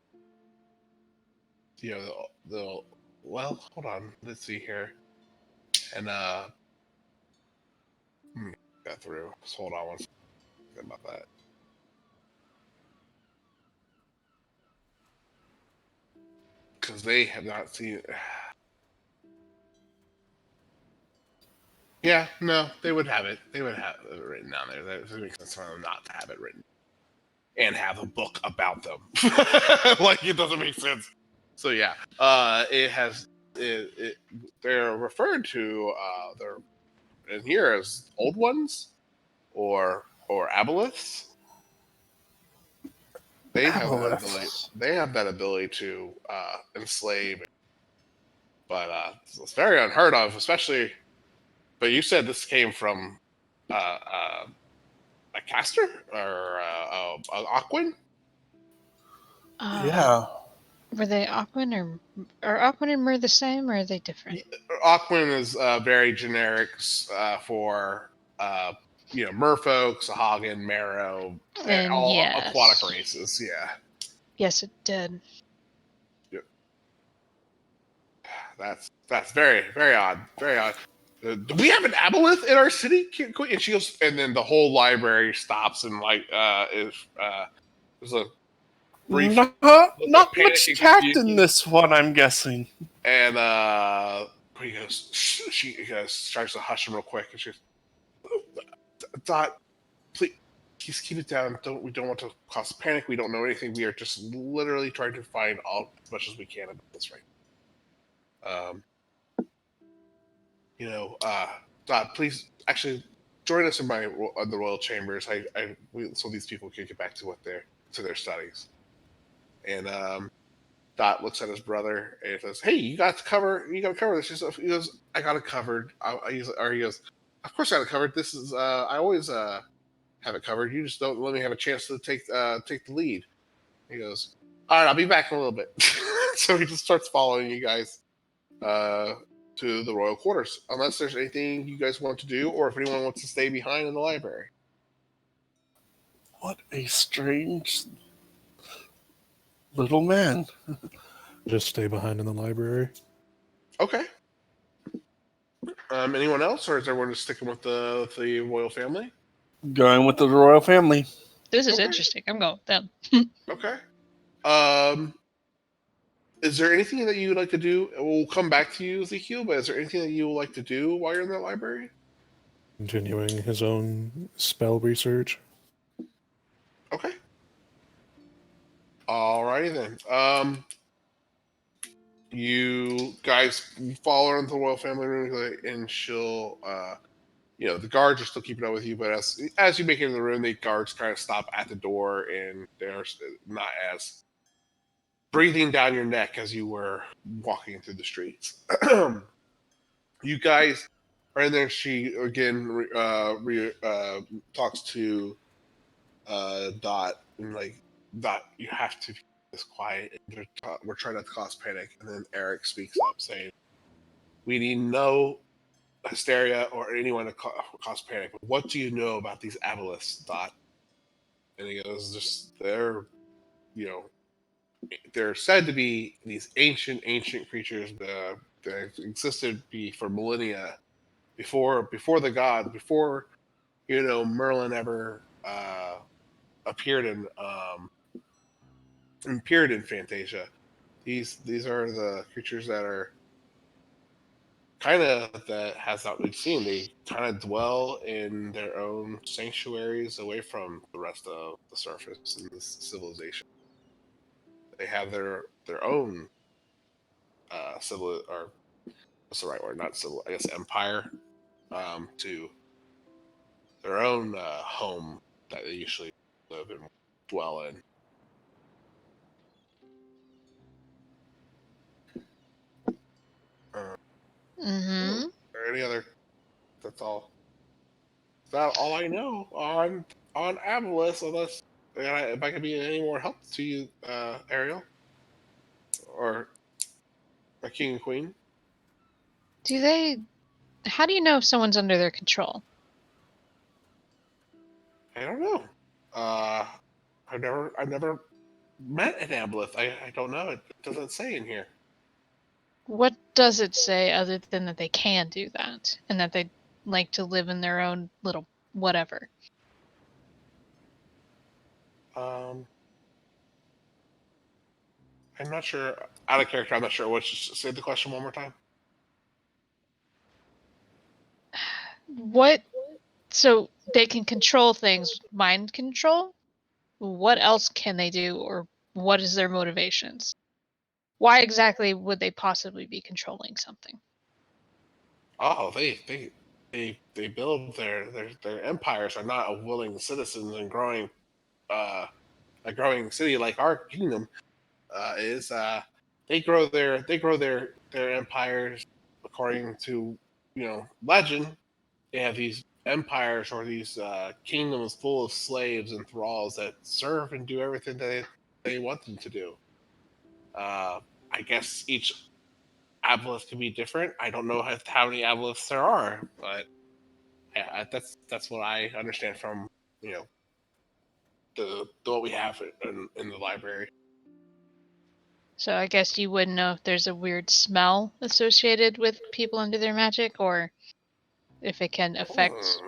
S2: the well. Hold on, let's see here, and got through. Just hold on one second about that. Because they have not seen. Yeah, no, they would have it. They would have it written down there. That doesn't make sense for them not to have it written and have a book about them. Like it doesn't make sense. So yeah, it has. They're referred to. They're in here as old ones or aboleths. They have that ability.
S3: Aboleths.
S2: They have that ability to enslave, but it's very unheard of, especially. But you said this came from uh, uh, a caster or Aquan?
S4: Uh,
S3: Yeah.
S4: were they Aquan or are Aquan and Myr the same, or are they different?
S2: Aquan is very generic for merfolk, Sahagin, Marrow,
S4: Then
S2: all aquatic
S4: yes,
S2: races. Yeah,
S4: yes, it did.
S2: yeah. That's very very odd. Very odd. Do we have an aboleth in our city? And she goes, and then the whole library stops and there's a brief
S3: Not,
S2: look of
S3: not
S2: panic
S3: much
S2: and
S3: tact in
S2: confusion.
S3: this one, I'm guessing.
S2: And he goes, she goes, tries to hush him real quick, and she goes, Dot, please keep it down. We don't want to cause panic. We don't know anything. We are just literally trying to find as much as we can about this right. Um, Dot, please actually join us in the royal chambers. So these people can get back to their studies. And Dot looks at his brother and says, "Hey, you got to cover. You got to cover this." He goes, "I got it covered." He goes, "Of course I got it covered. This is I always have it covered. You just don't let me have a chance to take the lead." He goes, "All right, I'll be back in a little bit." So he just starts following you guys to the royal quarters, unless there's anything you guys want to do, or if anyone wants to stay behind in the library.
S3: What a strange little man.
S7: Just stay behind in the library.
S2: Okay. Anyone else, or is everyone just sticking with the royal family?
S3: Going with the royal family.
S4: This is
S2: Okay.
S4: interesting. I'm going with them.
S2: Okay. Um, is there anything that you would like to do? We'll come back to you, Ezekiel, but is there anything that you would like to do while you're in that library?
S7: Continuing his own spell research.
S2: Okay. Alrighty then. You guys follow her into the royal family room, and she'll, the guards are still keeping up with you, but as you make it in the room, the guards kind of stop at the door, and they're not as breathing down your neck as you were walking through the streets. You guys are in there. She again talks to Dot and like, Dot, you have to be this quiet. We're trying not to cause panic. And then Eric speaks up, saying, "We need no hysteria or anyone to cause panic. But what do you know about these aboleths, Dot?" And he goes, "Just you know, they're said to be these ancient creatures that existed for millennia before the gods, before Merlin ever appeared in Fantasia. These are the creatures that are kind of that has not been seen. They kind of dwell in their own sanctuaries away from the rest of the surface in this civilization. They have their own civil, or what's the right word? Not civil, I guess empire, to their own home that they usually live and dwell in.
S4: Mm-hmm.
S2: Or any other? That's all. That's all I know on Avalus. Unless if I can be any more help to you, Ariel, or a king and queen.
S4: Do they? How do you know if someone's under their control?
S2: I don't know. Uh, I've never met an Aboleth. I don't know. It doesn't say in here.
S4: What does it say other than that they can do that and that they like to live in their own little whatever?
S2: Um, I'm not sure. Out of character, I'm not sure. Say the question one more time.
S4: What? So they can control things, mind control? What else can they do, or what is their motivations? Why exactly would they possibly be controlling something?
S2: Oh, they build their empires are not willing citizens and growing a growing city like our kingdom is. They grow their empires according to legend. They have these empires or these kingdoms full of slaves and thralls that serve and do everything that they want them to do. Uh, I guess each aboleth can be different. I don't know how many aboleths there are, but yeah, that's what I understand from you know the what we have in the library.
S4: So I guess you wouldn't know if there's a weird smell associated with people under their magic, or if it can affect
S2: Hmm.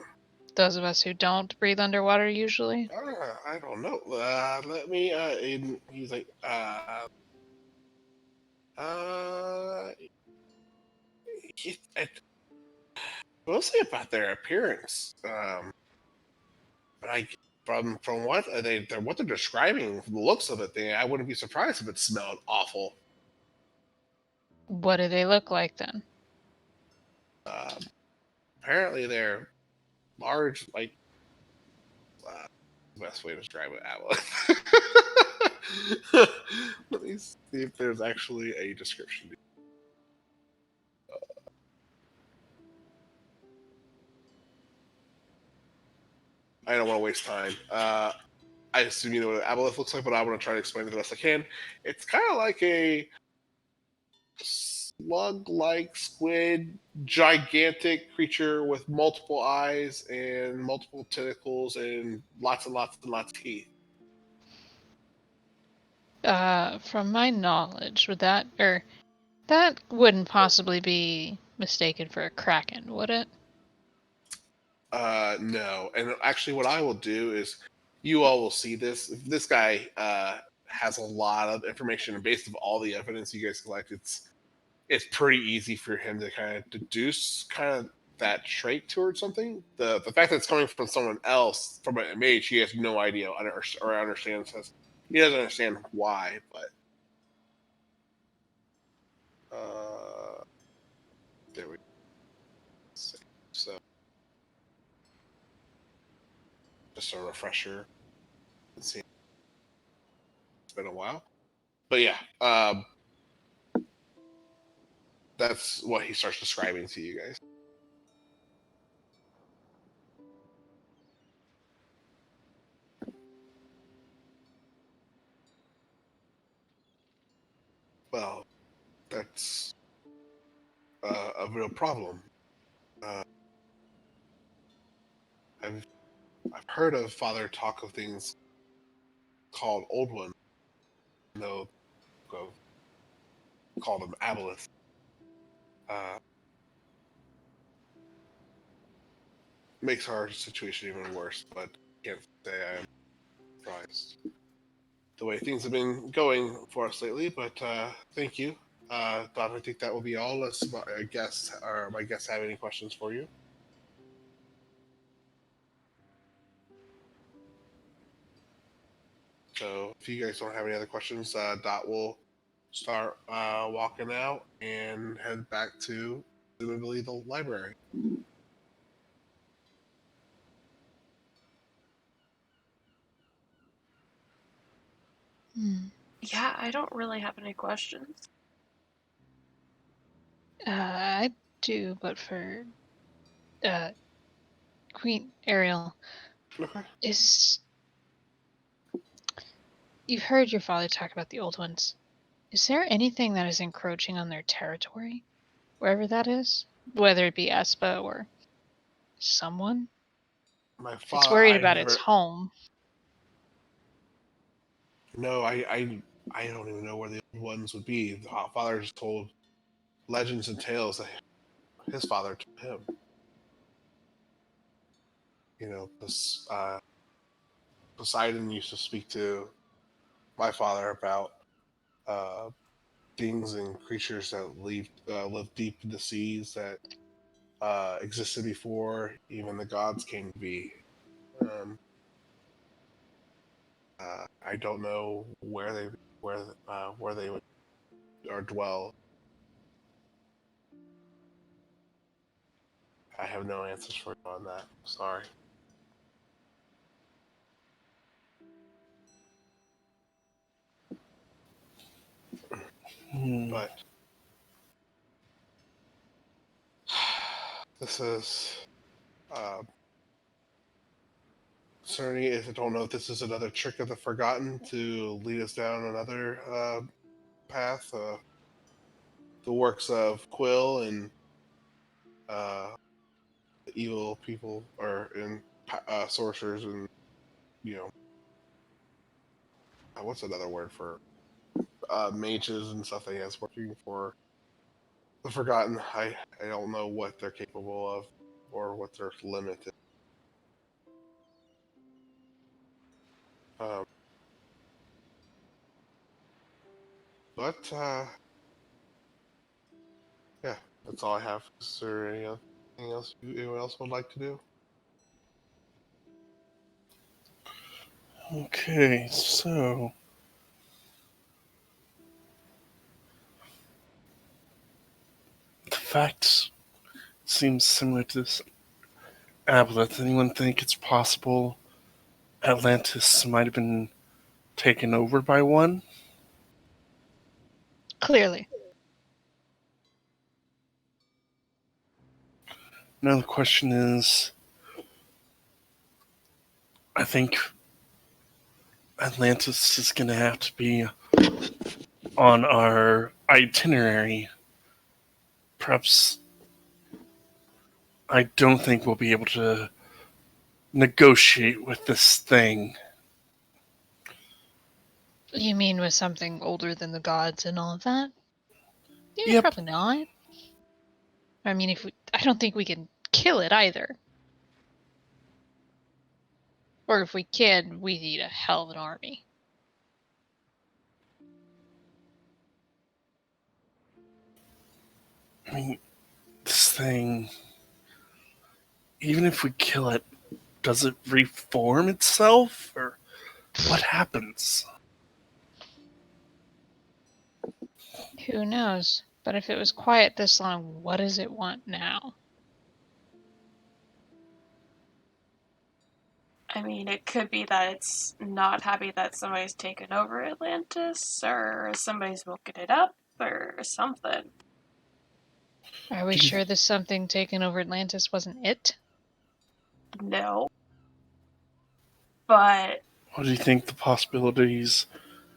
S4: those of us who don't breathe underwater usually.
S2: I don't know. Let me. He's like, uh, mostly about their appearance. But from what what they're describing, from the looks of it, I wouldn't be surprised if it smelled awful.
S4: What do they look like then?
S2: Um, Apparently, they're large, like best way to describe it, Atlas. Let me see if there's actually a description. I don't want to waste time. I assume you know what an aboleth looks like, but I want to try to explain it the best I can. It's kind of like a slug-like squid, gigantic creature with multiple eyes and multiple tentacles and lots of teeth.
S4: From my knowledge, would that wouldn't possibly be mistaken for a kraken, would it?
S2: No. And actually, what I will do is, you all will see this. This guy has a lot of information, and based on all the evidence you guys collect, it's pretty easy for him to kind of deduce kind of that trait towards something. The fact that it's coming from someone else, from a mage, he has no idea or understands. He doesn't understand why, but uh, there we go. So just a refresher. Let's see, it's been a while, but yeah, that's what he starts describing to you guys. Well, that's a real problem. Uh, I've I've heard of Father talk of things called Old Ones, though call them aboleths. Uh, Makes our situation even worse, but can't say I'm surprised the way things have been going for us lately. But thank you. But I think that will be all. Unless my guests have any questions for you. So if you guys don't have any other questions, Dot will start walking out and head back to presumably the library.
S1: Yeah, I don't really have any questions.
S4: I do, but for uh, Queen Ariel,
S2: Okay.
S4: is you've heard your father talk about the old ones. Is there anything that is encroaching on their territory, wherever that is? Whether it be Espa or someone?
S2: My
S4: If it's
S2: father,
S4: worried
S2: I
S4: about its
S2: never.
S4: home,
S2: No, I don't even know where the old ones would be. The father just told legends and tales that his father told him. This Poseidon used to speak to my father about uh, things and creatures that live deep in the seas that existed before even the gods came to be. I don't know where they would or dwell. I have no answers for you on that. Sorry. But this is concerning. I don't know if this is another trick of the Forgotten to lead us down another path. The works of Quill and the evil people, or in sorcerers, and you know, what's another word for mages and stuff that he has working for the Forgotten. I don't know what they're capable of or what their limit is. Um, but yeah, that's all I have. Is there anything else anyone else would like to do?
S3: Okay, so the facts seem similar to this aboleth. Does anyone think it's possible Atlantis might have been taken over by one?
S4: Clearly.
S3: Now the question is, I think Atlantis is going to have to be on our itinerary. Perhaps I don't think we'll be able to negotiate with this thing.
S4: You mean with something older than the gods and all of that? Yeah,
S3: Yep.
S4: probably not. I mean, I don't think we can kill it either. Or if we can, we need a hell of an army.
S3: I mean, this thing, even if we kill it, does it reform itself? Or what happens?
S4: Who knows? But if it was quiet this long, what does it want now?
S1: I mean, it could be that it's not happy that somebody's taken over Atlantis, or somebody's woken it up, or something.
S4: Are we sure this something taking over Atlantis wasn't it?
S1: No. But
S3: What do you think the possibilities?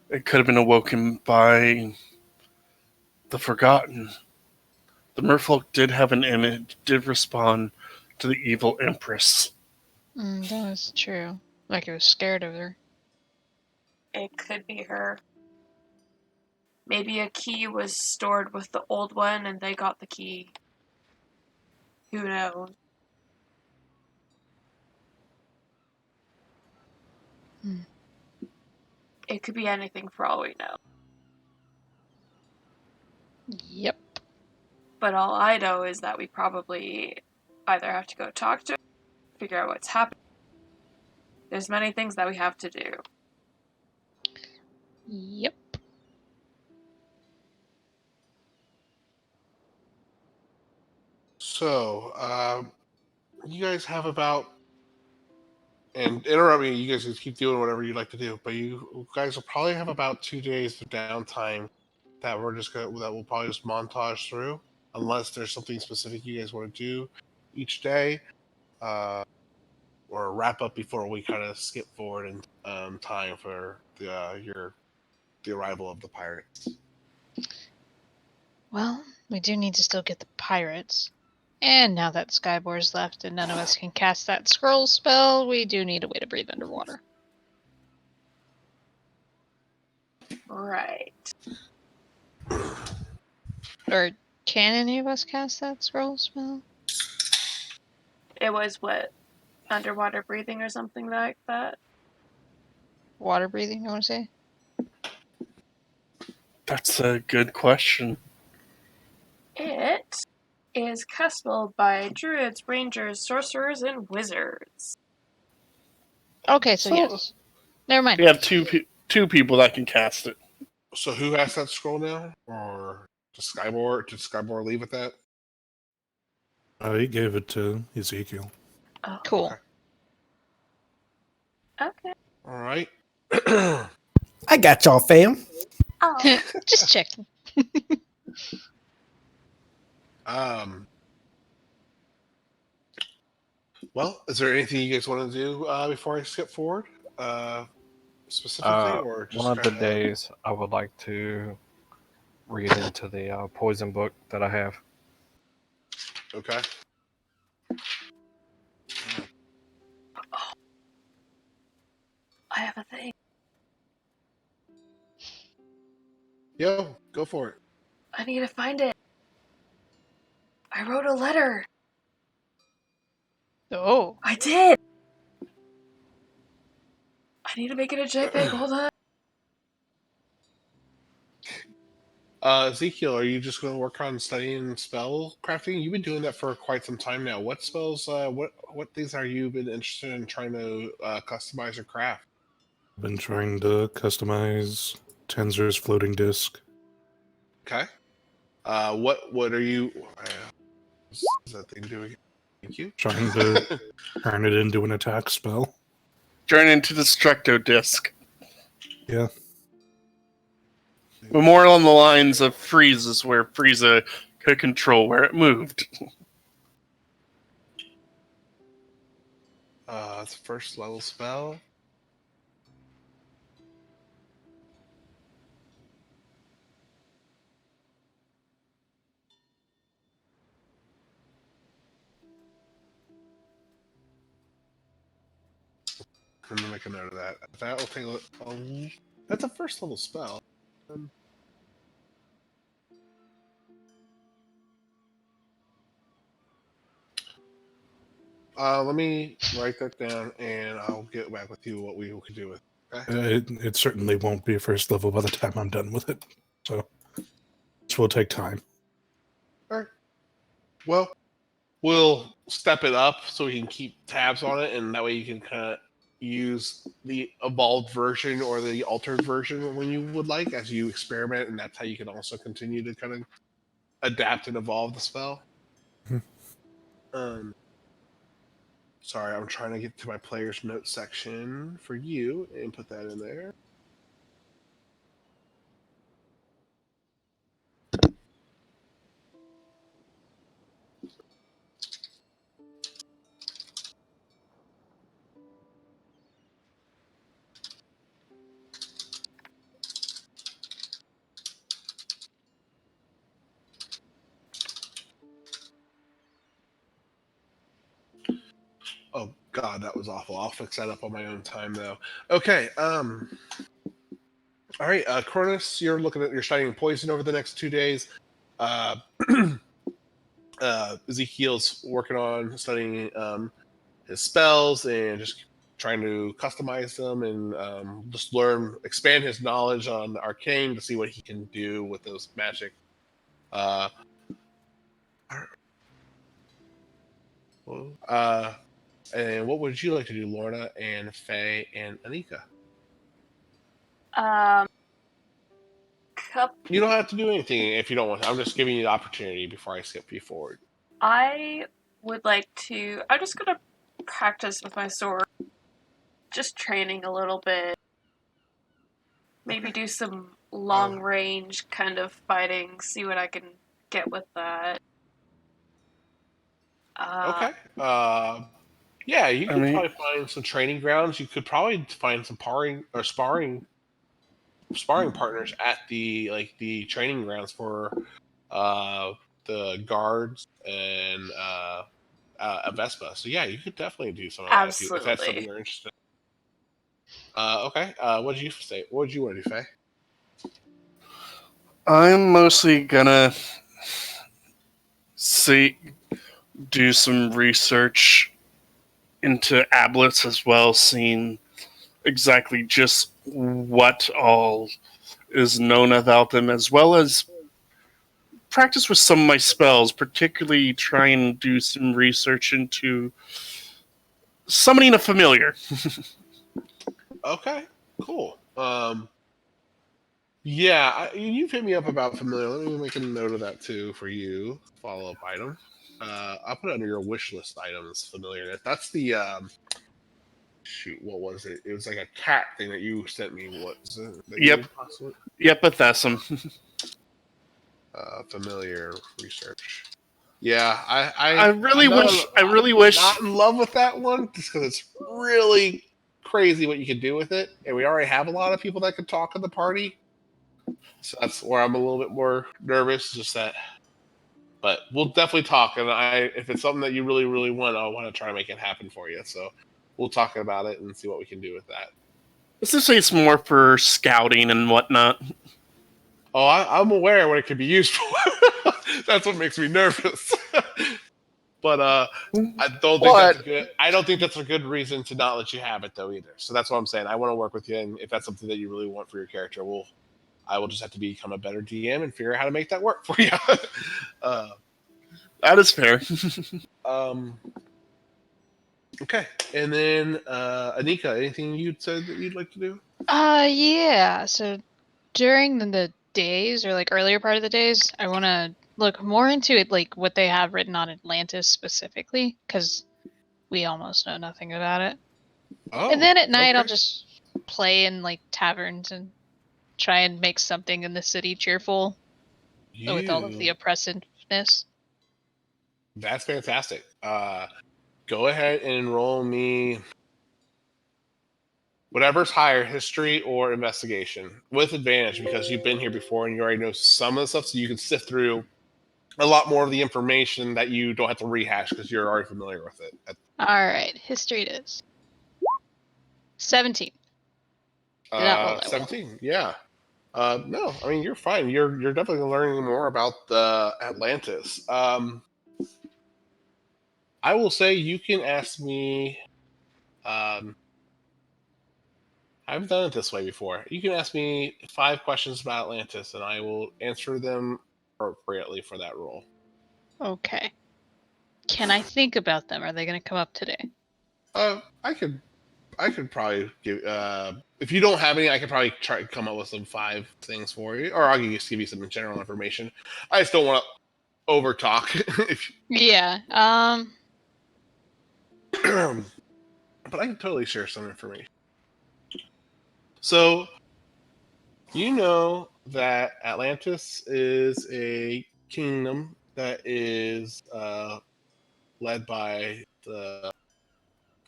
S3: It could have been awoken by the Forgotten. The merfolk did have an image, did respond to the evil Empress.
S4: That was true. Like it was scared of her.
S1: it could be her. Maybe a key was stored with the old one and they got the key. Who knows?
S4: Hmm.
S1: It could be anything for all we know.
S4: Yep.
S1: But all I know is that we probably either have to go talk to her, figure out what's happening. There's many things that we have to do.
S4: Yep.
S2: So, you guys have about, and interrupt me, you guys just keep doing whatever you'd like to do, but you guys will probably have about 2 days of downtime that we'll probably just montage through, unless there's something specific you guys want to do each day, or wrap up before we kind of skip forward in time for the arrival of the pirates.
S4: Well, we do need to still get the pirates. And now that Skybore's left and none of us can cast that scroll spell, we do need a way to breathe underwater.
S1: Right.
S4: Or can any of us cast that scroll spell?
S1: It was what? Underwater breathing or something like that?
S4: Water breathing, I want to say?
S3: That's a good question.
S1: It is castable by druids, rangers, sorcerers, and wizards.
S4: Okay, so
S3: So-
S4: yes. Never mind.
S3: We have two people that can cast it.
S2: So who has that scroll now? Or does Skybor leave with that?
S7: He gave it to Ezekiel.
S1: Oh,
S4: Cool.
S1: okay.
S2: All right.
S6: I got y'all, fam.
S1: Oh.
S4: Just checking.
S2: Well, is there anything you guys want to do before I skip forward? Specifically, or just
S5: One of the
S2: kinda-
S5: days I would like to read into the poison book that I have.
S2: Okay.
S1: I have a thing.
S2: Yo, go for it.
S1: I need to find it. I wrote a letter.
S4: Oh.
S1: I did. I need to make it a JPEG. Hold on.
S2: Ezekiel, are you just going to work on studying spell crafting? You've been doing that for quite some time now. What spells? What things are you been interested in trying to customize or craft?
S7: I've been trying to customize Tenzer's floating disc.
S2: Okay. What are you? What is that thing doing? Thank you.
S7: Trying to turn it into an attack spell.
S3: Turn into Destructo Disc.
S7: Yeah.
S3: But more on the lines of Frieza's, where Frieza could control where it moved.
S2: It's a first level spell. I'm gonna make a note of that. That will take a look. That's a first level spell. Let me write that down, and I'll get back with you what we could do with. Okay.
S7: It certainly won't be a first level by the time I'm done with it. So this will take time.
S2: All right. Well, we'll step it up so we can keep tabs on it, and that way you can kind of use the evolved version or the altered version when you would like as you experiment, and that's how you can also continue to kind of adapt and evolve the spell.
S7: Mhm.
S2: Sorry, I'm trying to get to my player's notes section for you and put that in there. Oh God, that was awful. I'll fix that up on my own time though. Okay. All right, Cronus, you're studying poison over the next 2 days. Uh, Ezekiel's working on studying his spells and just trying to customize them and just expand his knowledge on arcane to see what he can do with those magic. And what would you like to do, Lorna and Faye and Anika? You don't have to do anything if you don't want to. I'm just giving you the opportunity before I skip you forward.
S1: I would like to. I'm just gonna practice with my sword. Just training a little bit. Maybe do some long range kind of fighting. See what I can get with that.
S2: Okay. Yeah, you
S3: I
S2: could
S3: mean-
S2: probably find some training grounds. You could probably find some sparring partners at the training grounds for the guards and a Vespa. So yeah, you could definitely do some of that if that's something
S1: Absolutely.
S2: you're interested in. Okay. What did you say? What did you want to do, Faye?
S3: I'm mostly gonna do some research into ablets as well, seeing exactly just what all is known about them, as well as practice with some of my spells, particularly try and do some research into summoning a familiar.
S2: Okay, cool. Yeah, you've hit me up about familiar. Let me make a note of that too for you. Follow up item. I'll put it under your wish list items. Familiar. That's the shoot. What was it? It was like a cat thing that you sent me. What was it? That you
S3: Yep.
S2: would possibly
S3: Yep, but that's them.
S2: familiar research. Yeah,
S3: I really
S2: I'm
S3: wish. I really wish.
S2: not in love with that one just because it's really crazy what you can do with it, and we already have a lot of people that can talk in the party. So that's where I'm a little bit more nervous. Just that, but we'll definitely talk. And if it's something that you really, really want, I want to try to make it happen for you. So we'll talk about it and see what we can do with that.
S3: Let's just say it's more for scouting and whatnot.
S2: Oh, I'm aware what it could be used for. That's what makes me nervous. But I don't think that's a good. I don't think that's a good reason to not let you have it though either. So that's what I'm saying. I want to work with you, and if that's something that you really want for your character, I will just have to become a better DM and figure out how to make that work for you.
S3: That is fair.
S2: Okay, and then Anika, anything you said that you'd like to do?
S4: Yeah. So during the days or like earlier part of the days, I want to look more into it, like what they have written on Atlantis specifically, because we almost know nothing about it.
S2: Oh,
S4: And then at night, I'll
S2: okay.
S4: just play in like taverns and try and make something in the city cheerful with all of the oppressiveness.
S2: That's fantastic. Go ahead and enroll me whatever's higher, history or investigation, with advantage because you've been here before and you already know some of the stuff, so you can sift through a lot more of the information that you don't have to rehash because you're already familiar with it.
S4: All right, history it is. 17. Did not roll that well.
S2: 17, yeah. No, I mean you're fine. You're definitely learning more about the Atlantis. I will say you can ask me. I haven't done it this way before. You can ask me 5 questions about Atlantis, and I will answer them appropriately for that role.
S4: Okay. Can I think about them? Are they going to come up today?
S2: I could probably give. If you don't have any, I could probably try to come up with some 5 things for you, or I'll just give you some general information. I just don't want to over talk.
S4: Yeah.
S2: But I can totally share some information. So, you know that Atlantis is a kingdom that is led by the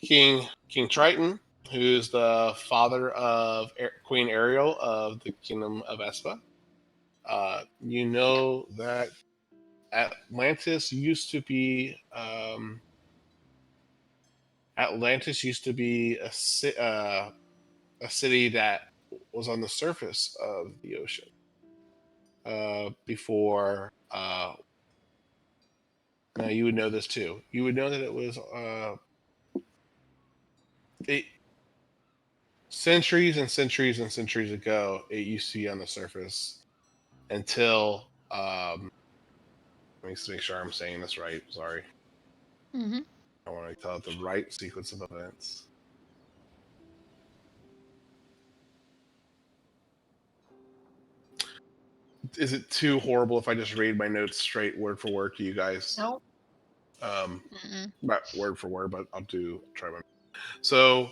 S2: King Triton, who's the father of Queen Ariel of the Kingdom of Espa. You know that Atlantis used to be a city that was on the surface of the ocean before. Now you would know this too. You would know that it was it, centuries and centuries and centuries ago. It used to be on the surface until. Let me just make sure I'm saying this right. Sorry.
S4: Mm-hmm.
S2: I want to tell it the right sequence of events. Is it too horrible if I just read my notes straight word for word to you guys?
S1: No.
S2: Not word for word, but I'll try my. So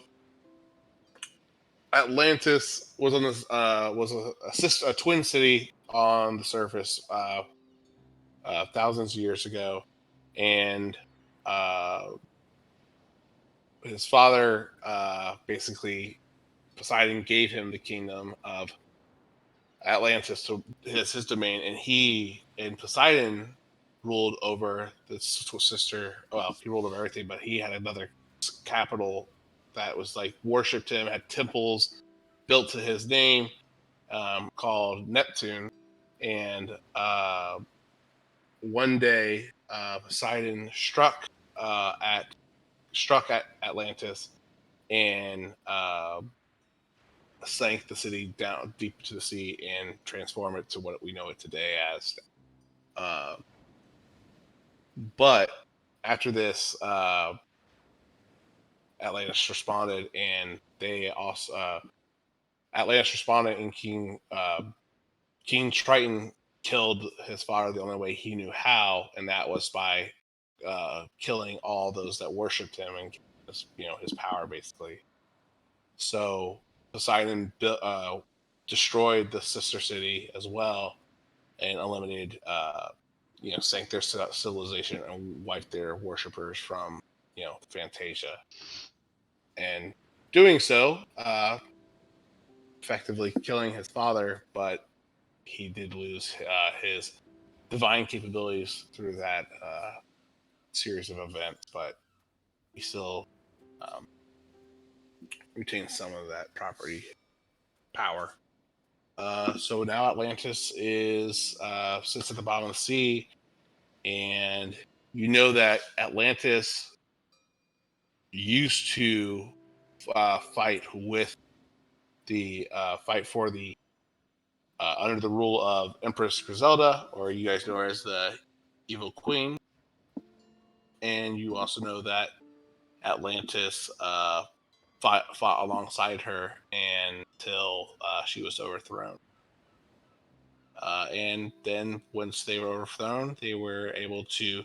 S2: Atlantis was on this a twin city on the surface thousands of years ago, and his father basically Poseidon gave him the kingdom of Atlantis to his domain, and he and Poseidon ruled over the sister. Well, he ruled over everything, but he had another capital that was like worshipped him, had temples built to his name, called Neptune. And one day, Poseidon struck at Atlantis and sank the city down deep to the sea and transform it to what we know it today as. But after this, Atlantis responded, and they also Atlantis responded, and King Triton killed his father the only way he knew how, and that was by killing all those that worshipped him and his power basically. So Poseidon destroyed the sister city as well and eliminated, sank their civilization and wiped their worshippers from Fantasia. And doing so, effectively killing his father, but he did lose his divine capabilities through that series of events, but he still um, retains some of that property power. So now Atlantis sits at the bottom of the sea, and you know that Atlantis used to fight with fight for the under the rule of Empress Griselda, or you guys know her as the Evil Queen. And you also know that Atlantis fought alongside her until she was overthrown. And then once they were overthrown, they were able to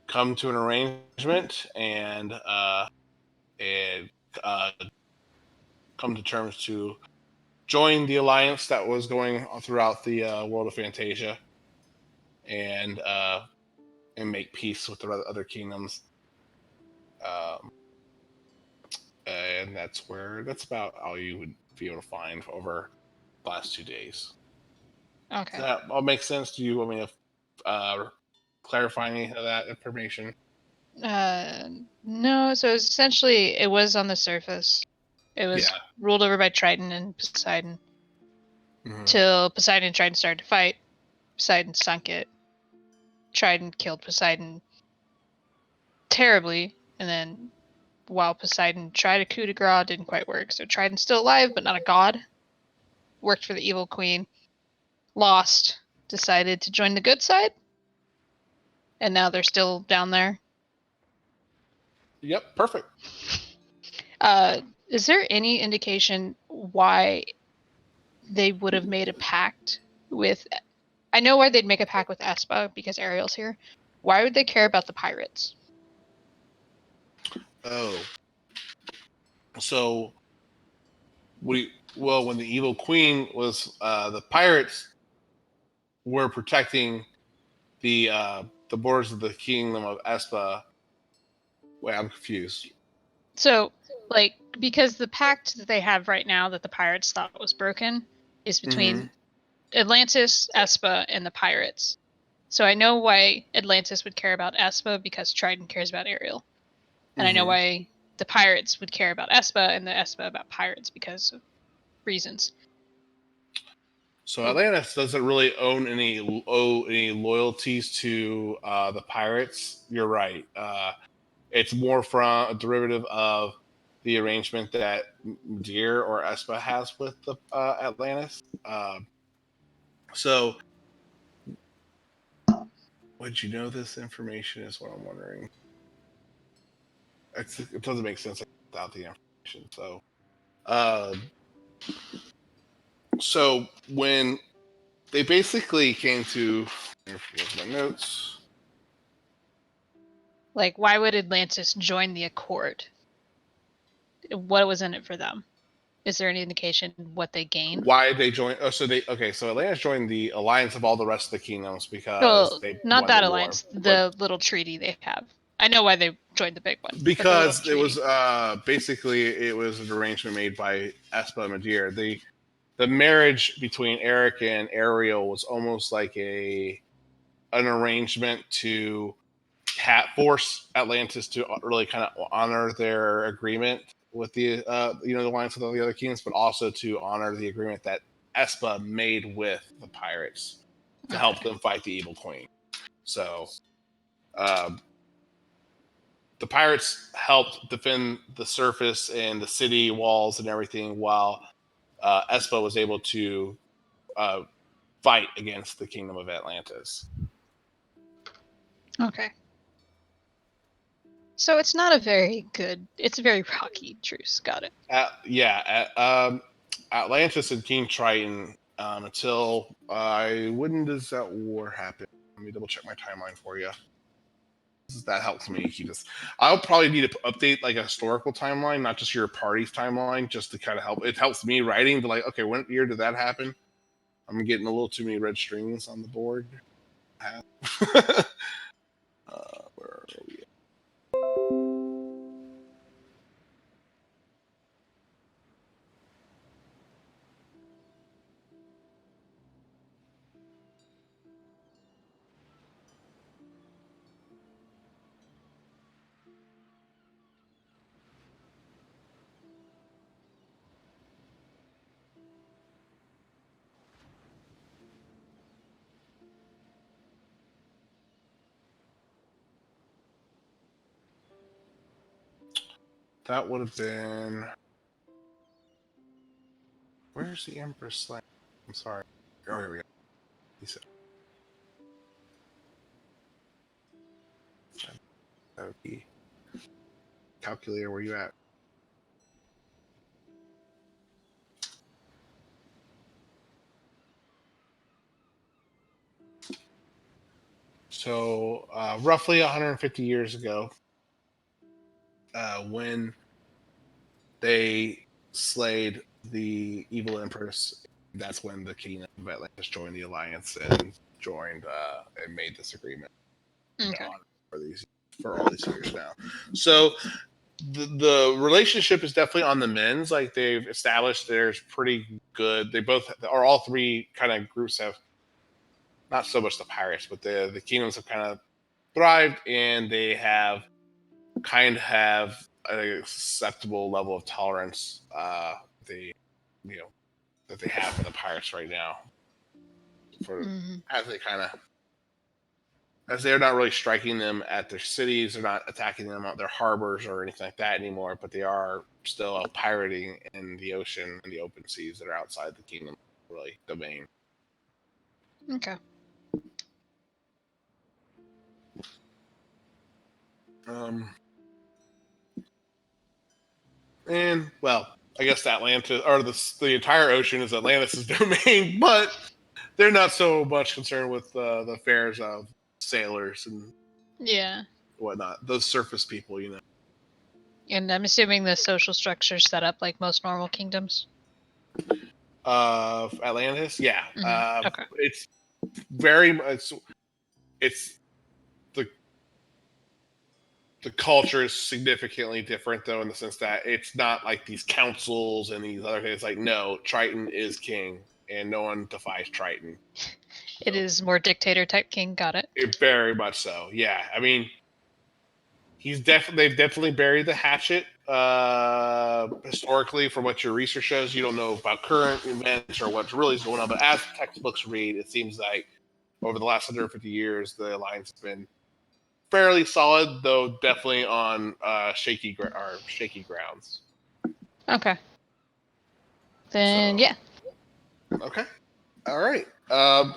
S2: come to an arrangement and come to terms to join the alliance that was going throughout the world of Fantasia, and make peace with the other kingdoms. And that's about all you would be able to find over the last 2 days.
S4: Okay.
S2: Does that all make sense? Do you want me to clarify any of that information?
S4: No, so essentially it was on the surface. It was
S2: Yeah.
S4: ruled over by Triton and Poseidon.
S2: Mhm.
S4: Till Poseidon and Triton started to fight. Poseidon sunk it. Triton killed Poseidon terribly, and then while Poseidon tried a coup de grace, didn't quite work. So Triton's still alive, but not a god. Worked for the evil queen. Lost. Decided to join the good side. And now they're still down there.
S2: Yep, perfect.
S4: Is there any indication why they would have made a pact with... I know why they'd make a pact with Espa, because Ariel's here. Why would they care about the pirates?
S2: Oh, so when the Evil Queen was the pirates were protecting the borders of the kingdom of Espa. Wait, I'm confused.
S4: So, like, because the pact that they have right now that the pirates thought was broken is between Atlantis, Espa, and the pirates. So I know why Atlantis would care about Espa, because Triton cares about Ariel. And I know why the pirates would care about Espa and the Espa about pirates, because of reasons.
S2: So Atlantis doesn't really owe any loyalties to the pirates. You're right. It's more from a derivative of the arrangement that Deer or Espa has with the Atlantis. So, would you know this information? Is what I'm wondering. It doesn't make sense without the information. Uh, so when they basically came to, here's my notes.
S4: Like, why would Atlantis join the Accord? What was in it for them? Is there any indication what they gained?
S2: Why they joined? Oh, so Atlantis joined the alliance of all the rest of the kingdoms because
S4: Well,
S2: they
S4: not
S2: won
S4: that
S2: the war.
S4: alliance, the little treaty they have. I know why they joined the big one.
S2: Because it was basically it was an arrangement made by Espa and Madir. The marriage between Eric and Ariel was almost like an arrangement to force Atlantis to really kind of honor their agreement with the the alliance with all the other kingdoms, but also to honor the agreement that Espa made with the pirates to help them fight the Evil Queen. So the pirates helped defend the surface and the city walls and everything, while Espa was able to fight against the kingdom of Atlantis.
S4: Okay. So it's not a very good. It's a very rocky truce. Got it.
S2: Atlantis and King Triton until when does that war happen? Let me double check my timeline for you. That helps me keep this. I'll probably need to update like a historical timeline, not just your party's timeline, just to kind of help. It helps me writing to like, okay, when year did that happen? I'm getting a little too many red strings on the board. Where are we? That would have been. Where's the Empress Slain? I'm sorry. Oh, here we go. He said. That would be. Calculator, where you at? So, roughly 150 years ago, when they slayed the evil empress, that's when the kingdom of Atlantis joined the alliance and joined and made this agreement.
S4: Okay.
S2: For all these years now. So the relationship is definitely on the men's. Like they've established, there's pretty good. They both, or all three kind of groups have, not so much the pirates, but the kingdoms have kind of thrived, and they have an acceptable level of tolerance. They, you know, that they have for the pirates right now. For as they kind of, as they're not really striking them at their cities, they're not attacking them at their harbors or anything like that anymore, but they are still pirating in the ocean and the open seas that are outside the kingdom really domain.
S4: Okay.
S2: And well, I guess Atlantis or the entire ocean is Atlantis' domain, but they're not so much concerned with the affairs of sailors and
S4: Yeah.
S2: whatnot. Those surface people,
S4: And I'm assuming the social structure is set up like most normal kingdoms.
S2: Atlantis, yeah.
S4: Okay.
S2: It's very much. It's the culture is significantly different though, in the sense that it's not like these councils and these other things. It's like, no, Triton is king and no one defies Triton.
S4: It is more dictator type king. Got it.
S2: Very much so. Yeah. I mean, they've definitely buried the hatchet. Historically, from what your research shows, you don't know about current events or what's really going on, but as textbooks read, it seems like over the last 150 years, the alliance has been fairly solid, though definitely on shaky grounds.
S4: Okay. Then
S2: So,
S4: yeah.
S2: okay, all right.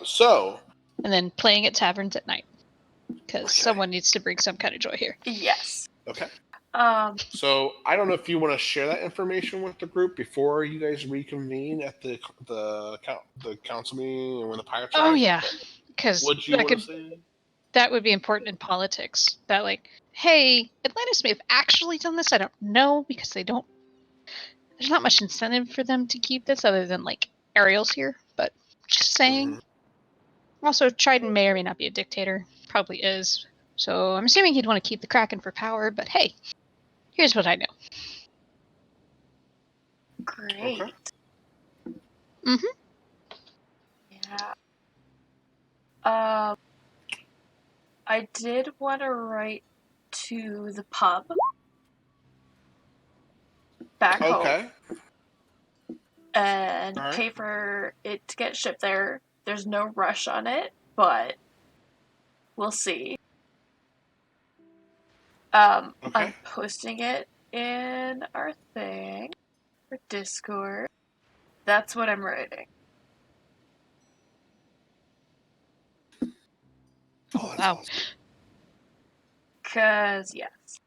S2: So,
S4: And then playing at taverns at night, because
S2: okay.
S4: someone needs to bring some kind of joy here.
S1: Yes.
S2: Okay. So I don't know if you want to share that information with the group before you guys reconvene at the council meeting and when the pirates
S4: Oh
S2: arrive.
S4: yeah, because
S2: What you want to say?
S4: that would be important in politics. That like, hey, Atlantis may have actually done this. I don't know, because they don't. There's not much incentive for them to keep this other than like Ariel's here, but just saying.
S2: Mm-hmm.
S4: Also, Triton may or may not be a dictator. Probably is. So I'm assuming he'd want to keep the Kraken for power, but hey, here's what I know.
S1: Great.
S2: Okay.
S4: Mm-hmm.
S1: Yeah. I did want to write to the pub back home
S2: Okay.
S1: and
S2: All right.
S1: pay for it to get shipped there. There's no rush on it, but we'll see.
S2: Okay.
S1: I'm posting it in our thing for Discord. That's what I'm writing.
S2: Oh, that's
S4: Wow.
S2: awesome.
S1: 'Cause, yes.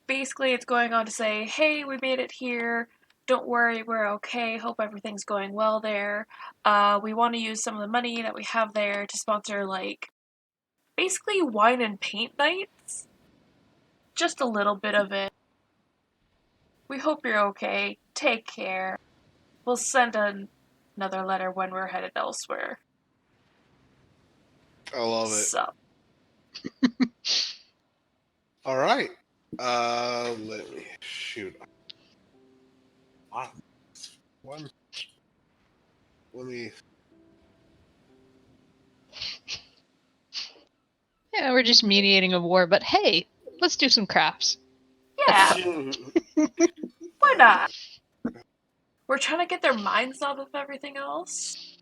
S1: Basically, it's going on to say, hey, we made it here. Don't worry, we're okay. Hope everything's going well there. We want to use some of the money that we have there to sponsor, like, basically wine and paint nights. Just a little bit of it. We hope you're okay. Take care. We'll send another letter when we're headed elsewhere.
S2: I love it.
S1: So,
S2: All right. Let me shoot. One. Let me.
S4: Yeah, we're just mediating a war, but hey, let's do some crafts.
S1: yeah, why not? We're trying to get their minds off of everything else.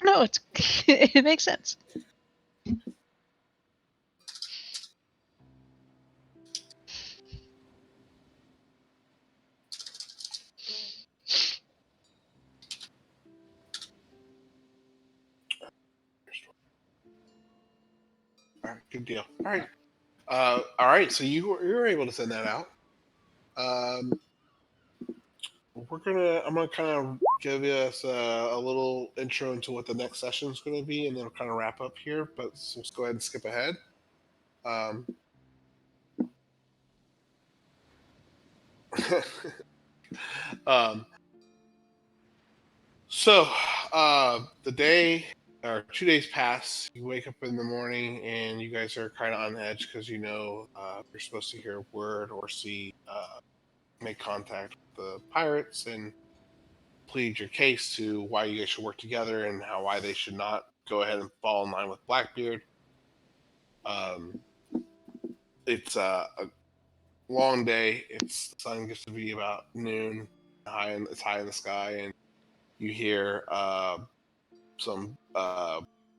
S4: No, it's it makes sense.
S2: All right. Good deal. All right. All right. So you were able to send that out. I'm gonna kind of give us a little intro into what the next session is going to be, and then we'll kind of wrap up here. But let's go ahead and skip ahead. Um, um, so the day or 2 days pass. You wake up in the morning, and you guys are kind of on edge because you know you're supposed to hear word or see make contact with the pirates and plead your case to why you guys should work together and why they should not go ahead and fall in line with Blackbeard. Um, it's a long day. The sun gets to be about noon. It's high in the sky, and you hear some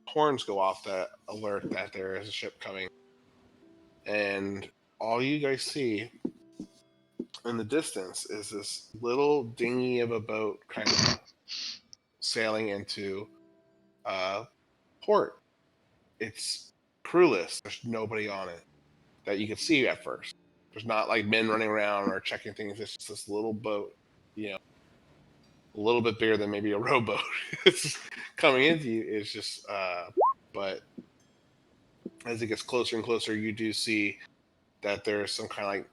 S2: horns go off that alert that there is a ship coming. And all you guys see in the distance is this little dinghy of a boat kind of sailing into port. It's crewless. There's nobody on it that you can see at first. There's not like men running around or checking things. It's just this little boat, you know, a little bit bigger than maybe a rowboat. It's coming into you. It's just, but as it gets closer and closer, you do see that there's some kind of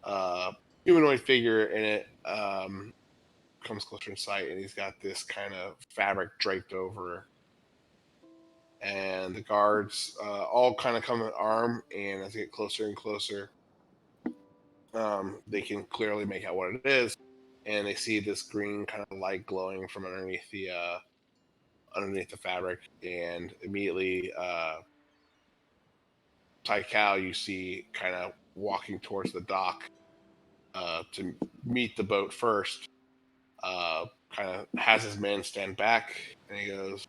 S2: like humanoid figure in it. Comes closer in sight, and he's got this kind of fabric draped over. And the guards all kind of come arm, and as they get closer and closer, they can clearly make out what it is, and they see this green kind of light glowing from underneath the fabric, and immediately Taikau you see kind of walking towards the dock to meet the boat first. Kind of has his men stand back, and he goes,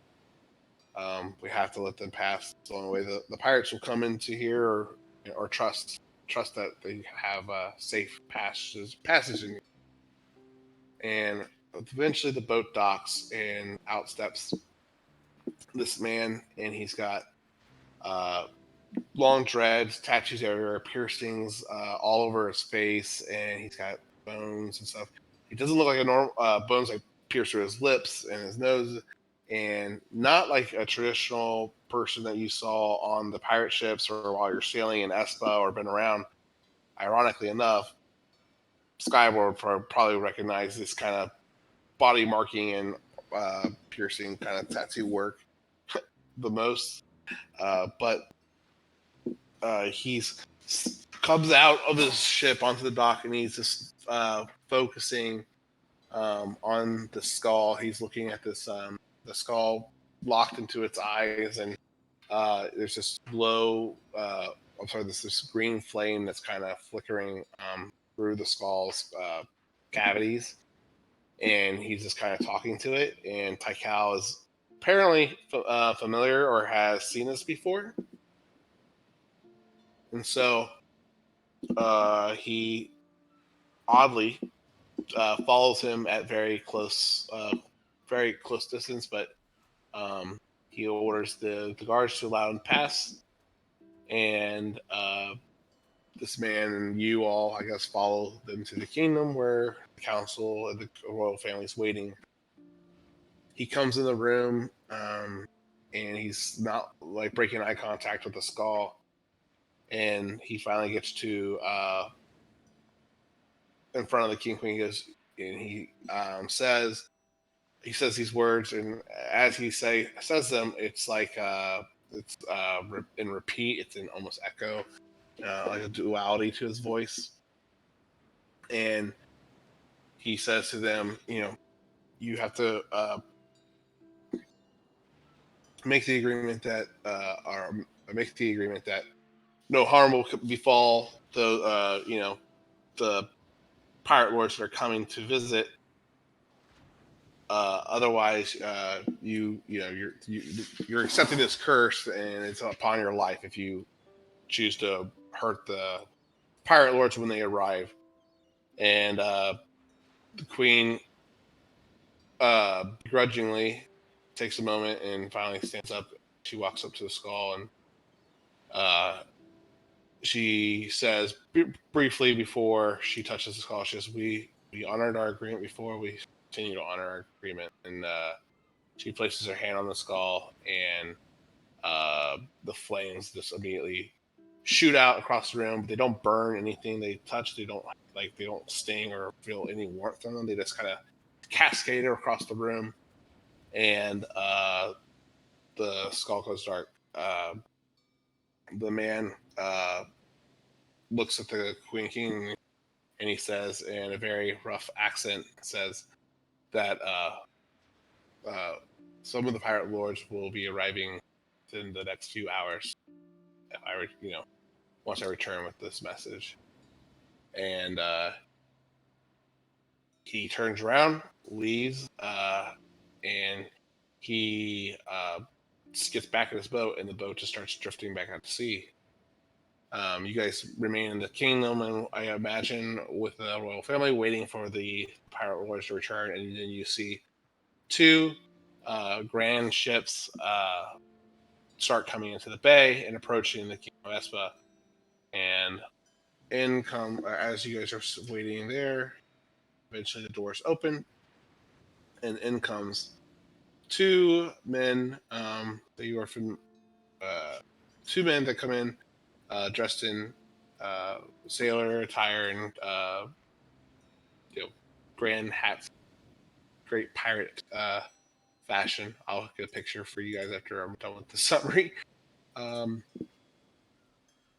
S2: "We have to let them pass. It's the only way the pirates will come into here, or trust that they have safe passage in." And eventually, the boat docks, and out steps this man, and he's got uh, long dreads, tattoos everywhere, piercings all over his face, and he's got bones and stuff. He doesn't look like a normal bones like pierce through his lips and his nose, and not like a traditional person that you saw on the pirate ships or while you're sailing in Espa or been around. Ironically enough, Skyward probably recognize this kind of body marking and piercing kind of tattoo work the most. But he's comes out of his ship onto the dock, and he's just focusing on the skull. He's looking at this the skull locked into its eyes, and there's this glow. I'm sorry, this green flame that's kind of flickering through the skull's cavities, and he's just kind of talking to it. And Taikau is apparently familiar or has seen this before, and so he oddly follows him at very close distance, but he orders the guards to allow him to pass, and this man and you all, I guess, follow them to the kingdom where the council and the royal family is waiting. He comes in the room, and he's not like breaking eye contact with the skull, and he finally gets to in front of the king queen. He goes, and he says these words, and as he says them, it's like it's in repeat. It's in almost echo, like a duality to his voice. And he says to them, you have to make the agreement that no harm will befall the pirate lords that are coming to visit. Otherwise, you're accepting this curse, and it's upon your life if you choose to hurt the pirate lords when they arrive. And the queen begrudgingly takes a moment and finally stands up. She walks up to the skull, and she says briefly before she touches the skull, she says, "We honored our agreement before. We continue to honor our agreement." And she places her hand on the skull, and the flames just immediately shoot out across the room. But they don't burn anything they touch. They don't sting or feel any warmth on them. They just kind of cascade across the room, and the skull goes dark. The man looks at the Queen King, and he says, in a very rough accent, says that some of the pirate lords will be arriving in the next few hours. If I, once I return with this message, and he turns around, leaves, and he gets back in his boat, and the boat just starts drifting back out to sea. You guys remain in the kingdom, and I imagine with the royal family, waiting for the pirate lords to return, and then you see two grand ships start coming into the bay and approaching the King of Espa. And in come, as you guys are waiting there, eventually the doors open, and in comes two men that you are from. Two men that come in dressed in sailor attire and grand hats, great pirate fashion. I'll get a picture for you guys after I'm done with the summary.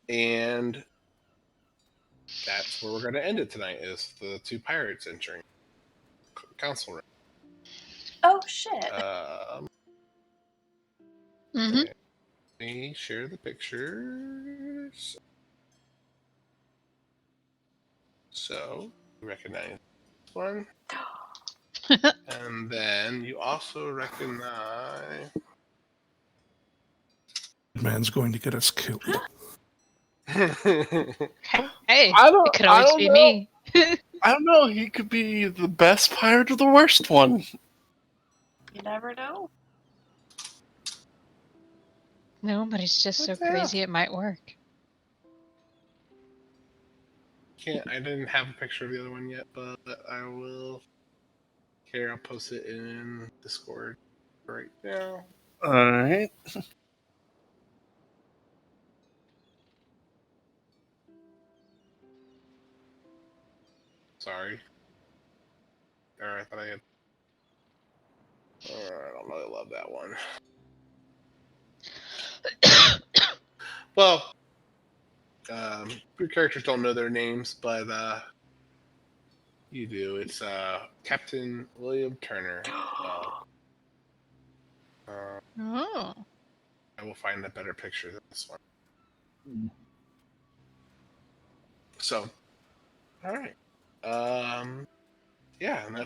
S2: And that's where we're going to end it tonight, is the two pirates entering council room.
S1: Oh shit.
S4: Mm-hmm.
S2: Let me share the pictures. So, you recognize this one. And then you also recognize...
S7: Man's going to get us killed.
S4: Hey,
S3: I
S4: it could
S3: I
S4: always
S3: don't
S4: be
S3: know.
S4: me.
S3: I don't know. He could be the best pirate or the worst one.
S1: You never know.
S4: No, but he's just so
S2: Yeah.
S4: crazy it might work.
S2: I didn't have a picture of the other one yet, but I will. Here, I'll post it in Discord right now.
S3: All right.
S2: Sorry. Or I thought I had. I don't really love that one. Well, your characters don't know their names, but you do. It's Captain William Turner.
S4: Oh.
S2: I will find a better picture than this one. So, all right. Yeah, and that's